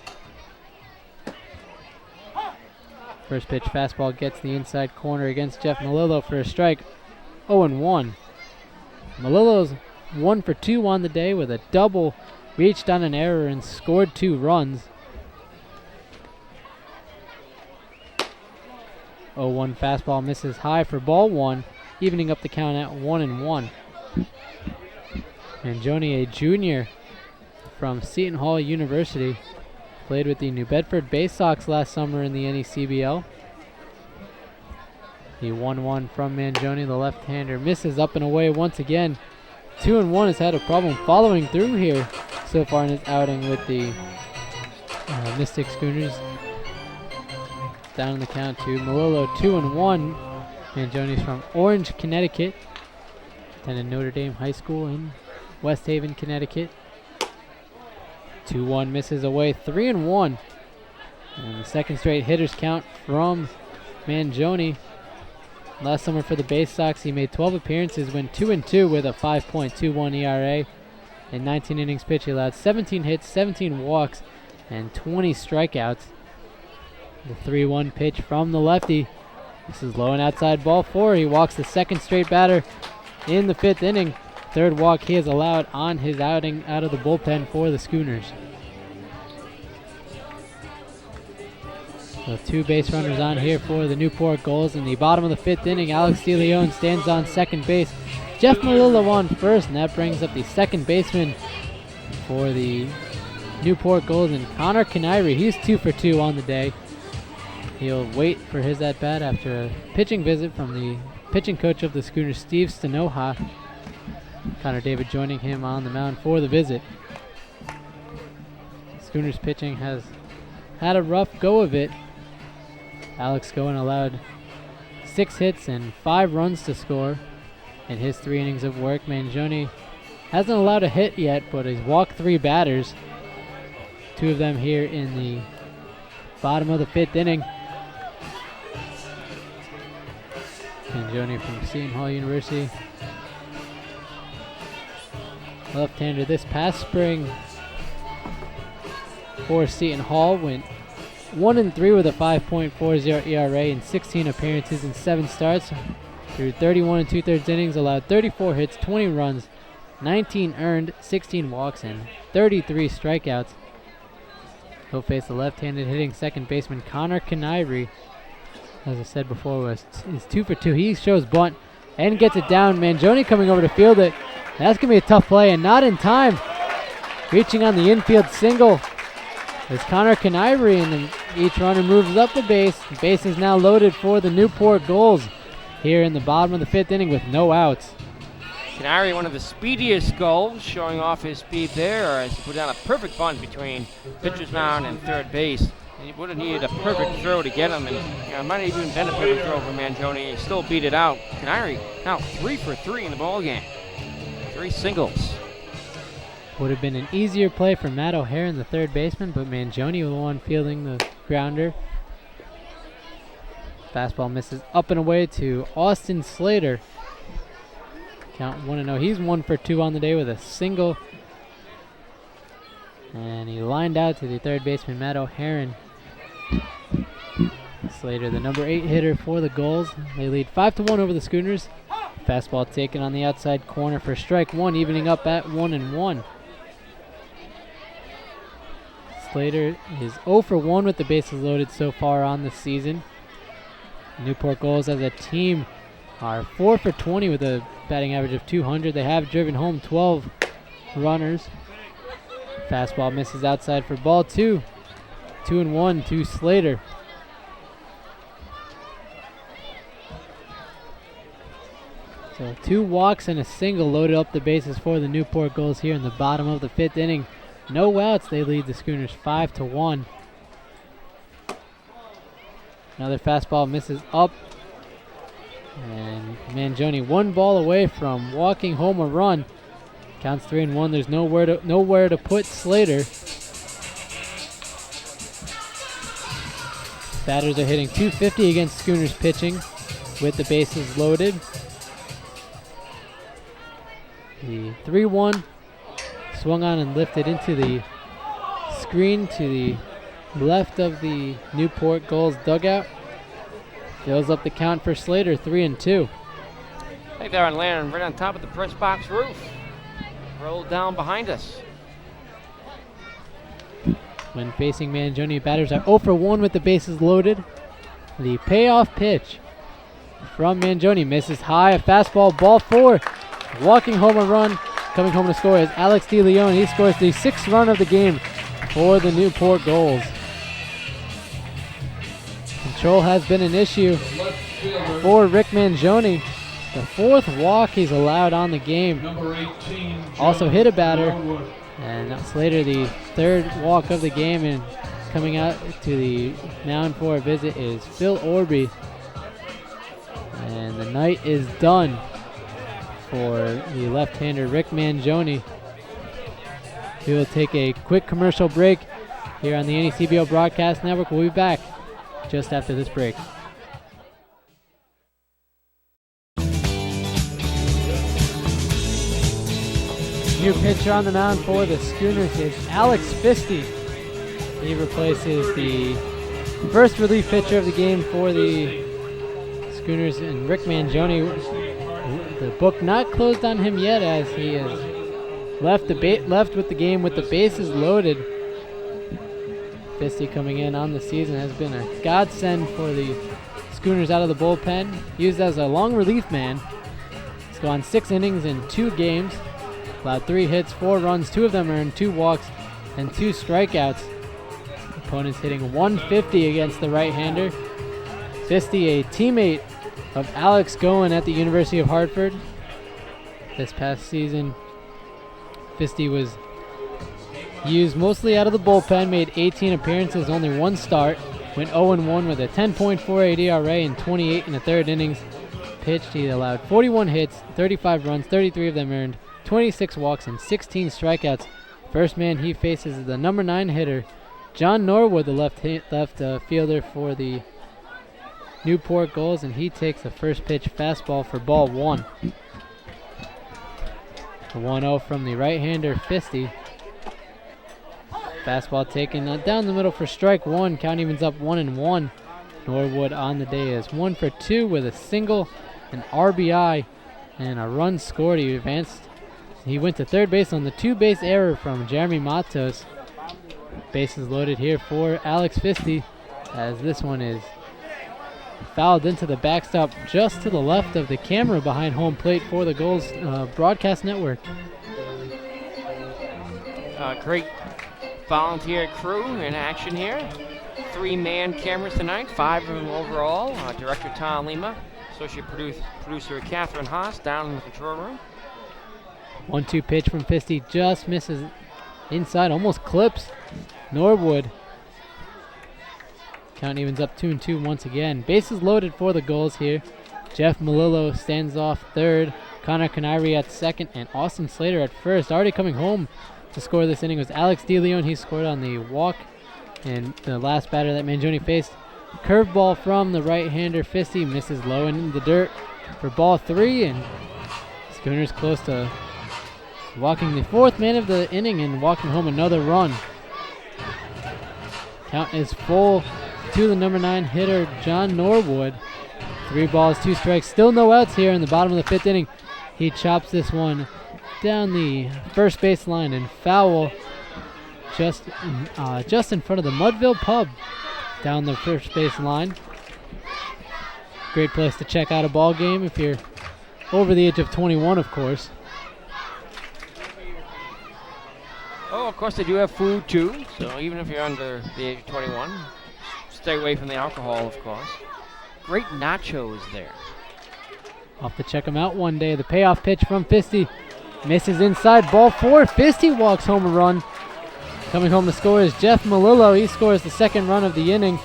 First pitch fastball gets the inside corner against Jeff Malillo for a strike. 0-1. Malillo's 1 for 2 on the day with a double, reached on an error and scored 2 runs. 0-1 fastball misses high for ball 1, evening up the count at 1-1. Mangione, a junior from Seton Hall University, played with the New Bedford Bay Sox last summer in the NECBL. The 1-1 from Mangione, the left-hander, misses up and away once again. 2-1 has had a problem following through here so far in his outing with the Mystic Schooners. Down in the count to Malillo, 2-1. Mangione's from Orange, Connecticut. Attended Notre Dame High School in West Haven, Connecticut. 2-1 misses away, 3-1. And the second straight hitters count from Mangione. Last summer for the Bay Sox, he made 12 appearances, went 2-2 with a 5.21 ERA. In 19 innings pitched, he allowed 17 hits, 17 walks, and 20 strikeouts. The 3-1 pitch from the lefty. This is low and outside ball 4. He walks the second straight batter in the 5th inning. 3rd walk he has allowed on his outing out of the bullpen for the Schooners. So 2 base runners on here for the Newport Gulls. In the bottom of the 5th inning, Alex DeLeon stands on second base. Jeff Malillo on first, and that brings up the second baseman for the Newport Gulls, and Connor Canary. He's 2 for 2 on the day. He'll wait for his at-bat after a pitching visit from the pitching coach of the Schooners, Steve Stanoha. Connor David joining him on the mound for the visit. Schooners pitching has had a rough go of it. Alex Goen allowed 6 hits and 5 runs to score in his 3 innings of work. Mangione hasn't allowed a hit yet, but he's walked 3 batters. 2 of them here in the bottom of the 5th inning. Mangione from Seton Hall University. Left-hander this past spring for Seton Hall went 1-3 with a 5.40 ERA in 16 appearances and 7 starts. Through 31 2/3 innings, allowed 34 hits, 20 runs, 19 earned, 16 walks, and 33 strikeouts. He'll face the left-handed hitting second baseman Connor Canary. As I said before, is 2 for 2. He shows bunt and gets it down. Mangione coming over to field it. That's going to be a tough play and not in time. Reaching on the infield single is Connor Canary, and then each runner moves up the base. The base is now loaded for the Newport Gulls here in the bottom of the 5th inning with no outs. Canary, one of the speediest Gulls, showing off his speed there as he put down a perfect bunt between pitcher's mound and third base. He would have needed a perfect throw to get him, and might have even been a perfect throw for Mangione. He still beat it out. Canary now 3 for 3 in the ball game. 3 singles. Would have been an easier play for Matt O'Hare in the third baseman, but Mangione was the one fielding the grounder. Fastball misses up and away to Austin Slater. Count 1-0. He's 1 for 2 on the day with a single. And he lined out to the third baseman, Matt O'Hare. Slater, the number 8 hitter for the Gulls. They lead 5-1 over the Schooners. Fastball taken on the outside corner for strike 1, evening up at 1-1. Slater is 0 for 1 with the bases loaded so far on the season. Newport Gulls as a team are 4 for 20 with a batting average of 200. They have driven home 12 runners. Fastball misses outside for ball 2. 2-1 to Slater. So 2 walks and a single loaded up the bases for the Newport Gulls here in the bottom of the 5th inning. No outs. They lead the Schooners 5-1. Another fastball misses up. And Mangione 1 ball away from walking home a run. Counts 3-1. There's nowhere to put Slater. Batters are hitting .250 against Schooners pitching with the bases loaded. The 3-1 swung on and lifted into the screen to the left of the Newport Gulls dugout. Fills up the count for Slater, 3-2. Hey there on land, right on top of the press box roof. Rolled down behind us. When facing Mangione, batters are 0 for 1 with the bases loaded. The payoff pitch from Mangione misses high, a fastball, ball 4. Walking home a run, coming home to score is Alex DeLeon. He scores the 6th run of the game for the Newport Gulls. Control has been an issue for Rick Mangione. The 4th walk he's allowed on the game. Also hit a batter. And Slater, the 3rd walk of the game, and coming out to the mound for a visit is Phil Orby. And the night is done for the left-hander Rick Mangione. We will take a quick commercial break here on the NECBL Broadcast Network. We'll be back just after this break. New pitcher on the mound for the Schooners is Alex Fisty. He replaces the first relief pitcher of the game for the Schooners, and Rick Mangione. The book not closed on him yet, as he has left with the game with the bases loaded. Fisty coming in on the season has been a godsend for the Schooners out of the bullpen. Used as a long relief man. He's gone 6 innings in 2 games. Allowed 3 hits, 4 runs, 2 of them earned, 2 walks, and 2 strikeouts. Opponents hitting .150 against the right-hander. Fisty, a teammate of Alex Goen at the University of Hartford. This past season, Fisty was Used mostly out of the bullpen, made 18 appearances, only one start. Went 0-1 with a 10.48 ERA in 28 in the third innings. Pitched, he allowed 41 hits, 35 runs, 33 of them earned, 26 walks, and 16 strikeouts. First man he faces is the number 9 hitter, John Norwood, the left fielder for the Newport Gulls, and he takes a first pitch fastball for ball 1. The 1-0 from the right-hander, Fisty. Fastball taken down the middle for strike 1. Count evens up 1-1. Norwood on the day is 1 for 2 with a single, an RBI, and a run scored. He advanced. He went to third base on the 2-base error from Jeremy Matos. Bases loaded here for Alex Fisty, as this one is fouled into the backstop just to the left of the camera behind home plate for the Gulls broadcast network. Great volunteer crew in action here. 3-man cameras tonight, 5 of them overall. Director Tom Lima, associate producer Catherine Haas down in the control room. 1-2 pitch from Fisty, just misses inside, almost clips Norwood. Count evens up 2-2 once again. Bases loaded for the Gulls here. Jeff Malillo stands off third. Connor Canary at second, and Austin Slater at first. Already coming home to score this inning was Alex DeLeon. He scored on the walk, and the last batter that Mangione faced. Curveball from the right-hander Fisty, misses low in the dirt for ball 3, and Schooners close to walking the 4th man of the inning and walking home another run. Count is full to the number 9 hitter, John Norwood. 3 balls, 2 strikes, still no outs here in the bottom of the 5th inning. He chops this one down the first base line and foul just in front of the Mudville Pub down the first base line. Great place to check out a ball game if you're over the age of 21, of course. Oh, of course they do have food too, so even if you're under the age of 21, stay away from the alcohol, of course. Great nachos there. Off to check him out one day. The payoff pitch from Fisty misses inside, ball 4. Fisty walks home a run. Coming home to score is Jeff Malillo. He scores the 2nd run of the inning.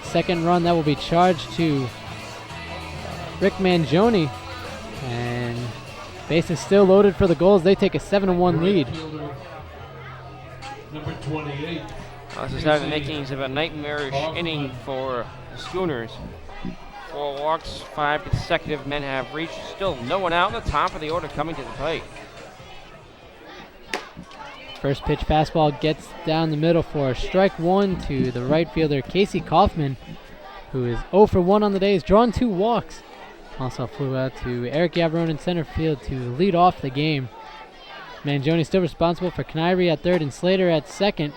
2nd run that will be charged to Rick Mangione. And bases still loaded for the Gulls. They take a 7-1 lead. Number 28. This is having the makings of a nightmarish inning for the Schooners. 4 walks, 5 consecutive men have reached. Still no one out in the top of the order coming to the plate. First pitch fastball gets down the middle for strike 1 to the right fielder Casey Kaufman, who is 0 for 1 on the day. He's drawn 2 walks. Also flew out to Eric Yavarone in center field to lead off the game. Mangione still responsible for Canary at third and Slater at second.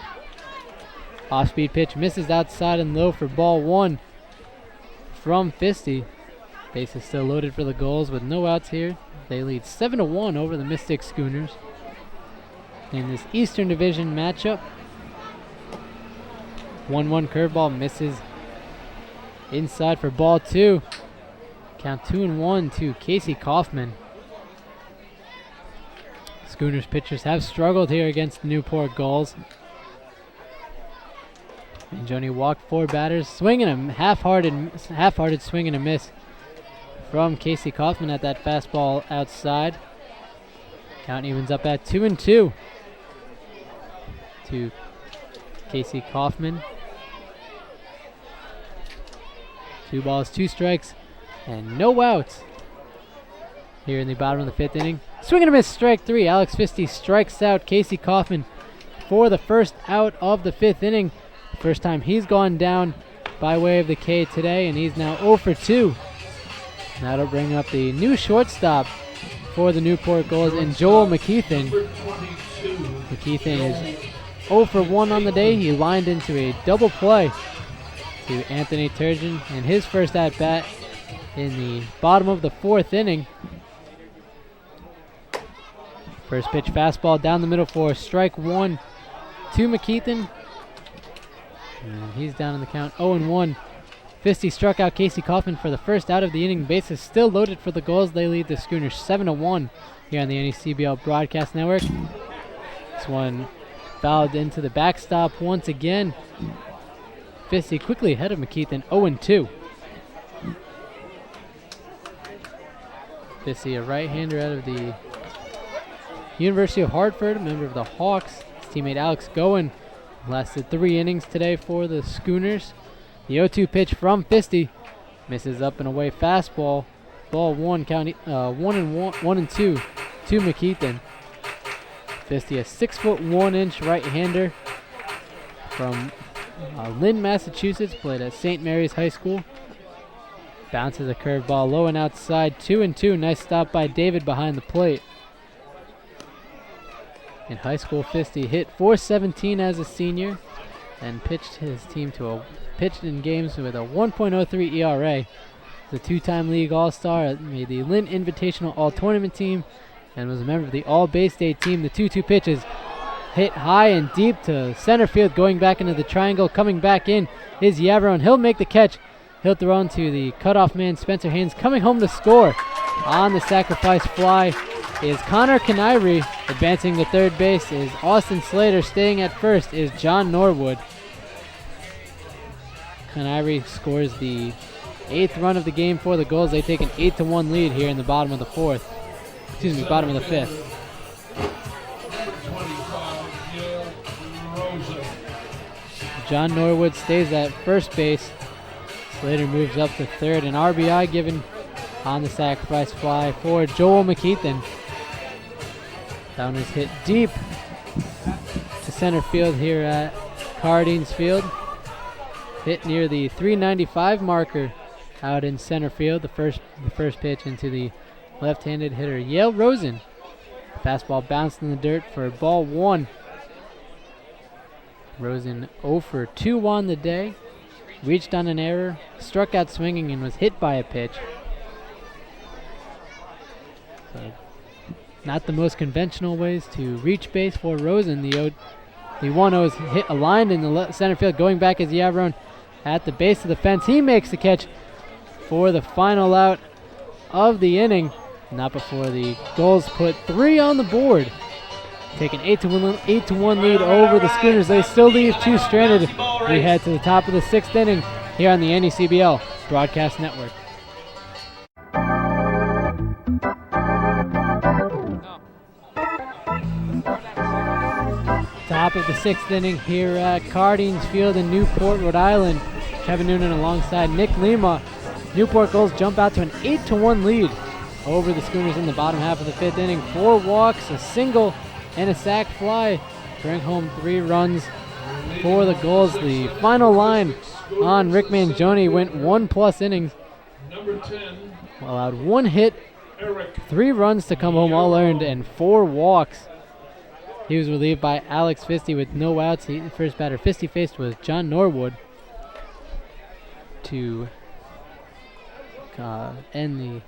Off-speed pitch misses outside and low for ball 1 from Fisty. Bases still loaded for the Gulls with no outs here. They lead 7-1 over the Mystic Schooners in this Eastern Division matchup. 1-1 curveball misses inside for ball 2. Count 2-1 to Casey Kaufman. Schooners pitchers have struggled here against the Newport Gulls. Mangione walked 4 batters, swinging a half-hearted swing and a miss from Casey Kaufman at that fastball outside. Count evens up at 2-2 to Casey Kaufman. 2 balls, 2 strikes, and no outs here in the bottom of the 5th inning. Swing and a miss, strike 3. Alex Fisty strikes out Casey Kaufman for the first out of the 5th inning. First time he's gone down by way of the K today, and he's now 0 for 2. That'll bring up the new shortstop for the Newport Gulls and Joel McKeithen. McKeithen is 0 for 1 on the day. He lined into a double play to Anthony Turgeon in his first at-bat in the bottom of the 4th inning. First pitch fastball down the middle for strike 1 to McKeithen. And he's down in the count 0-1. Fisty struck out Casey Kaufman for the first out of the inning. Bases still loaded for the Gulls. They lead the Schooners 7-1 here on the NECBL Broadcast Network. This one fouled into the backstop once again. Fisty quickly ahead of McKeithen, 0-2. Fisty, a right-hander out of the University of Hartford, a member of the Hawks. His teammate Alex Goen lasted 3 innings today for the Schooners. The 0-2 pitch from Fisty misses up and away fastball. Ball 1, count 1-2 to McKeithen. Fisty, a 6'1" right-hander from Lynn, Massachusetts, played at St. Mary's High School. Bounces a curveball low and outside, 2-2. Nice stop by David behind the plate. In high school, Fisty hit .417 as a senior and pitched his team pitched in games with a 1.03 ERA. He's a 2-time league all-star, made the Lynn Invitational All-Tournament team, and was a member of the All-Bay State team. The 2-2 pitches hit high and deep to center field, going back into the triangle. Coming back in is Yavarone. He'll make the catch. He'll throw into the cutoff man, Spencer Haynes. Coming home to score on the sacrifice fly is Connor Canary. Advancing to third base is Austin Slater. Staying at first is John Norwood. Canary scores the 8th run of the game for the Gulls. They take an 8-1 lead here in the bottom of the 5th. John Norwood stays at first base. Slater moves up to third. An RBI given on the sacrifice fly for Joel McKeithen. That one is hit deep to center field here at Cardines Field. Hit near the 395 marker out in center field. The first pitch into the left-handed hitter Yale Rosen. Fastball bounced in the dirt for ball 1. Rosen 0 for 2 on the day. Reached on an error, struck out swinging, and was hit by a pitch. So, not the most conventional ways to reach base for Rosen. The 1-0 is hit aligned in the center field. Going back is Yavarone at the base of the fence. He makes the catch for the final out of the inning. Not before the Gulls put 3 on the board. Take an 8-1 lead over the Schooners. They still leave 2 stranded. We head to the top of the 6th inning here on the NECBL Broadcast Network. Top of the 6th inning here at Cardines Field in Newport, Rhode Island. Kevin Noonan alongside Nick Lima. Newport Gulls jump out to an 8-1 lead over the Schooners in the bottom half of the 5th inning. 4 walks, a single, and a sac fly bring home 3 runs for the Gulls. The final line on Rick Mangione went 1+ innings. Number 10. Allowed 1 hit, 3 runs to come home all earned, and 4 walks. He was relieved by Alex Fisty with no outs. The first batter Fisty faced was John Norwood to end the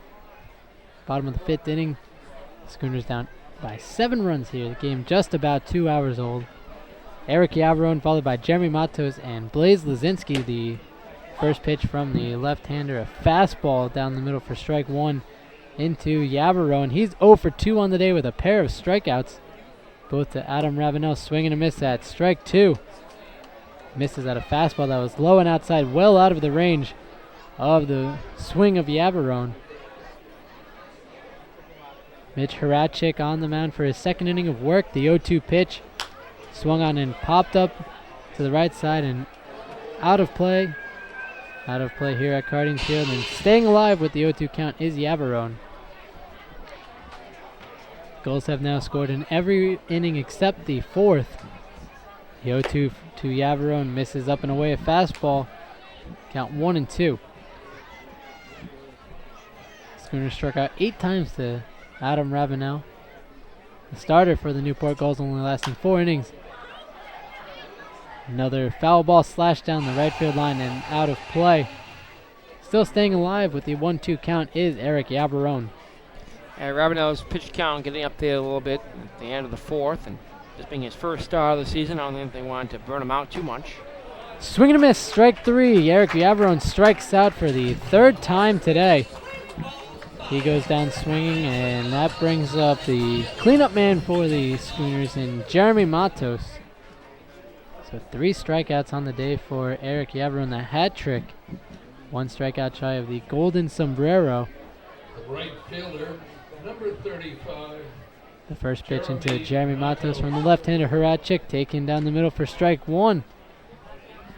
bottom of the 5th inning. Schooners down by 7 runs here. The game just about 2 hours old. Eric Yavarone followed by Jeremy Matos and Blaze Lazinski. The first pitch from the left-hander, a fastball down the middle for strike 1 into Yavarone. He's 0 for 2 on the day with a pair of strikeouts. Both to Adam Ravenel. Swing and a miss at strike 2. Misses at a fastball that was low and outside, well out of the range of the swing of Yavarone. Mitch Horacek on the mound for his 2nd inning of work. The 0-2 pitch swung on and popped up to the right side and out of play. Out of play here at Cardines Field, and staying alive with the 0-2 count is Yavarone. Gulls have now scored in every inning except the 4th. The 0-2 to Yavarone misses up and away a fastball. Count 1-2. Schooners struck out 8 times to Adam Ravenel. The starter for the Newport Gulls, only lasting 4 innings. Another foul ball slashed down the right field line and out of play. Still staying alive with the 1-2 count is Eric Yavarone. Ravenel's pitch count getting up there a little bit at the end of the 4th, and this being his first start of the season, I don't think they wanted to burn him out too much. Swing and a miss, strike 3. Eric Yavarone strikes out for the 3rd time today. He goes down swinging, and that brings up the cleanup man for the Schooners in Jeremy Matos. So 3 strikeouts on the day for Eric Yavron, the hat trick. 1 strikeout shy of the golden sombrero. The right fielder, number 35. The first pitch into Jeremy Matos from the left-hander. Horacek taken down the middle for strike 1.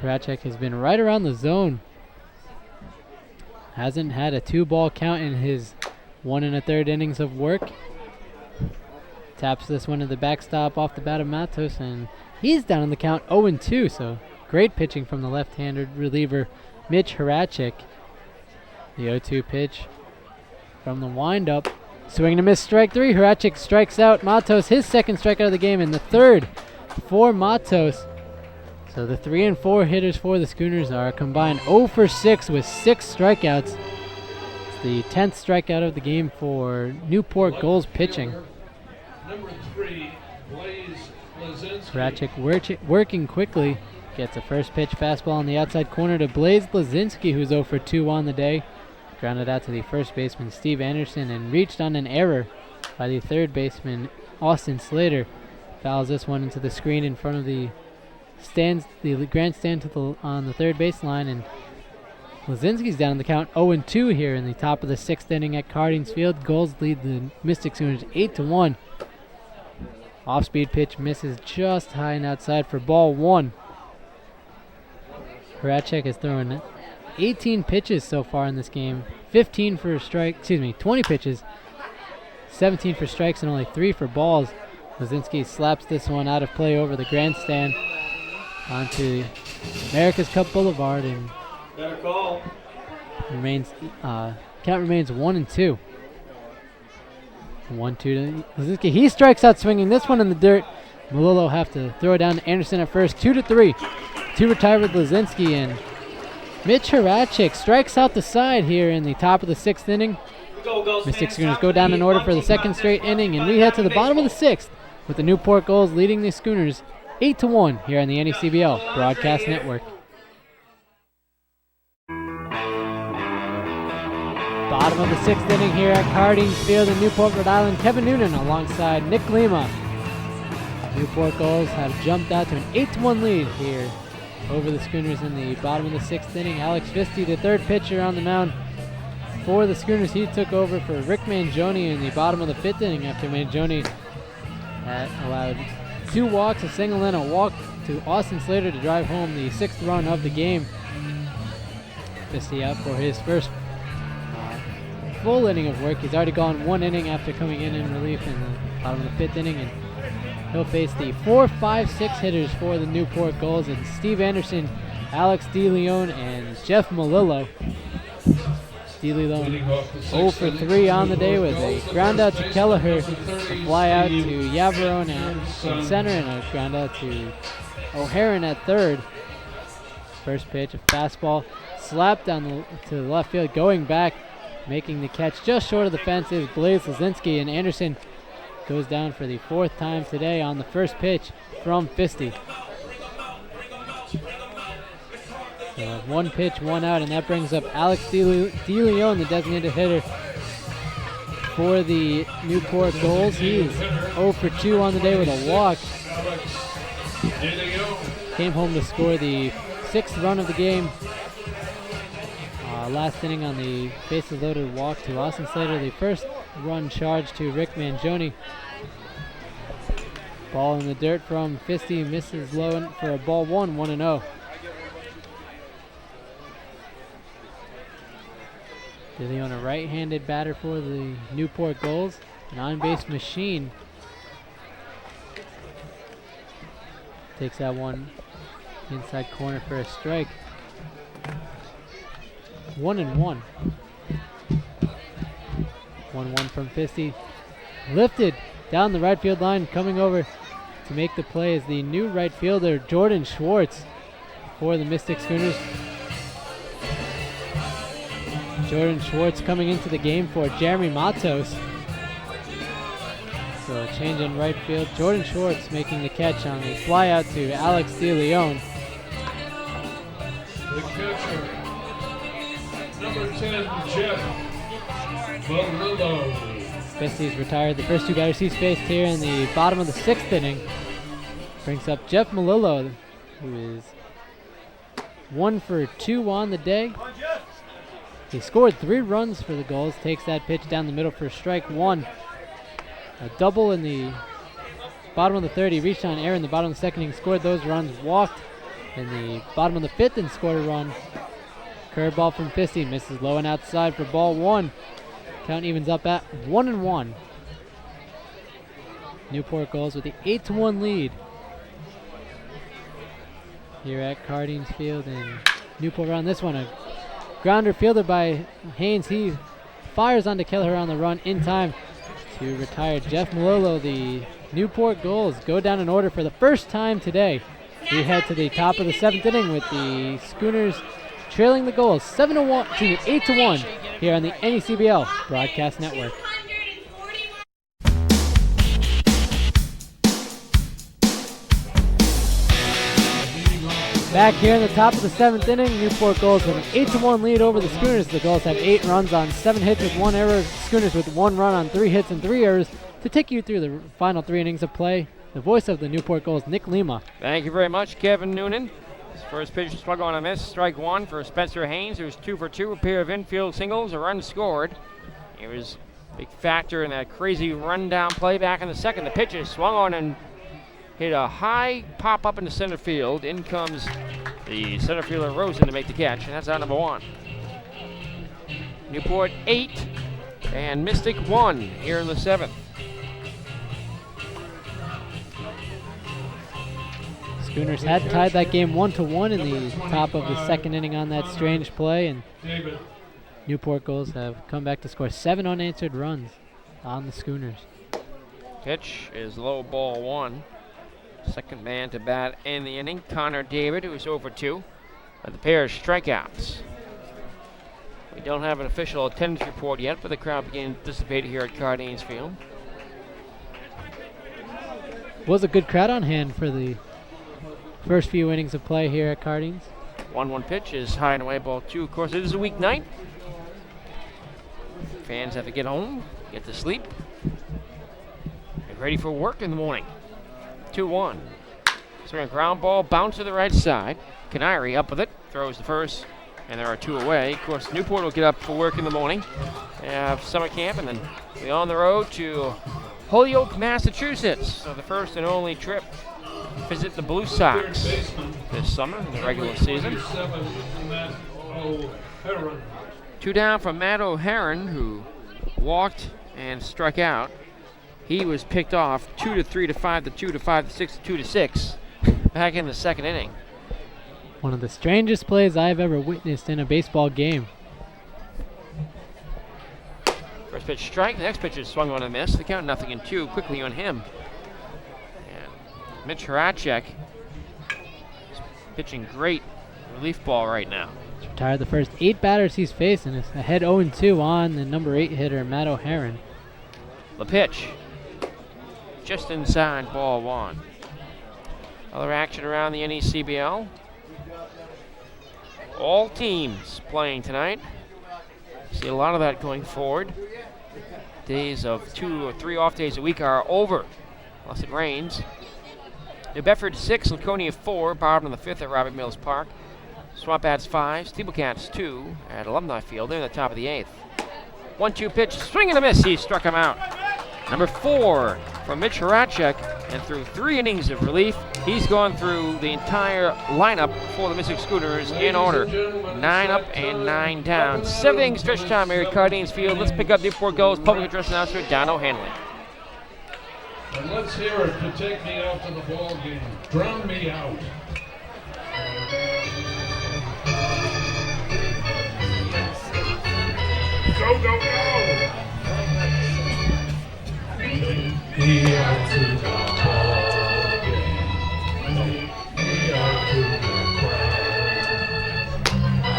Horacek has been right around the zone. Hasn't had a 2-ball count in his 1 1/3 innings of work. Taps this one to the backstop off the bat of Matos, and he's down on the count 0-2. So great pitching from the left-handed reliever Mitch Horacek. The 0-2 pitch from the windup. Swing and a miss, strike 3. Horacek strikes out Matos, his second strikeout of the game, and the third for Matos. So the 3 and 4 hitters for the Schooners are combined 0 for 6 with 6 strikeouts. It's the 10th strikeout of the game for Newport Gulls pitching. Number 3, Blaze Lazinski. Horacek working quickly. Gets a first pitch fastball on the outside corner to Blaze Lazinski, who's 0 for 2 on the day. Grounded out to the first baseman Steve Anderson and reached on an error by the third baseman Austin Slater. Fouls this one into the screen in front of the stands, the grandstand on the third baseline, and Lazinski's down on the count 0-2 here in the top of the 6th inning at Cardings Field. Gulls lead the Mystic Schooners 8-1. Off-speed pitch misses just high and outside for ball 1. Horacek has thrown 18 pitches so far in this game. 20 pitches. 17 for strikes and only 3 for balls. Lazinski slaps this one out of play over the grandstand onto America's Cup Boulevard, and count remains 1-2. 1-2 to Lazinski. He strikes out swinging this one in the dirt. Malillo have to throw it down to Anderson at first. 2-3. 2 retired with Lazinski, and Mitch Horacek strikes out the side here in the top of the 6th inning. Mystic Schooners go down in order for the 2nd straight inning, and we head to the bottom of the 6th with the Newport Gulls leading the Schooners 8-1 here on the NECBL Broadcast Network. Bottom of the 6th inning here at Cardings Field in Newport, Rhode Island. Kevin Noonan alongside Nick Lima. Newport Gulls have jumped out to an 8-1 lead here over the Schooners in the bottom of the 6th inning. Alex Fisti, the third pitcher on the mound for the Schooners. He took over for Rick Mangione in the bottom of the 5th inning after Mangione had allowed 2 walks, a single, and a walk to Austin Slater to drive home the 6th run of the game. Fisti out for his first full inning of work. He's already gone 1 inning after coming in relief in the bottom of the 5th inning, and he'll face the 4, 5, 6 hitters for the Newport Gulls, and Steve Anderson, Alex DeLeon, and Jeff Malillo. DeLeon 0 for 3 on the day with a ground out to Kelleher, a fly out to Yavaron in center, and a ground out to O'Haron at third. First pitch, a fastball slapped down to the left field, going back, making the catch just short of the fence is Blaze Lazinski, and Anderson goes down for the 4th time today on the first pitch from Fisti. So 1 pitch, 1 out, and that brings up Alex DeLeon, the designated hitter for the Newport Gulls. He's 0 for 2 on the day with a walk. Came home to score the 6th run of the game. Last inning on the bases loaded walk to Austin Slater. The first run charged to Rick Mangione. Ball in the dirt from Fisti, misses low for a ball 1, 1-0. DeLeon, a right-handed batter for the Newport Gulls, an on-base machine. Takes that one inside corner for a strike. 1-1. 1-1 from Fisti. Lifted down the right field line, coming over to make the play is the new right fielder, Jordan Schwartz, for the Mystic Schooners. Jordan Schwartz coming into the game for Jeremy Matos. So a change in right field. Jordan Schwartz making the catch on the fly out to Alex DeLeon. The catcher, number 10, Jeff Malillo. Fisti's retired the first 2 batters he's faced here in the bottom of the 6th inning. Brings up Jeff Malillo, who is 1 for 2 on the day. He scored 3 runs for the Gulls, takes that pitch down the middle for strike 1. A double in the bottom of the third. He reached on air in the bottom of the second. He scored those runs, walked in the bottom of the fifth and scored a run. Curveball from Fisty, misses low and outside for ball 1. Count evens up at 1-1. Newport Gulls with the 8-1 lead here at Cardines Field, and Newport around this one. A grounder fielded by Haynes. He fires onto Kelleher on the run in time to retire Jeff Malolo. The Newport Gulls go down in order for the first time today. We head to the top of the 7th inning with the Schooners trailing the Gulls 8-1 here on the NECBL Broadcast Network. Back here in the top of the 7th inning, Newport Gulls with an 8-1 lead over the Schooners. The Gulls have 8 runs on 7 hits with 1 error. Schooners with 1 run on 3 hits and 3 errors. To take you through the final 3 innings of play, the voice of the Newport Gulls, Nick Lima. Thank you very much, Kevin Noonan. His first pitch swung on a miss, strike 1 for Spencer Haynes, who's 2 for 2, a pair of infield singles, a run scored. He was a big factor in that crazy rundown play back in the second. The pitch is swung on and hit a high pop up into center field. In comes the center fielder Rosen to make the catch, and that's out number 1. Newport 8 and Mystic 1 here in the 7th. Schooners had tied that game 1-1 in the top of the 2nd inning on that strange play, and Newport Gulls have come back to score 7 unanswered runs on the Schooners. Pitch is low, ball 1. Second man to bat in the inning, Connor David, who is over 2, with a pair of strikeouts. We don't have an official attendance report yet, but the crowd began to dissipate here at Cardines Field. Was a good crowd on hand for the first few innings of play here at Cardines. 1-1 pitch is high and away, ball 2. Of course, it is a weeknight. Fans have to get home, get to sleep, get ready for work in the morning. 2-1. Swing a ground ball, bounce to the right side. Canary up with it, throws the first, and there are 2 away. Of course, Newport will get up for work in the morning. They have summer camp, and then be on the road to Holyoke, Massachusetts. So the first and only trip to visit the Blue Sox this summer in the regular season. 2 down from Matt O'Haron, who walked and struck out. He was picked off 2-3 to 5-2 to 5-6 to 2-6 back in the 2nd inning. One of the strangest plays I've ever witnessed in a baseball game. First pitch strike, the next pitch is swung on a miss. The count 0-2 quickly on him. And Mitch Horacek is pitching great relief ball right now. He's retired the first 8 batters he's faced and is ahead 0-2 on the number 8 hitter, Matt O'Haron. The pitch, just inside ball 1. Other action around the NECBL. All teams playing tonight. See a lot of that going forward. Days of 2 or 3 off days a week are over, unless it rains. New Bedford 6, Laconia 4, bottom of the 5th at Robert Mills Park. Swamp Bats 5, Steeplecats 2 at Alumni Field. They're in the top of the 8th. 1-2 pitch, swing and a miss. He struck him out. Number 4 from Mitch Horacek, and through 3 innings of relief, he's gone through the entire lineup for the Mystic Schooners in order. 9 up and 9 down. 7 innings stretch time here at Cardines Field. Let's pick up Newport Gulls public address announcer Don O'Hanley. And let's hear it to take me out to the ball game. Drown me out. Go, go, go! Me out to the ball game. Me out to the crowd.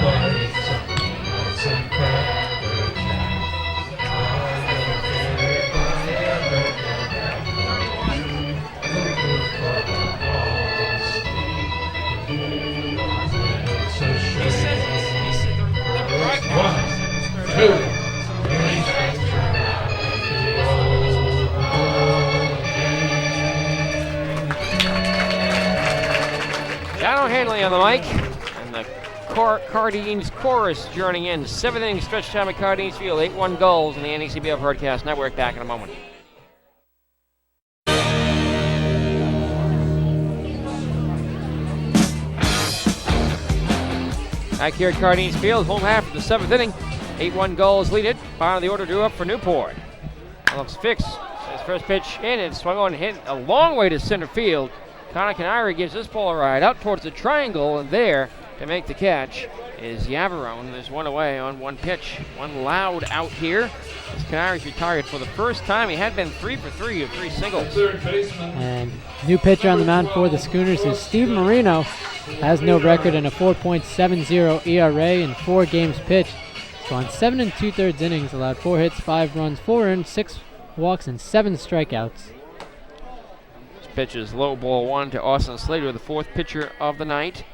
Buy something else and Cracker Jack. I'll never get it by ever get back. Looking for the ball, Steve. It's a shame. 1, 2. on the mic, and the Cardines chorus joining in. 7th inning stretch time at Cardines Field. 8-1 Gulls in the NECBL Broadcast Network. Back in a moment. Back here at Cardines Field, home half of the 7th inning. 8-1 Gulls lead it. Bottom of the order drew up for Newport. Looks fixed. His first pitch in and swung on and hit a long way to center field. Connor Canary gives this ball a ride out towards the triangle, and there to make the catch is Yavarone. There's one away on one pitch. One loud out here. As Canary's retired for the first time. He had been 3 for 3 of 3 singles. And new pitcher on the mound for the Schooners is Steve Marino. Has no record and a 4.70 ERA in 4 games pitched. He's gone 7 2/3 innings, allowed 4 hits, 5 runs, 4 earned, 6 walks, and 7 strikeouts. This pitch is low, ball 1 to Austin Slater, the 4th pitcher of the night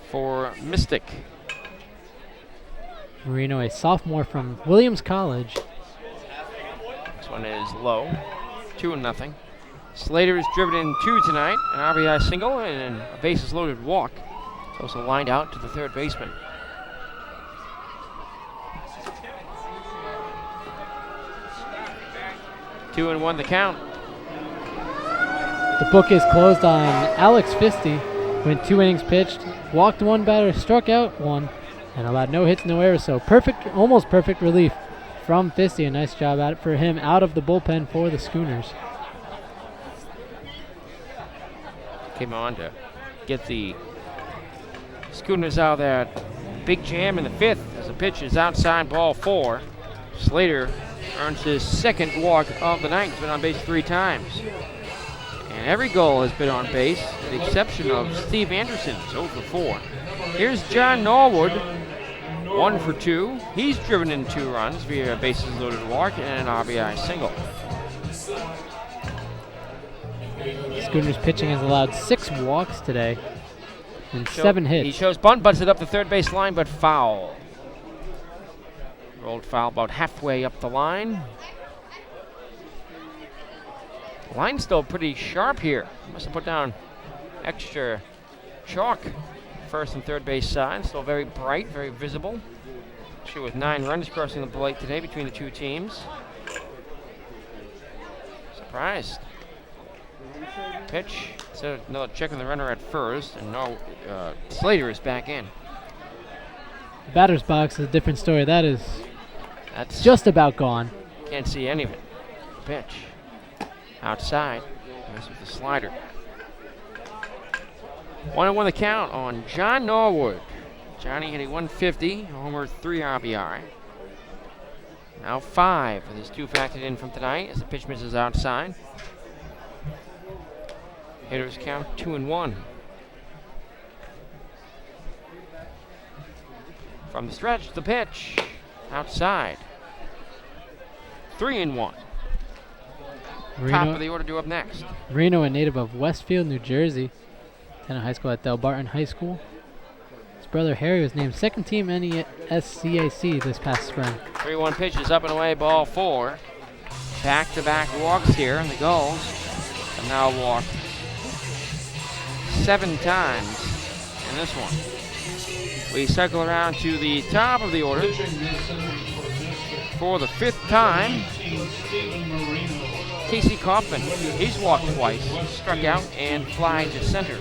for Mystic. Marino, a sophomore from Williams College. This one is low, 2-0. Slater is driven in 2 tonight, an RBI single and a bases loaded walk. It's also lined out to the third baseman. Two and 1 the count. The book is closed on Alex Fisty. Went 2 innings pitched, walked 1 batter, struck out 1, and allowed no hits, no errors. So perfect, almost perfect relief from Fisty. A nice job at it for him out of the bullpen for the Schooners. Came on to get the Schooners out of that big jam in the 5th as the pitch is outside, ball 4. Slater earns his 2nd walk of the night. He's been on base 3 times. And every goal has been on base, with the exception of Steve Anderson's 0 for 4. Here's John Norwood, 1 for 2. He's driven in 2 runs via a bases loaded walk and an RBI single. Schooners pitching has allowed 6 walks today and 7 hits. He shows bunt, butts it up the third base line, but foul. Rolled foul about halfway up the line. The line's still pretty sharp here. Must have put down extra chalk first and third base side. Still very bright, very visible. Actually with 9 runs crossing the plate today between the 2 teams. Surprised. Pitch. So another check on the runner at first, and Slater is back in. The batter's box is a different story. That's just about gone. Can't see any of it. Pitch. Outside. This with the slider. 1-1 the count on John Norwood. Johnny hitting 150, homer, 3 RBI. Now 5 with his 2 factored in from tonight as the pitch misses outside. Hitters count 2-1. From the stretch, the pitch outside. 3-1. Top of the order due up next. Marino, a native of Westfield, New Jersey. Attended high school at Del Barton High School. His brother Harry was named 2nd team NESCAC this past spring. 3-1 pitch is up and away, ball 4. Back-to-back walks here, and the Gulls have now walked 7 times in this one. We cycle around to the top of the order for the 5th time. Casey Kaufman, he's walked twice, struck out, and fly to center.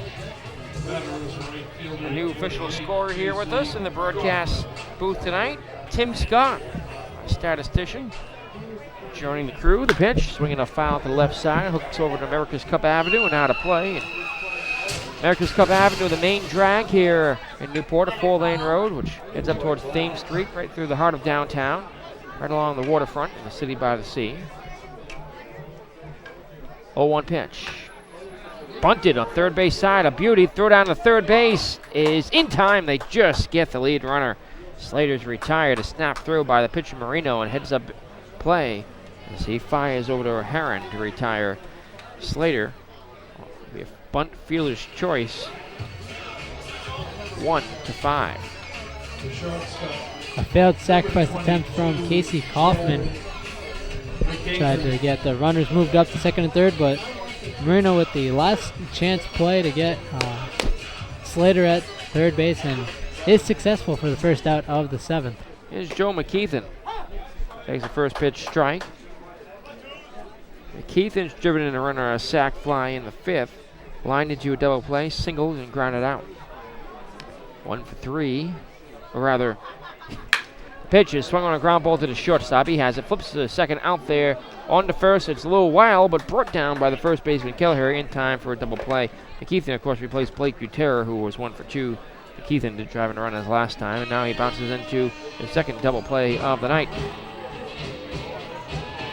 A new official scorer here with us in the broadcast booth tonight, Tim Scott, a statistician, joining the crew. The pitch, swinging a foul to the left side, hooks over to America's Cup Avenue and out of play. America's Cup Avenue, the main drag here in Newport, a 4-lane road, which heads up towards Thames Street, right through the heart of downtown, right along the waterfront of the city by the sea. 0-1 pitch. Bunted on third base side, a beauty. Throw down to third base is in time. They just get the lead runner. Slater's retired. A snap throw by the pitcher Marino and heads up play as he fires over to Heron to retire Slater. It'll be a bunt fielder's choice. 1-5. A failed sacrifice attempt from Casey Kaufman. Tried to get the runners moved up to 2nd and 3rd, but Marino with the last chance play to get Slater at third base and is successful for the first out of the 7th. Here's Joe McKeithen. Takes the first pitch strike. McKeithen's driven in a runner on a sac fly in the 5th. Lined into a double play, singled and grounded out. 1 for 3. Or rather, the pitch is swung on a ground ball to the shortstop. He has it, flips to the second out there. On to first, it's a little wild, but brought down by the first baseman Kelleher in time for a double play. McKeithen, of course, replaced Blake Gutierrez, who was 1 for 2. McKeithen did drive and run his last time, and now he bounces into his second double play of the night.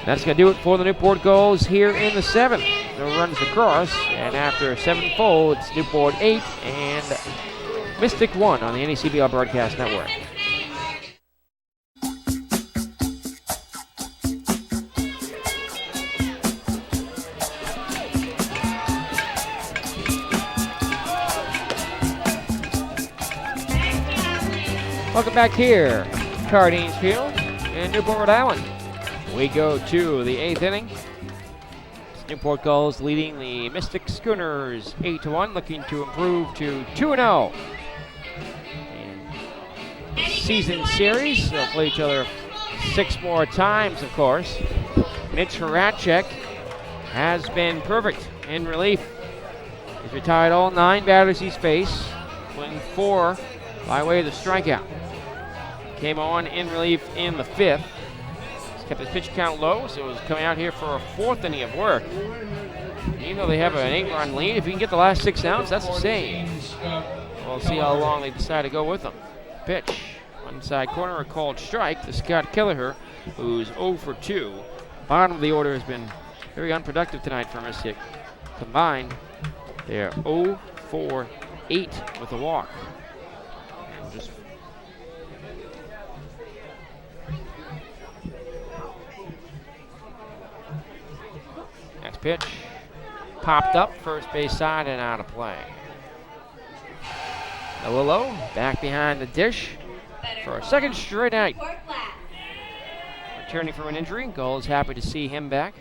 That's going to do it for the Newport Gulls here in the 7th. No runs across, and after 7 full, it's Newport 8 and Mystic 1 on the NECBL Broadcast Network. Welcome back here, Cardines Field in Newport, Rhode Island. We go to the 8th inning. It's Newport Gulls leading the Mystic Schooners 8-1, looking to improve to 2-0. In season series, they'll play each other 6 more times, of course. Mitch Horacek has been perfect in relief. He's retired all 9 batters he's faced, including 4 by way of the strikeout. Came on in relief in the 5th. Kept his pitch count low, so he's coming out here for a 4th inning of work. Even though they have an 8-run lead, if you can get the last 6 outs, that's a save. We'll see how long they decide to go with them. Pitch, one side corner, a called strike to Scott Kelleher, who's 0 for 2. Bottom of the order has been very unproductive tonight for Mystic. Combined, they're 0 for 8 with a walk. Just next pitch, popped up, first base side and out of play. Noello back behind the dish for a second straight night. Returning from an injury, Gulls happy to see him back.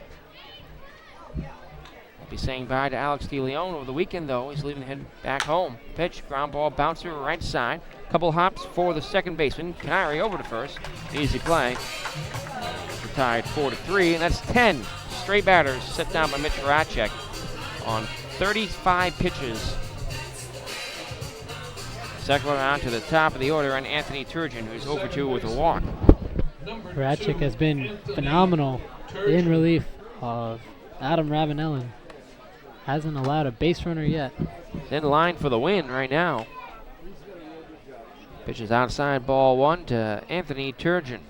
We'll be saying bye to Alex DeLeon over the weekend, though. He's leaving the head back home. Pitch, ground ball, bouncer, right side. Couple hops for the second baseman. Canary over to first. Easy play. We're tied 4-3, and that's 10 straight batters set down by Mitch Horacek on 35 pitches. Second one out to the top of the order, and Anthony Turgeon, who's over 2 with a walk. Horacek has been phenomenal in relief of Adam Ravenellen. Hasn't allowed a base runner yet. In line for the win right now. Pitches outside, ball 1 to Anthony Turgeon.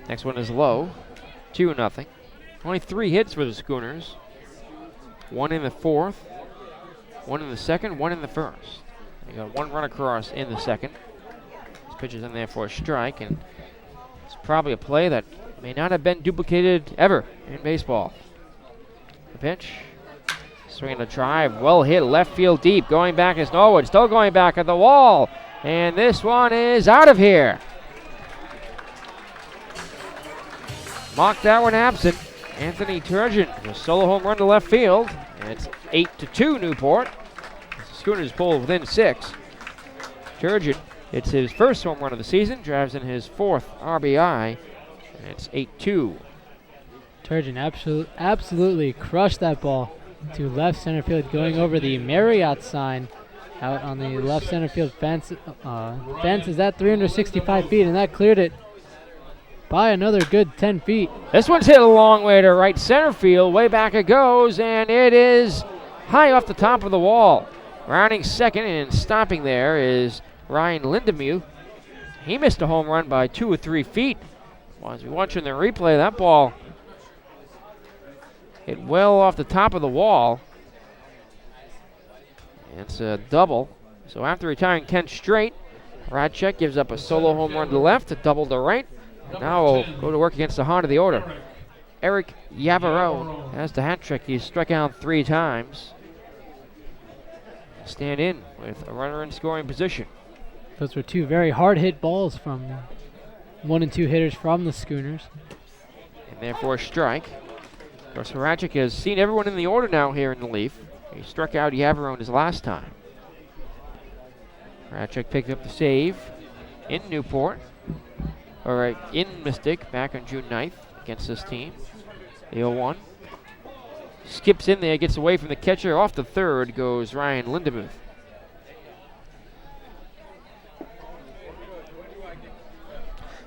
Next one is low, 2-0. Only 3 hits for the Schooners. 1 in the 4th, 1 in the 2nd, 1 in the 1st. They got 1 run across in the 2nd. This pitch is in there for a strike, and it's probably a play that may not have been duplicated ever in baseball. The pitch, swinging a drive, well hit, left field deep. Going back is Norwood, still going back at the wall, and this one is out of here. Mocked that one absent. Anthony Turgeon, a solo home run to left field. And it's 8-2 Newport. The Schooners pull within 6. Turgeon, it's his first home run of the season, drives in his 4th RBI, and it's 8-2. Turgeon absolutely crushed that ball to left center field, going over the Marriott sign out on the left center field fence. Fence is at 365 feet, and that cleared it by another good 10 feet. This one's hit a long way to right center field. Way back it goes, and it is high off the top of the wall. Rounding second and stopping there is Ryan Lindemuth. He missed a home run by 2 or 3 feet. Well, as we watch in the replay, that ball hit well off the top of the wall. It's a double. So after retiring 10 straight, Horacek gives up a solo home run to left, a double to right. Now we'll go to work against the heart of the order. Eric Yavarone has the hat trick. He's struck out 3 times. Stand in with a runner in scoring position. Those were 2 very hard hit balls from 1 and 2 hitters from the Schooners. And therefore a strike. Of course, Horacek has seen everyone in the order now here in the Leaf. He struck out Yavarone his last time. Horacek picked up the save in Newport, or in Mystic, back on June 9th against this team. The 0-1. Skips in there, gets away from the catcher. Off the third goes Ryan Lindemuth.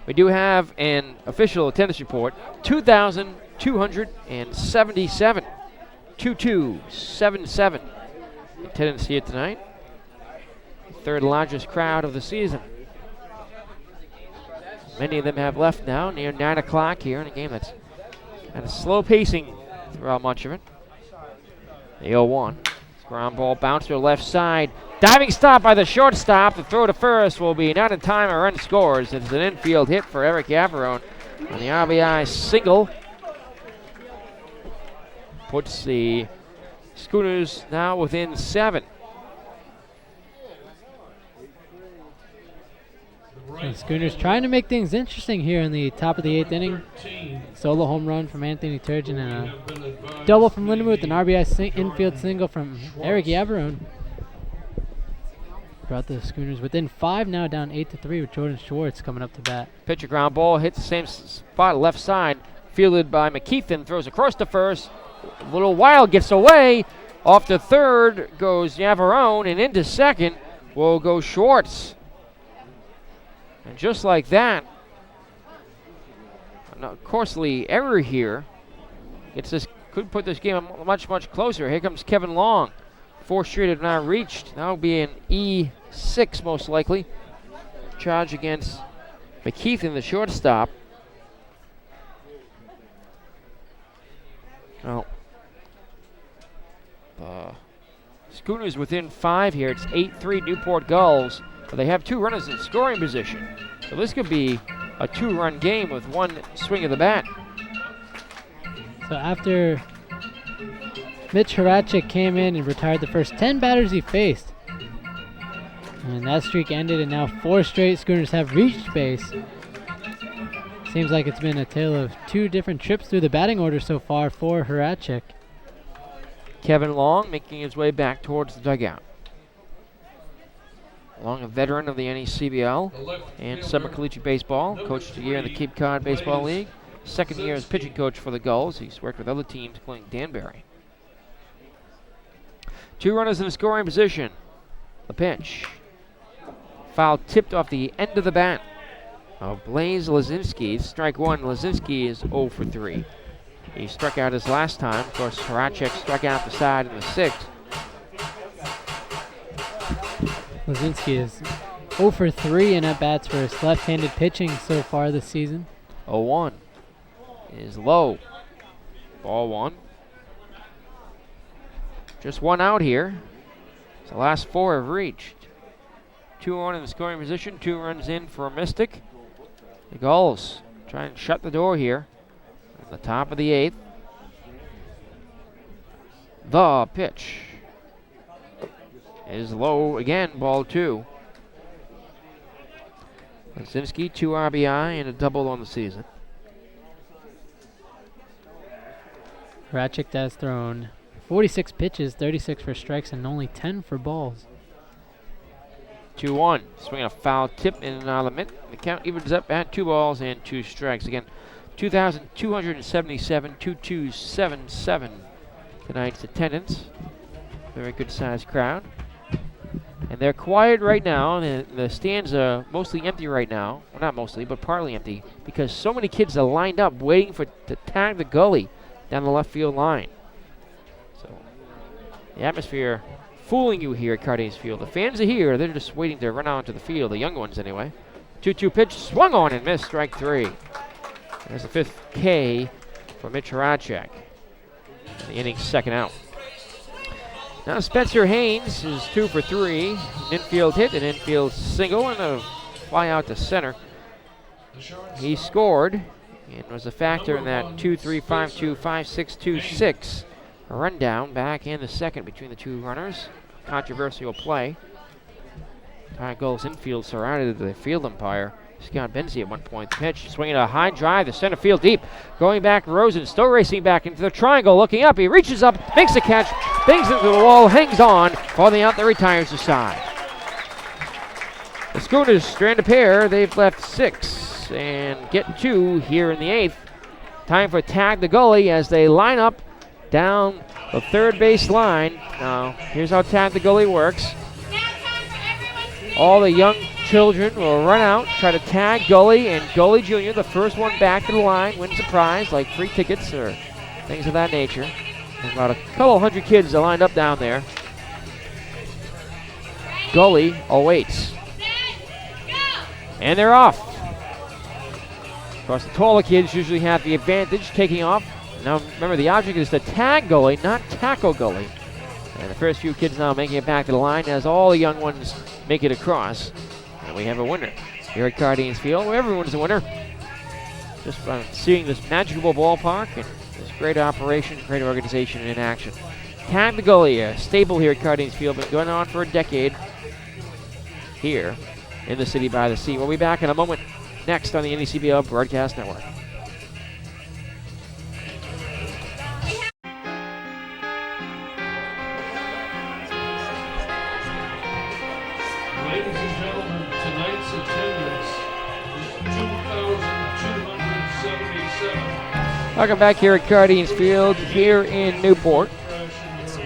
We do have an official attendance report. 2,277. 2,277 attendance here tonight. Third largest crowd of the season. Many of them have left now, near 9 o'clock here in a game that's kind of slow pacing throughout much of it. The 0-1. Ground ball bouncer left side. Diving stop by the shortstop. The throw to first will be not in time. A run scores. It's an infield hit for Eric Yavarone on the RBI single. Puts the Schooners now within 7. The Schooners trying to make things interesting here in the top of the 8th inning. Solo home run from Anthony Turgeon and a double from Lindemuth, an RBI infield single from Eric Yavarone. Brought the Schooners within 5, now down 8-3 with Jordan Schwartz coming up to bat. Pitcher ground ball hits the same spot left side, fielded by McKeithen, throws across to first. A little wild, gets away. Off to third goes Yavarone, and into second will go Schwartz. And just like that, a costly error here. Could put this game much, much closer. Here comes Kevin Long. 4 straight have now reached. That'll be an E6 most likely. Charge against McKeithen, the shortstop. Well, Schooners within 5 here. It's 8-3 Newport Gulls. But they have 2 runners in scoring position. So this could be a 2-run game with 1 swing of the bat. So after Mitch Horacek came in and retired the first 10 batters he faced, and that streak ended, and now 4 straight Schooners have reached base. Seems like it's been a tale of 2 different trips through the batting order so far for Horacek. Kevin Long making his way back towards the dugout. Long, a veteran of the NECBL and summer collegiate baseball, coached a year in the Cape Cod Baseball League. Second year as pitching coach for the Gulls. He's worked with other teams, including Danbury. 2 runners in the scoring position. The pitch. Foul tipped off the end of the bat of Blaze Lazinski. Strike 1. Lazinski is 0 for 3. He struck out his last time. Of course, Horacek struck out the side in the 6th. Lazinski is 0 for 3 in at-bats for his left-handed pitching so far this season. 0-1 is low. Ball 1. Just 1 out here. The last 4 have reached. 2 on in the scoring position. 2 runs in for Mystic. The Gulls try and shut the door here. At the top of the 8th. The pitch is low again, ball 2. Lazinski, 2 RBI and a double on the season. Horacek has thrown 46 pitches, 36 for strikes, and only 10 for balls. 2-1. Swinging a foul tip in and out of the mitt. The count evens up at 2 balls and 2 strikes. Again, 2,277, 2,277 tonight's attendance. Very good sized crowd. And they're quiet right now. The stands are mostly empty right now. Well, not mostly, but partly empty, because so many kids are lined up waiting to tag the gully down the left field line. So the atmosphere fooling you here at Cardinals Field. The fans are here. They're just waiting to run out onto the field, the young ones anyway. 2-2 pitch, swung on and missed, strike 3. There's the 5th K for Mitch Horacek. The inning's second out. Now Spencer Haynes is 2 for 3. An infield hit, an infield single, and a fly out to center. He scored and was a factor in that 2-3-5-2, 5-6-2-6 rundown back in the second between the 2 runners. Controversial play. Gulls infield surrounded the field umpire. Scott Benzie at one point. The pitch, swinging a high drive to center field deep. Going back, Rosen still racing back into the triangle, looking up. He reaches up, makes a catch, bangs into the wall, hangs on for the out that retires the side. The Schooners strand a pair. They've left 6 and get 2 here in the 8th. Time for tag the goalie as they line up down the third base line. Now, here's how tag the goalie works. All the young children will run out, try to tag goalie, and goalie junior, the first one back to the line, wins a prize like free tickets or things of that nature. There's about a couple hundred kids that lined up down there. Goalie awaits. And they're off. Of course, the taller kids usually have the advantage taking off. Now, remember, the object is to tag goalie, not tackle goalie. And the first few kids now making it back to the line as all the young ones make it across. And we have a winner here at Cardines Field, where everyone's a winner. Just from seeing this magical ballpark and this great operation, great organization in action. Tag the goalie, a staple here at Cardines Field, been going on for a decade here in the city by the sea. We'll be back in a moment next on the NECBL Broadcast Network. Ladies and gentlemen, tonight's attendance is 2,277. Welcome back here at Cardines Field here in Newport.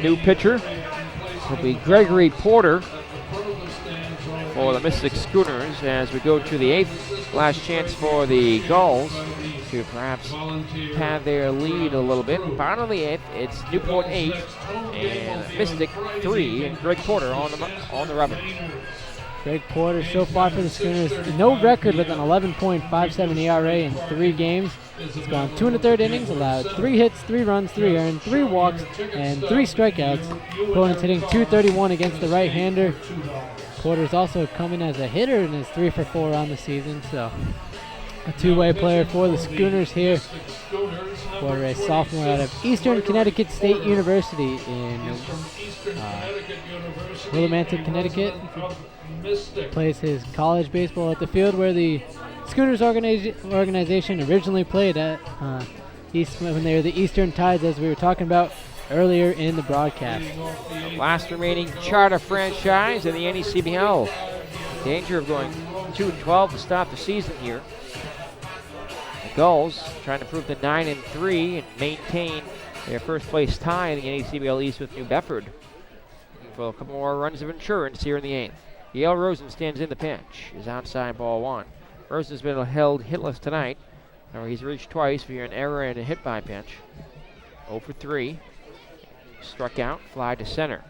New pitcher will be Gregory Porter for the Mystic Schooners as we go to the 8th. Last chance for the Gulls to perhaps pad their lead a little bit. Bottom of the 8th, it's Newport 8 and Mystic 3, and Greg Porter on the rubber. Greg Porter so far for the Schooners, no record with an 11.57 ERA in 3 games. He's gone 2 1/3 innings, allowed 3 hits, 3 runs, 3 earned, 3 walks, and 3 strikeouts. Opponents hitting .231 against the right-hander. Porter's also coming as a hitter and is 3 for 4 on the season, so a two-way player for the Schooners here. Porter, a sophomore out of Eastern Connecticut State University in Willimantic, Connecticut. Plays his college baseball at the field where the Schooners organization originally played at when they were the Eastern Tides, as we were talking about earlier in the broadcast. The last remaining charter franchise in the NECBL. Danger of going 2-12 to stop the season here. The Gulls trying to prove to 9-3 and maintain their first place tie in the NECBL East with New Bedford. Looking for a couple more runs of insurance here in the 8th. Yale Rosen stands in the pitch. Is outside ball 1. Rosen's been held hitless tonight. However, he's reached twice via an error and a hit by pitch. 0 for 3. Struck out, fly to center.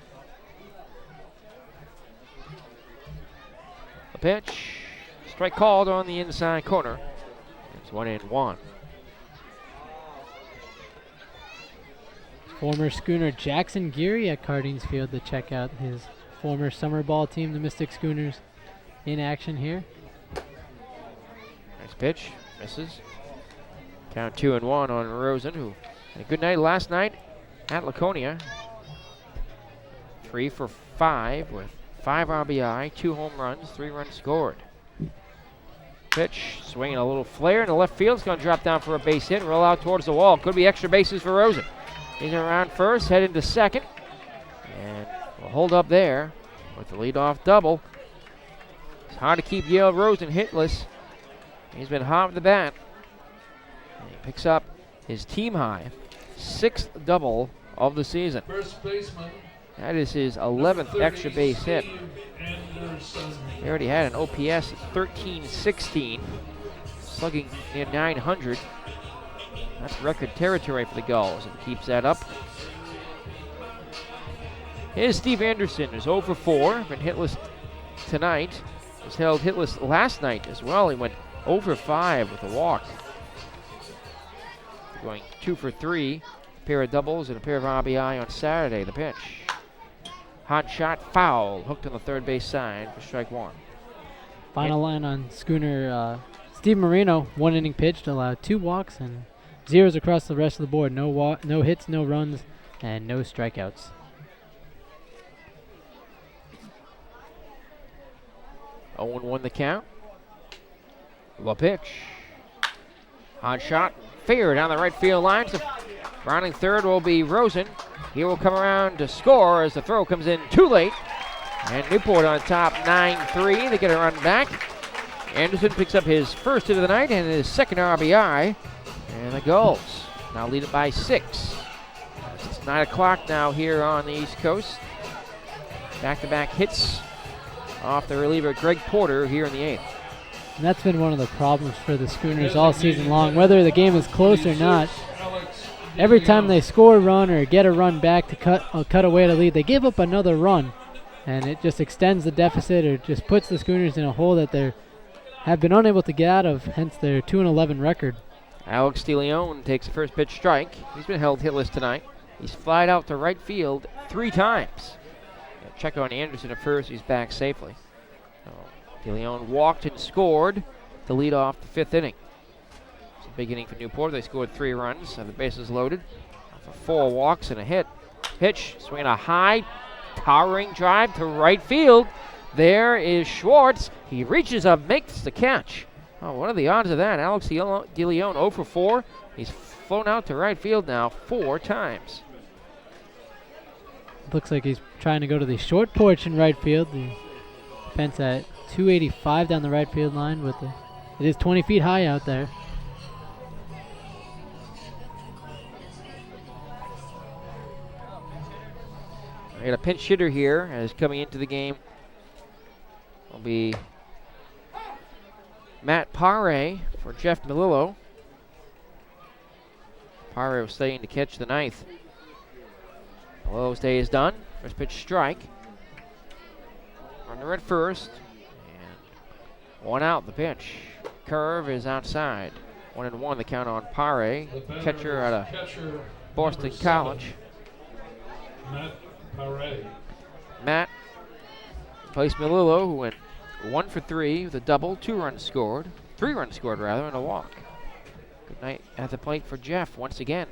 The pitch, strike called on the inside corner. It's 1-1. Former Schooner Jackson Geary at Cardines Field to check out his former summer ball team, the Mystic Schooners, in action here. Nice pitch, misses. Count 2-1 on Rosen, who had a good night last night at Laconia. 3 for 5 with 5 RBI, 2 home runs, 3 runs scored. Pitch, swinging a little flare in the left field. It's going to drop down for a base hit and roll out towards the wall. Could be extra bases for Rosen. He's around first, heading to second. And we'll hold up there with the leadoff double. It's hard to keep Yale Rosen hitless. He's been hot with the bat. And he picks up his team high 6th double of the season. First baseman. That is his 11th extra base hit. He already had an OPS at 1316, slugging near 900. That's record territory for the Gulls if he keeps that up. Here's Steve Anderson, who's 0 for 4, been hitless tonight. Was held hitless last night as well. He went 0 for 5 with a walk. Going 2 for 3, a pair of doubles and a pair of RBI on Saturday. The pitch. Hot shot, foul, hooked on the third base side for strike 1. Final line on Schooner, Steve Marino, 1 inning pitched, allowed 2 walks and zeros across the rest of the board. No hits, no runs, and no strikeouts. Oh, 1 the count. The pitch. Hot shot. Fair down the right field line. So rounding third will be Rosen. He will come around to score as the throw comes in too late. And Newport on top 9-3. They get a run back. Anderson picks up his first hit of the night and his second RBI. And the Gulls now lead it by 6. It's 9 o'clock now here on the East Coast. Back-to-back hits off the reliever Greg Porter here in the 8th. And that's been one of the problems for the Schooners all season long. Whether the game is close or not, every time they score a run or get a run back to cut away the lead, they give up another run. And it just extends the deficit or just puts the Schooners in a hole that they have been unable to get out of, hence their 2-11 record. Alex DeLeon takes the first pitch strike. He's been held hitless tonight. He's flied out to right field 3 times. Check on Anderson at first. He's back safely. So DeLeon walked and scored to lead off the 5th inning. It's a big inning for Newport. They scored 3 runs, have the bases loaded. For 4 walks and a hit. Pitch, swinging a high, towering drive to right field. There is Schwartz. He reaches up, makes the catch. Oh, what are the odds of that? Alex DeLeon 0 for 4. He's flown out to right field now 4 times. Looks like he's trying to go to the short porch in right field. The fence at 285 down the right field line, but it is 20 feet high out there. I got a pinch hitter here as coming into the game will be Matt Pare for Jeff Melillo. Pare was staying to catch the 9th. Melillo's day is done. First pitch strike. Runner at first. And 1 out the pitch. Curve is outside. 1-1 the count on Pare, catcher out of Boston College. Matt Pare. Matt replaced Melillo, who went 1 for 3 with a double, 2 runs scored. 3 runs scored, rather, and a walk. Good night at the plate for Jeff once again.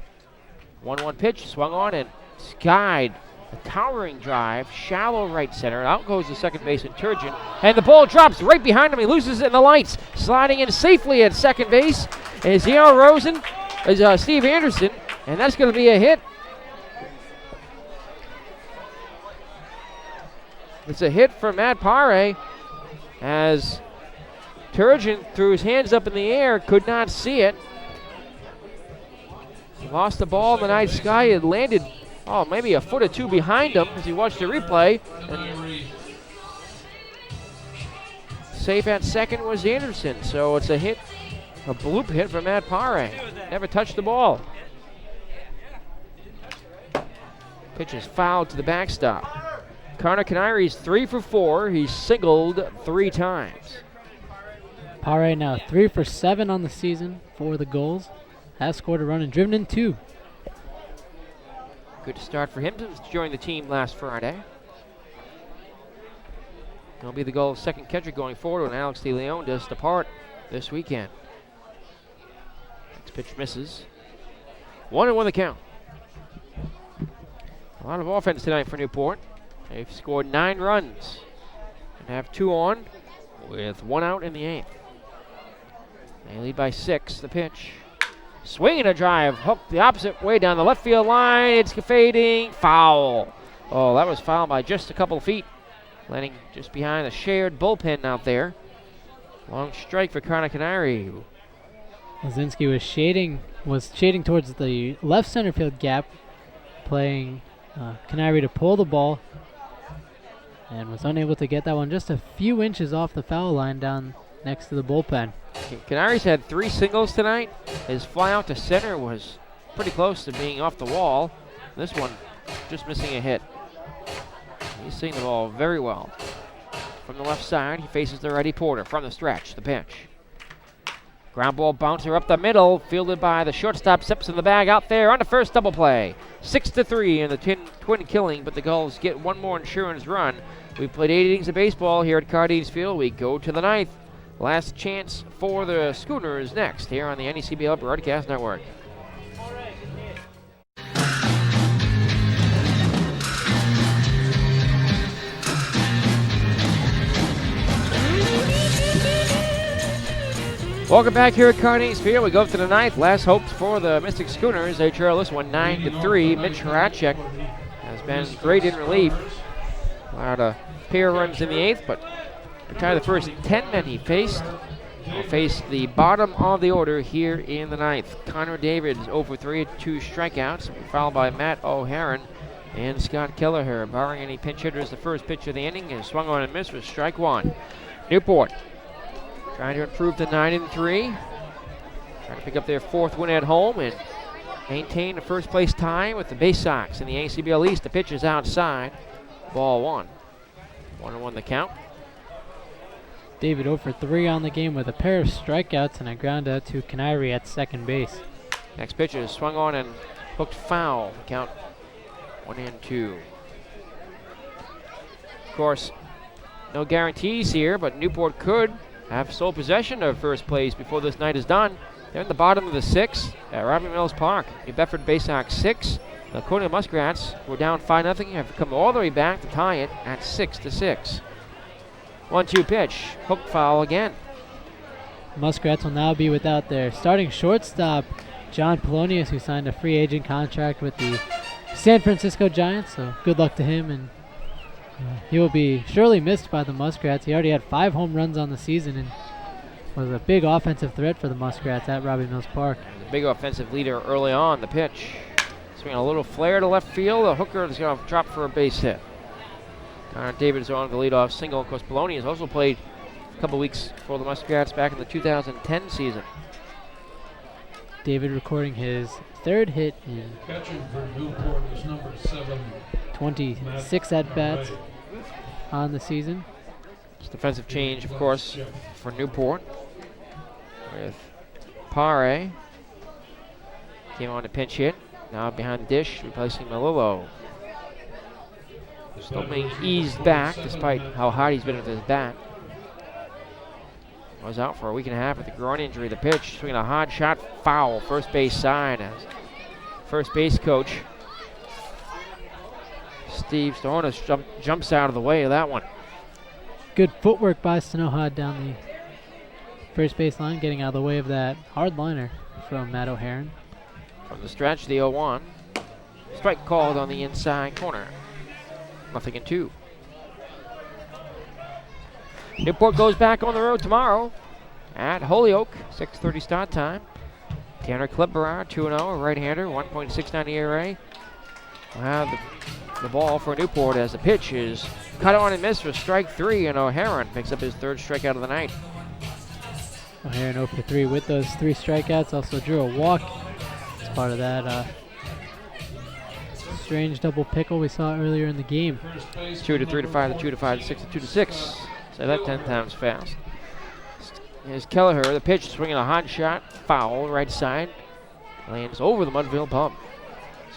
1-1 pitch, swung on and skied. A towering drive, shallow right center. Out goes the second baseman, Turgeon. And the ball drops right behind him. He loses it in the lights. Sliding in safely at second base is Steve Anderson. And that's going to be a hit. It's a hit for Matt Pare as Turgeon threw his hands up in the air, could not see it. He lost the ball in the night sky. It landed, maybe a foot or 2 behind him as he watched the replay. And safe at second was Anderson. So it's a hit, a bloop hit for Matt Pare. Never touched the ball. Pitch is fouled to the backstop. Connor Canari's 3 for 4. He's singled 3 times. Pare now 3 for 7 on the season for the Gulls. Has scored a run and driven in 2. Good start for him since joining the team last Friday. He'll be the Gulls' second catcher going forward when Alex DeLeon does depart this weekend. Next pitch misses. 1-1 the count. A lot of offense tonight for Newport. They've scored 9 runs and have 2 on with 1 out in the 8th. They lead by 6. The pitch. Swinging a drive, hooked the opposite way down the left field line. It's fading, foul. Oh, that was fouled by just a couple of feet. Landing just behind the shared bullpen out there. Long strike for Connor Canary. Lazinski was shading towards the left center field gap, playing Canary to pull the ball, and was unable to get that one just a few inches off the foul line down next to the bullpen. Canary's had 3 singles tonight. His fly out to center was pretty close to being off the wall. This one just missing a hit. He's seeing the ball very well. From the left side, he faces the righty Porter from the stretch. The pitch. Ground ball bouncer up the middle, fielded by the shortstop. Steps in the bag out there on the first double play. 6-3 in the twin killing, but the Gulls get 1 more insurance run. We've played 8 innings of baseball here at Cardines Field. We go to the 9th. Last chance for the Schooners next here on the NECBL Broadcast Network. Welcome back here at Carnegie Field. We go up to the ninth. Last hopes for the Mystic Schooners. They trail this one 9-3. Mitch Horacek has been great in relief. Allowed a pair of runs in the eighth, but retired the first 10 men he faced. Will face the bottom of the order here in the ninth. Connor David is 0 for 3 at 2 strikeouts, followed by Matt O'Haron and Scott Kelleher. Barring any pinch hitters, the first pitch of the inning is swung on and missed with strike one. Newport trying to improve to 9-3. Trying to pick up their fourth win at home and maintain the first place tie with the Bay Sox in the ACBL East. The pitch is outside. Ball one. 1-1 the count. David 0 for 3 on the game with a pair of strikeouts and a ground out to Canary at second base. Next pitch is swung on and hooked foul. Count 1-2. Of course, no guarantees here, but Newport could have sole possession of first place before this night is done. They're in the bottom of the sixth at Robbie Mills Park. New Bedford Bay Sox 6. The Laconia Muskrats were down 5-0, have come all the way back to tie it at 6-6. 1-2 pitch, hook foul again. Muskrats will now be without their starting shortstop, John Polonius, who signed a free agent contract with the San Francisco Giants, so good luck to him, and he will be surely missed by the Muskrats. He already had 5 home runs on the season and was a big offensive threat for the Muskrats at Robbie Mills Park. The big offensive leader early on. The pitch, swinging a little flare to left field. The hooker is going to drop for a base hit. David is on the leadoff single. Of course, Bologna has also played a couple weeks for the Muskrats back in the 2010 season. David recording his third hit in Catching for Newport is number 7. 26 at-bats on the season. It's defensive change, of course, for Newport with Pare. Came on to pinch hit. Now behind the dish, replacing Melillo. Still being eased back despite how hard he's been with his bat. Was out for a week and a half with a groin injury. The pitch, swinging a hard shot, foul, first base side as first base coach Steve Stonis jumps out of the way of that one. Good footwork by Stenohad down the first base line, getting out of the way of that hard liner from Matt O'Haron. From the stretch, the 0-1. Strike called on the inside corner. 0-2. Newport goes back on the road tomorrow at Holyoke, 6:30 start time. Tanner Klipberard, 2-0, right-hander, 1.69 ERA. We'll have the ball for Newport as the pitch is cut on and missed for strike 3, and O'Haron picks up his third strikeout of the night. O'Haron 0 for 3 with those 3 strikeouts, also drew a walk as part of that strange double pickle we saw earlier in the game. 2 to 3 to 5 to 2 to 5 to 6 to 2 to 6. Say that 10 times fast. Here's Kelleher, the pitch, swinging a hot shot, foul, right side. Lands over the Mudville pump.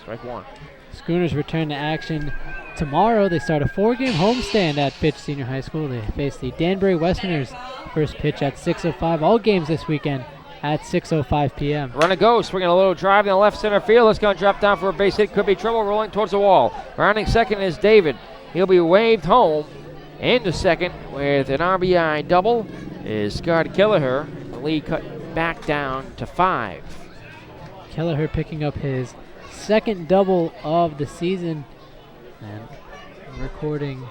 Strike 1. Schooners return to action tomorrow. They start a 4-game homestand at Fitch Senior High School. They face the Danbury Westerners. First pitch at 6:05. All games this weekend at 6:05 p.m. Run to go, swinging a little drive in the left center field. It's going to drop down for a base hit. Could be trouble, rolling towards the wall. Rounding second is David. He'll be waved home. Into second with an RBI double is Scott Kelleher. The lead cut back down to 5. Kelleher picking up his second double of the season and recording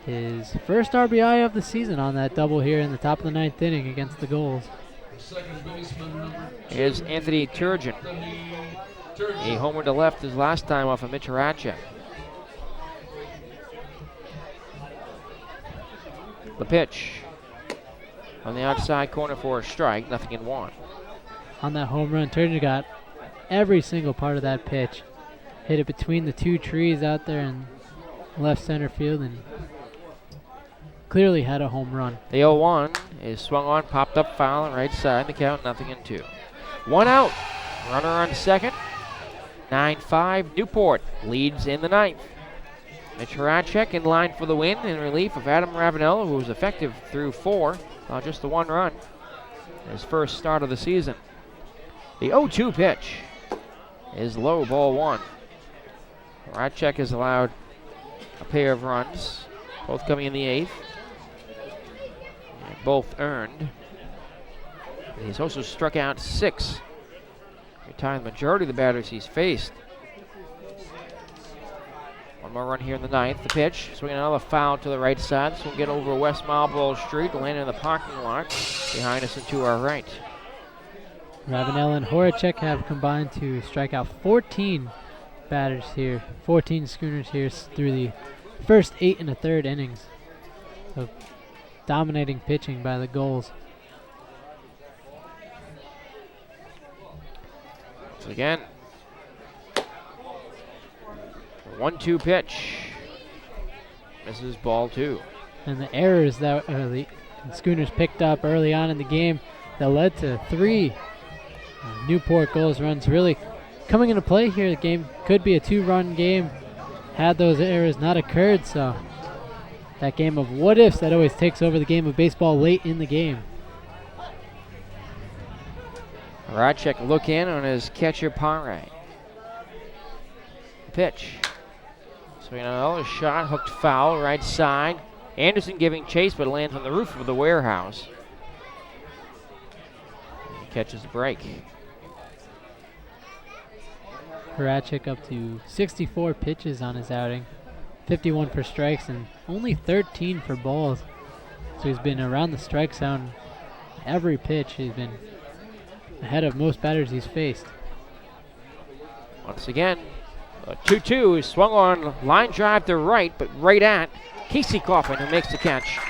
his first RBI of the season on that double here in the top of the 9th inning against the Gulls. Here's Anthony Turgeon. He homered to left his last time off of Mitch Horacek. The pitch on the outside corner for a strike, 0-1. On that home run, Turgeon got every single part of that pitch. Hit it between the 2 trees out there in left center field and clearly had a home run. The 0-1 is swung on, popped up foul on right side. The count 0-2. 1 out. Runner on second. 9-5. Newport leads in the 9th. Mitch Horacek in line for the win in relief of Adam Ravenel, who was effective through 4, just the 1 run. His first start of the season. The 0-2 pitch is low, ball 1. Horacek has allowed a pair of runs, both coming in the 8th. and both earned. And he's also struck out 6, retiring the majority of the batters he's faced. One more run here in the 9th. The pitch, swinging another foul to the right side. This will get over West Marlborough Street, land in the parking lot behind us and to our right. Ravenel and Horacek have combined to strike out 14 batters here, 14 Schooners here through the first 8 1/3 innings. So dominating pitching by the Gulls. So again, 1-2 pitch. Misses ball 2. And the errors that the Schooners picked up early on in the game that led to 3 Newport Gulls runs really coming into play here. The game could be a 2-run game had those errors not occurred. So that game of what ifs that always takes over the game of baseball late in the game. Horacek look in on his catcher Pare. Pitch. Swinging another shot, hooked foul, right side. Anderson giving chase, but lands on the roof of the warehouse. He catches the break. Horacek up to 64 pitches on his outing, 51 for strikes and only 13 for balls. So he's been around the strike zone every pitch. He's been ahead of most batters he's faced. Once again, a 2-2 is swung on, line drive to right, but right at Casey Coffin, who makes the catch.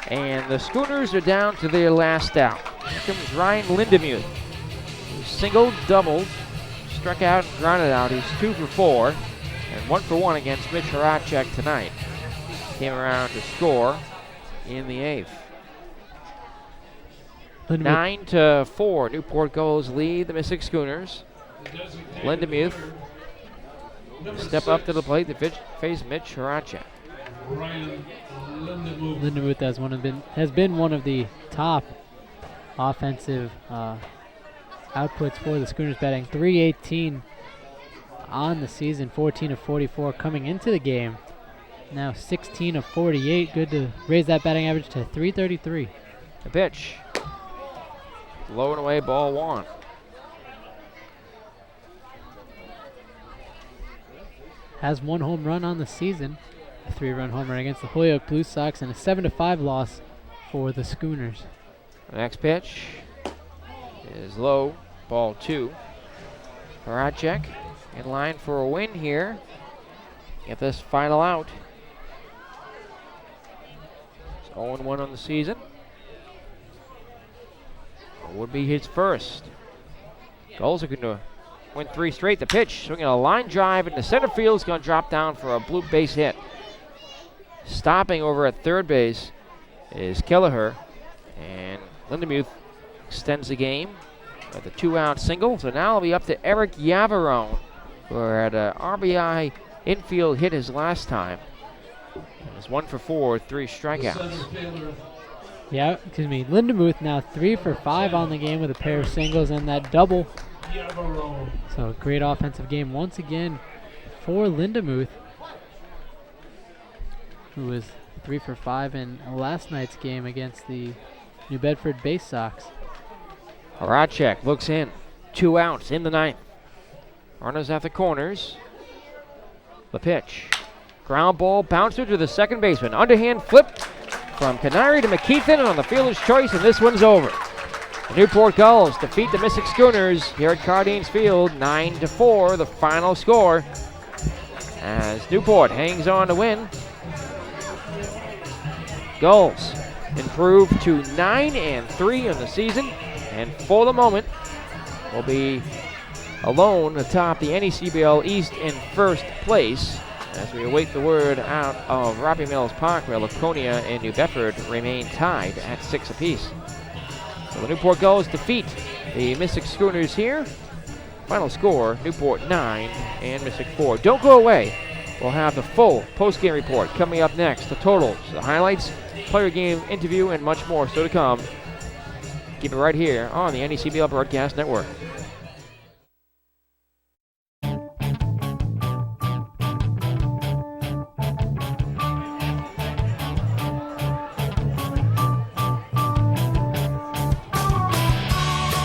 And the Schooners are down to their last out. Here comes Ryan Lindemuth, who singled, doubled, struck out, and grounded out. He's 2 for 4, and 1 for 1 against Mitch Horacek tonight. Came around to score in the 8th. 9-4, Newport Gulls lead the Mystic Schooners. Lindemuth step up to the plate to face Mitch Horacek. Lindemuth has been one of the top offensive outputs for the Schooners, batting .318 on the season, 14 of 44 coming into the game. Now 16 of 48, good to raise that batting average to .333. The pitch. Low and away, ball 1. Has 1 home run on the season, a 3-run home run against the Holyoke Blue Sox, and a 7-5 loss for the Schooners. The next pitch is low, ball 2. Horacek in line for a win here. Get this final out. It's 0-1 on the season. It would be his first. Gulls are going to win 3 straight. The pitch, swinging a line drive into center field, is going to drop down for a blue base hit. Stopping over at third base is Kelleher, and Lindemuth extends the game with a 2-out single. So now it'll be up to Eric Yavarone, who had an RBI infield hit his last time. And is 1 for 4, 3 strikeouts. Yeah, Lindemuth now 3 for 5 on the game with a pair of singles and that double. So a great offensive game once again for Lindemuth, who was 3 for 5 in last night's game against the New Bedford Bay Sox. Horacek looks in. 2 outs in the 9th. Runners at the corners. The pitch. Ground ball bouncer to the second baseman. Underhand flip from Canary to McKeithen, and on the fielder's choice, and this one's over. The Newport Gulls defeat the Mystic Schooners here at Cardines Field, 9-4, the final score, as Newport hangs on to win. Gulls improve to 9-3 in the season, and for the moment will be alone atop the NECBL East in first place, as we await the word out of Robbie Mills Park, where Laconia and New Bedford remain tied at 6 apiece. So the Newport Gulls defeat the Mystic Schooners here. Final score, Newport 9 and Mystic 4. Don't go away. We'll have the full post-game report coming up next. The totals, the highlights, player game interview, and much more still to come. Keep it right here on the NECBL Broadcast Network.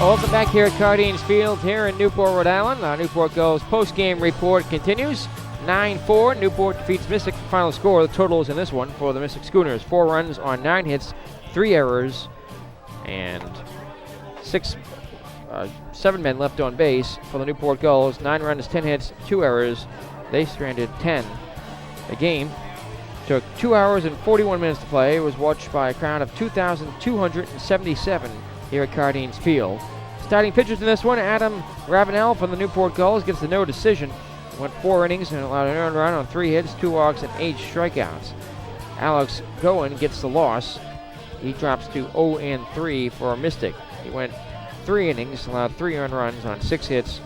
Welcome back here at Cardines Field here in Newport, Rhode Island. Our Newport Gulls post-game report continues. 9-4, Newport defeats Mystic. Final score, the totals in this one for the Mystic Schooners. 4 runs on 9 hits, 3 errors, and 7 men left on base for the Newport Gulls. 9 runs, 10 hits, 2 errors. They stranded 10. The game took 2 hours and 41 minutes to play. It was watched by a crowd of 2,277 here at Cardines Field. Starting pitchers in this one, Adam Ravenel from the Newport Gulls gets the no decision. Went 4 innings and allowed an earned run on 3 hits, 2 walks, and 8 strikeouts. Alex Goen gets the loss. He drops to 0-3 for Mystic. He went 3 innings, allowed 3 earned runs on 6 hits,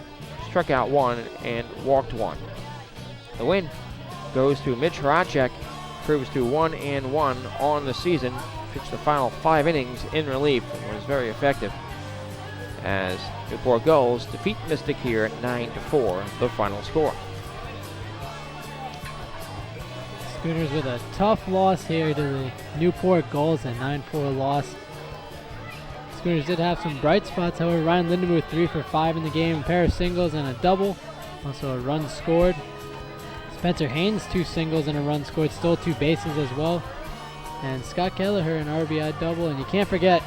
struck out 1, and walked 1. The win goes to Mitch Horacek, proves to 1-1 on the season. Pitched the final 5 innings in relief and was very effective as Newport Gulls defeat Mystic here at 9-4, the final score. Schooners with a tough loss here to the Newport Gulls, a 9-4 loss. Schooners did have some bright spots, however. Ryan Lindenmuth 3 for 5 in the game, a pair of singles and a double, also a run scored. Spencer Haynes 2 singles and a run scored, stole 2 bases as well. And Scott Kelleher an RBI double, and you can't forget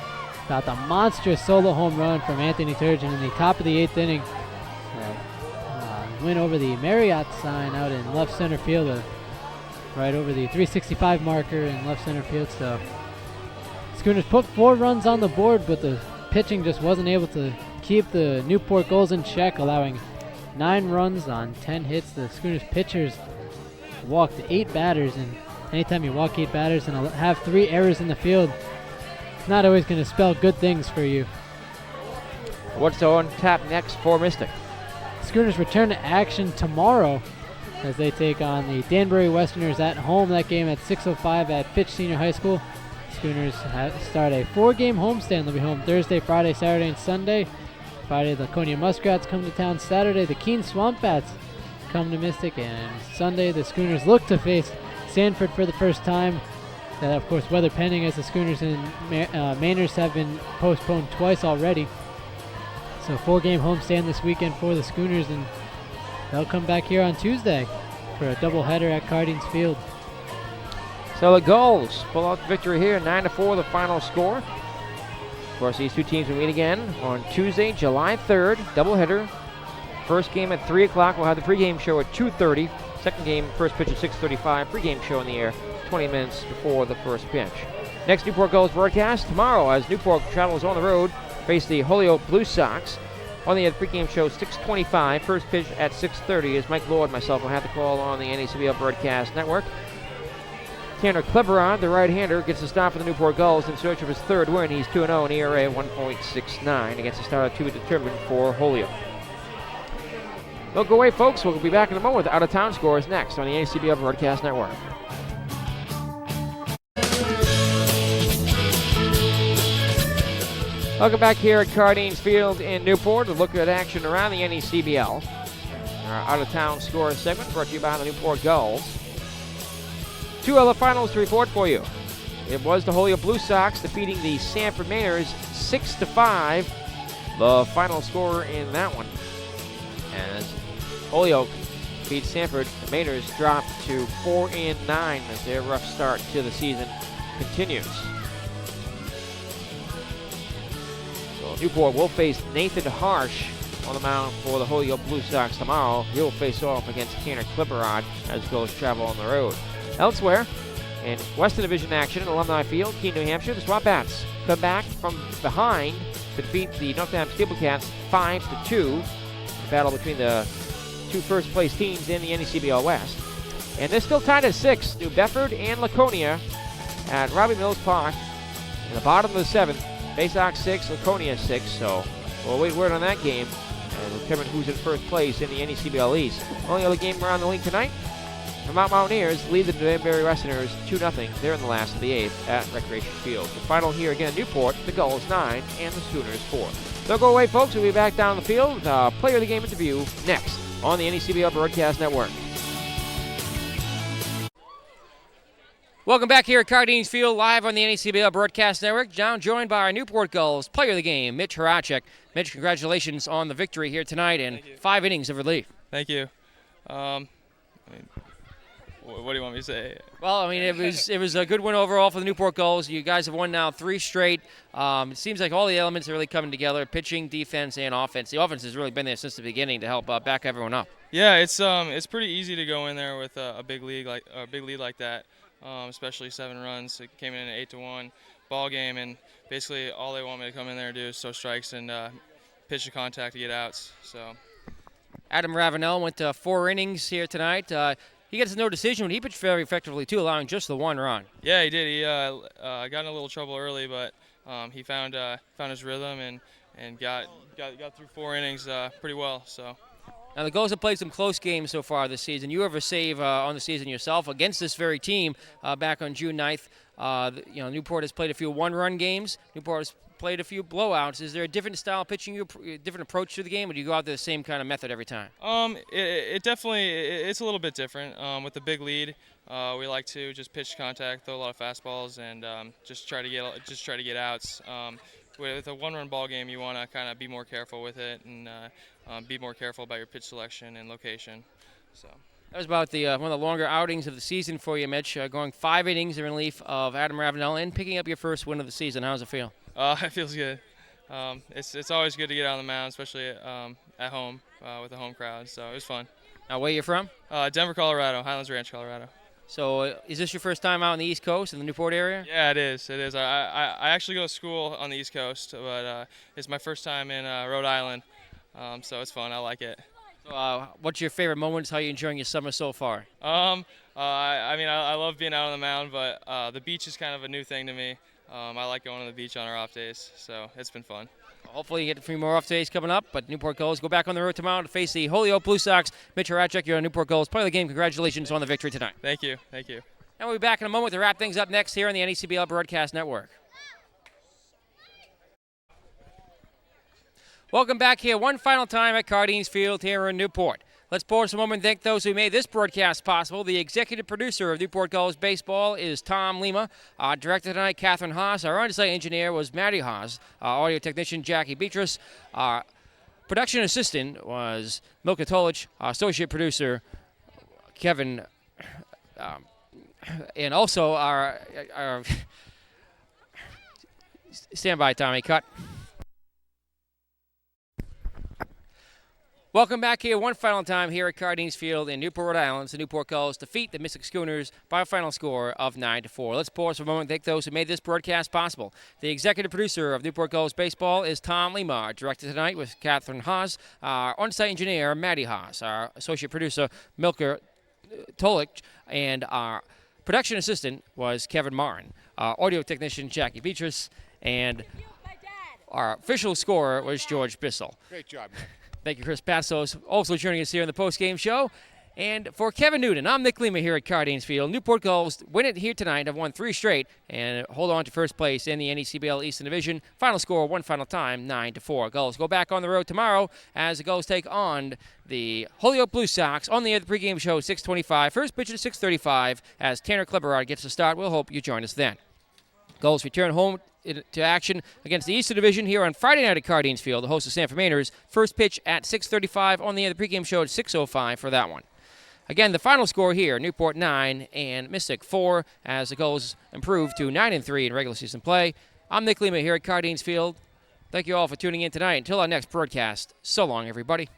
about the monstrous solo home run from Anthony Turgeon in the top of the 8th inning. Win over the Marriott sign out in left center field, right over the 365 marker in left center field. So Schooners put 4 runs on the board, but the pitching just wasn't able to keep the Newport Gulls in check, allowing 9 runs on 10 hits. The Schooners pitchers walked 8 batters, and anytime you walk 8 batters and have 3 errors in the field, it's not always going to spell good things for you. What's on tap next for Mystic? Schooners return to action tomorrow as they take on the Danbury Westerners at home. That game at 6:05 at Fitch Senior High School. Schooners start a 4-game homestand. They'll be home Thursday, Friday, Saturday, and Sunday. Friday, the Laconia Muskrats come to town. Saturday, the Keene Swamp Bats come to Mystic. And Sunday, the Schooners look to face Sanford for the first time. That, of course, weather pending, as the Schooners and Mainers have been postponed twice already. So 4-game homestand this weekend for the Schooners, and they'll come back here on Tuesday for a doubleheader at Cardines Field. So the Gulls pull out the victory here, 9-4, the final score. Of course, these two teams will meet again on Tuesday, July 3rd, doubleheader. First game at 3 o'clock. We'll have the pregame show at 2:30. Second game, first pitch at 6:35. Pregame show in the air 20 minutes before the first pitch. Next Newport Gulls broadcast tomorrow as Newport travels on the road, face the Holyoke Blue Sox. On the pregame show 6:25. First pitch at 6:30 as Mike Lord and myself will have the call on the NACBL Broadcast Network. Tanner Kleberon, the right-hander, gets the start for the Newport Gulls in search of his 3rd win. He's 2-0 in ERA 1.69 against the start of 2 determined for Holyoke. Don't go away, folks. We'll be back in a moment with out-of-town scores next on the NACBL Broadcast Network. Welcome back here at Cardines Field in Newport. A look at action around the NECBL. Our out-of-town scores segment brought to you by the Newport Gulls. 2 other finals to report for you. It was the Holyoke Blue Sox defeating the Sanford Mainers 6-5. The final score in that one, as Holyoke beat Sanford, the Mainers dropped to 4-9 as their rough start to the season continues. So Newport will face Nathan Harsh on the mound for the Holyoke Blue Sox tomorrow. He'll face off against Tanner Clipperod as Gulls travel on the road. Elsewhere, in Western Division action at Alumni Field, Keene, New Hampshire, the Swamp Bats come back from behind to defeat the Northampton Steelcats 5-2. The battle between the 2 first-place teams in the NECBL West. And they're still tied at 6. New Bedford and Laconia at Robbie Mills Park in the bottom of the 7th. Baysox 6, Laconia 6. So we'll wait word on that game and determine who's in first place in the NECBL East. Only other game around the league tonight. The Mount Mountaineers lead the Danbury Westerners 2-0. They're in the last of the 8th at Recreation Field. The final here again, Newport, the Gulls 9 and the Schooners 4. Don't go away, folks. We'll be back down the field with our player of the game interview next on the NECBL Broadcast Network. Welcome back here at Cardines Field, live on the NECBL Broadcast Network. Now joined by our Newport Gulls player of the game, Mitch Horacek. Mitch, congratulations on the victory here tonight and 5 innings of relief. Thank you. What do you want me to say? Well, I mean, it was a good win overall for the Newport Gulls. You guys have won now 3 straight. It seems like all the elements are really coming together: pitching, defense, and offense. The offense has really been there since the beginning to help back everyone up. Yeah, it's pretty easy to go in there with a big lead like that. Especially 7 runs. It came in an 8-1 ball game, and basically all they want me to come in there and do is throw strikes and pitch to contact to get outs. So, Adam Ravenel went 4 innings here tonight. He gets no decision, but he pitched very effectively too, allowing just the 1 run. Yeah, he did. He got in a little trouble early, but he found his rhythm and got through 4 innings pretty well. So. Now, the Gulls have played some close games so far this season. You have a save on the season yourself against this very team back on June 9th. Newport has played a few 1-run games. Newport has played a few blowouts. Is there a different style of pitching, different approach to the game, or do you go out there the same kind of method every time? It definitely it's a little bit different. With the big lead, we like to just pitch to contact, throw a lot of fastballs, and just try to get outs. With a 1-run ball game, you want to kind of be more careful with it and be more careful about your pitch selection and location. So that was about the one of the longer outings of the season for you, Mitch. Going 5 innings in relief of Adam Ravenel and picking up your first win of the season. How does it feel? It feels good. It's always good to get out on the mound, especially at home with the home crowd. So it was fun. Now, where are you from? Denver, Colorado, Highlands Ranch, Colorado. So is this your first time out on the East Coast in the Newport area? Yeah, it is. It is. I actually go to school on the East Coast, but it's my first time in Rhode Island, so it's fun. I like it. So, what's your favorite moments? How are you enjoying your summer so far? I love being out on the mound, but the beach is kind of a new thing to me. I like going to the beach on our off days, so it's been fun. Hopefully you get a few more off days coming up, but Newport Gulls go back on the road tomorrow to face the Holyoke Blue Sox. Mitch Horacek, you're on Newport Gulls. Play the game. Congratulations on the victory tonight. Thank you. Thank you. And we'll be back in a moment to wrap things up next here on the NECBL Broadcast Network. Welcome back here one final time at Cardines Field here in Newport. Let's pause a moment and thank those who made this broadcast possible. The executive producer of Newport Gulls Baseball is Tom Lima. Our director tonight, Catherine Haas. Our on-site engineer was Maddie Haas. Our audio technician, Jackie Beatrice. Our production assistant was Milka Tolich. Our associate producer, Kevin. And also our stand by, Tommy. Cut. Welcome back here one final time here at Cardines Field in Newport, Rhode Island. The Newport Gulls defeat the Mystic Schooners by a final score of 9-4. Let's pause for a moment and thank those who made this broadcast possible. The executive producer of Newport Gulls Baseball is Tom Lima. Our director tonight was Catherine Haas. Our on-site engineer, Maddie Haas. Our associate producer, Milka Tolich. And our production assistant was Kevin Martin. Our audio technician, Jackie Beatrice. And our official scorer was George Bissell. Great job, Nick. Thank you, Chris Passos, also joining us here in the post-game show. And for Kevin Newton, I'm Nick Lima here at Cardines Field. Newport Gulls win it here tonight. Have won 3 straight and hold on to first place in the NECBL Eastern Division. Final score, one final time, 9-4. Gulls go back on the road tomorrow as the Gulls take on the Holyoke Blue Sox on the air. The pregame show, 6:25. First pitch at 6:35 as Tanner Kleberard gets the start. We'll hope you join us then. Gulls return home to action against the Eastern Division here on Friday night at Cardines Field, the host of Sanford Mainers. First pitch at 6:35 on the pregame show at 6:05 for that one. Again, the final score here, Newport 9 and Mystic 4 as the Gulls improve to 9-3 in regular season play. I'm Nick Lima here at Cardines Field. Thank you all for tuning in tonight. Until our next broadcast, so long, everybody.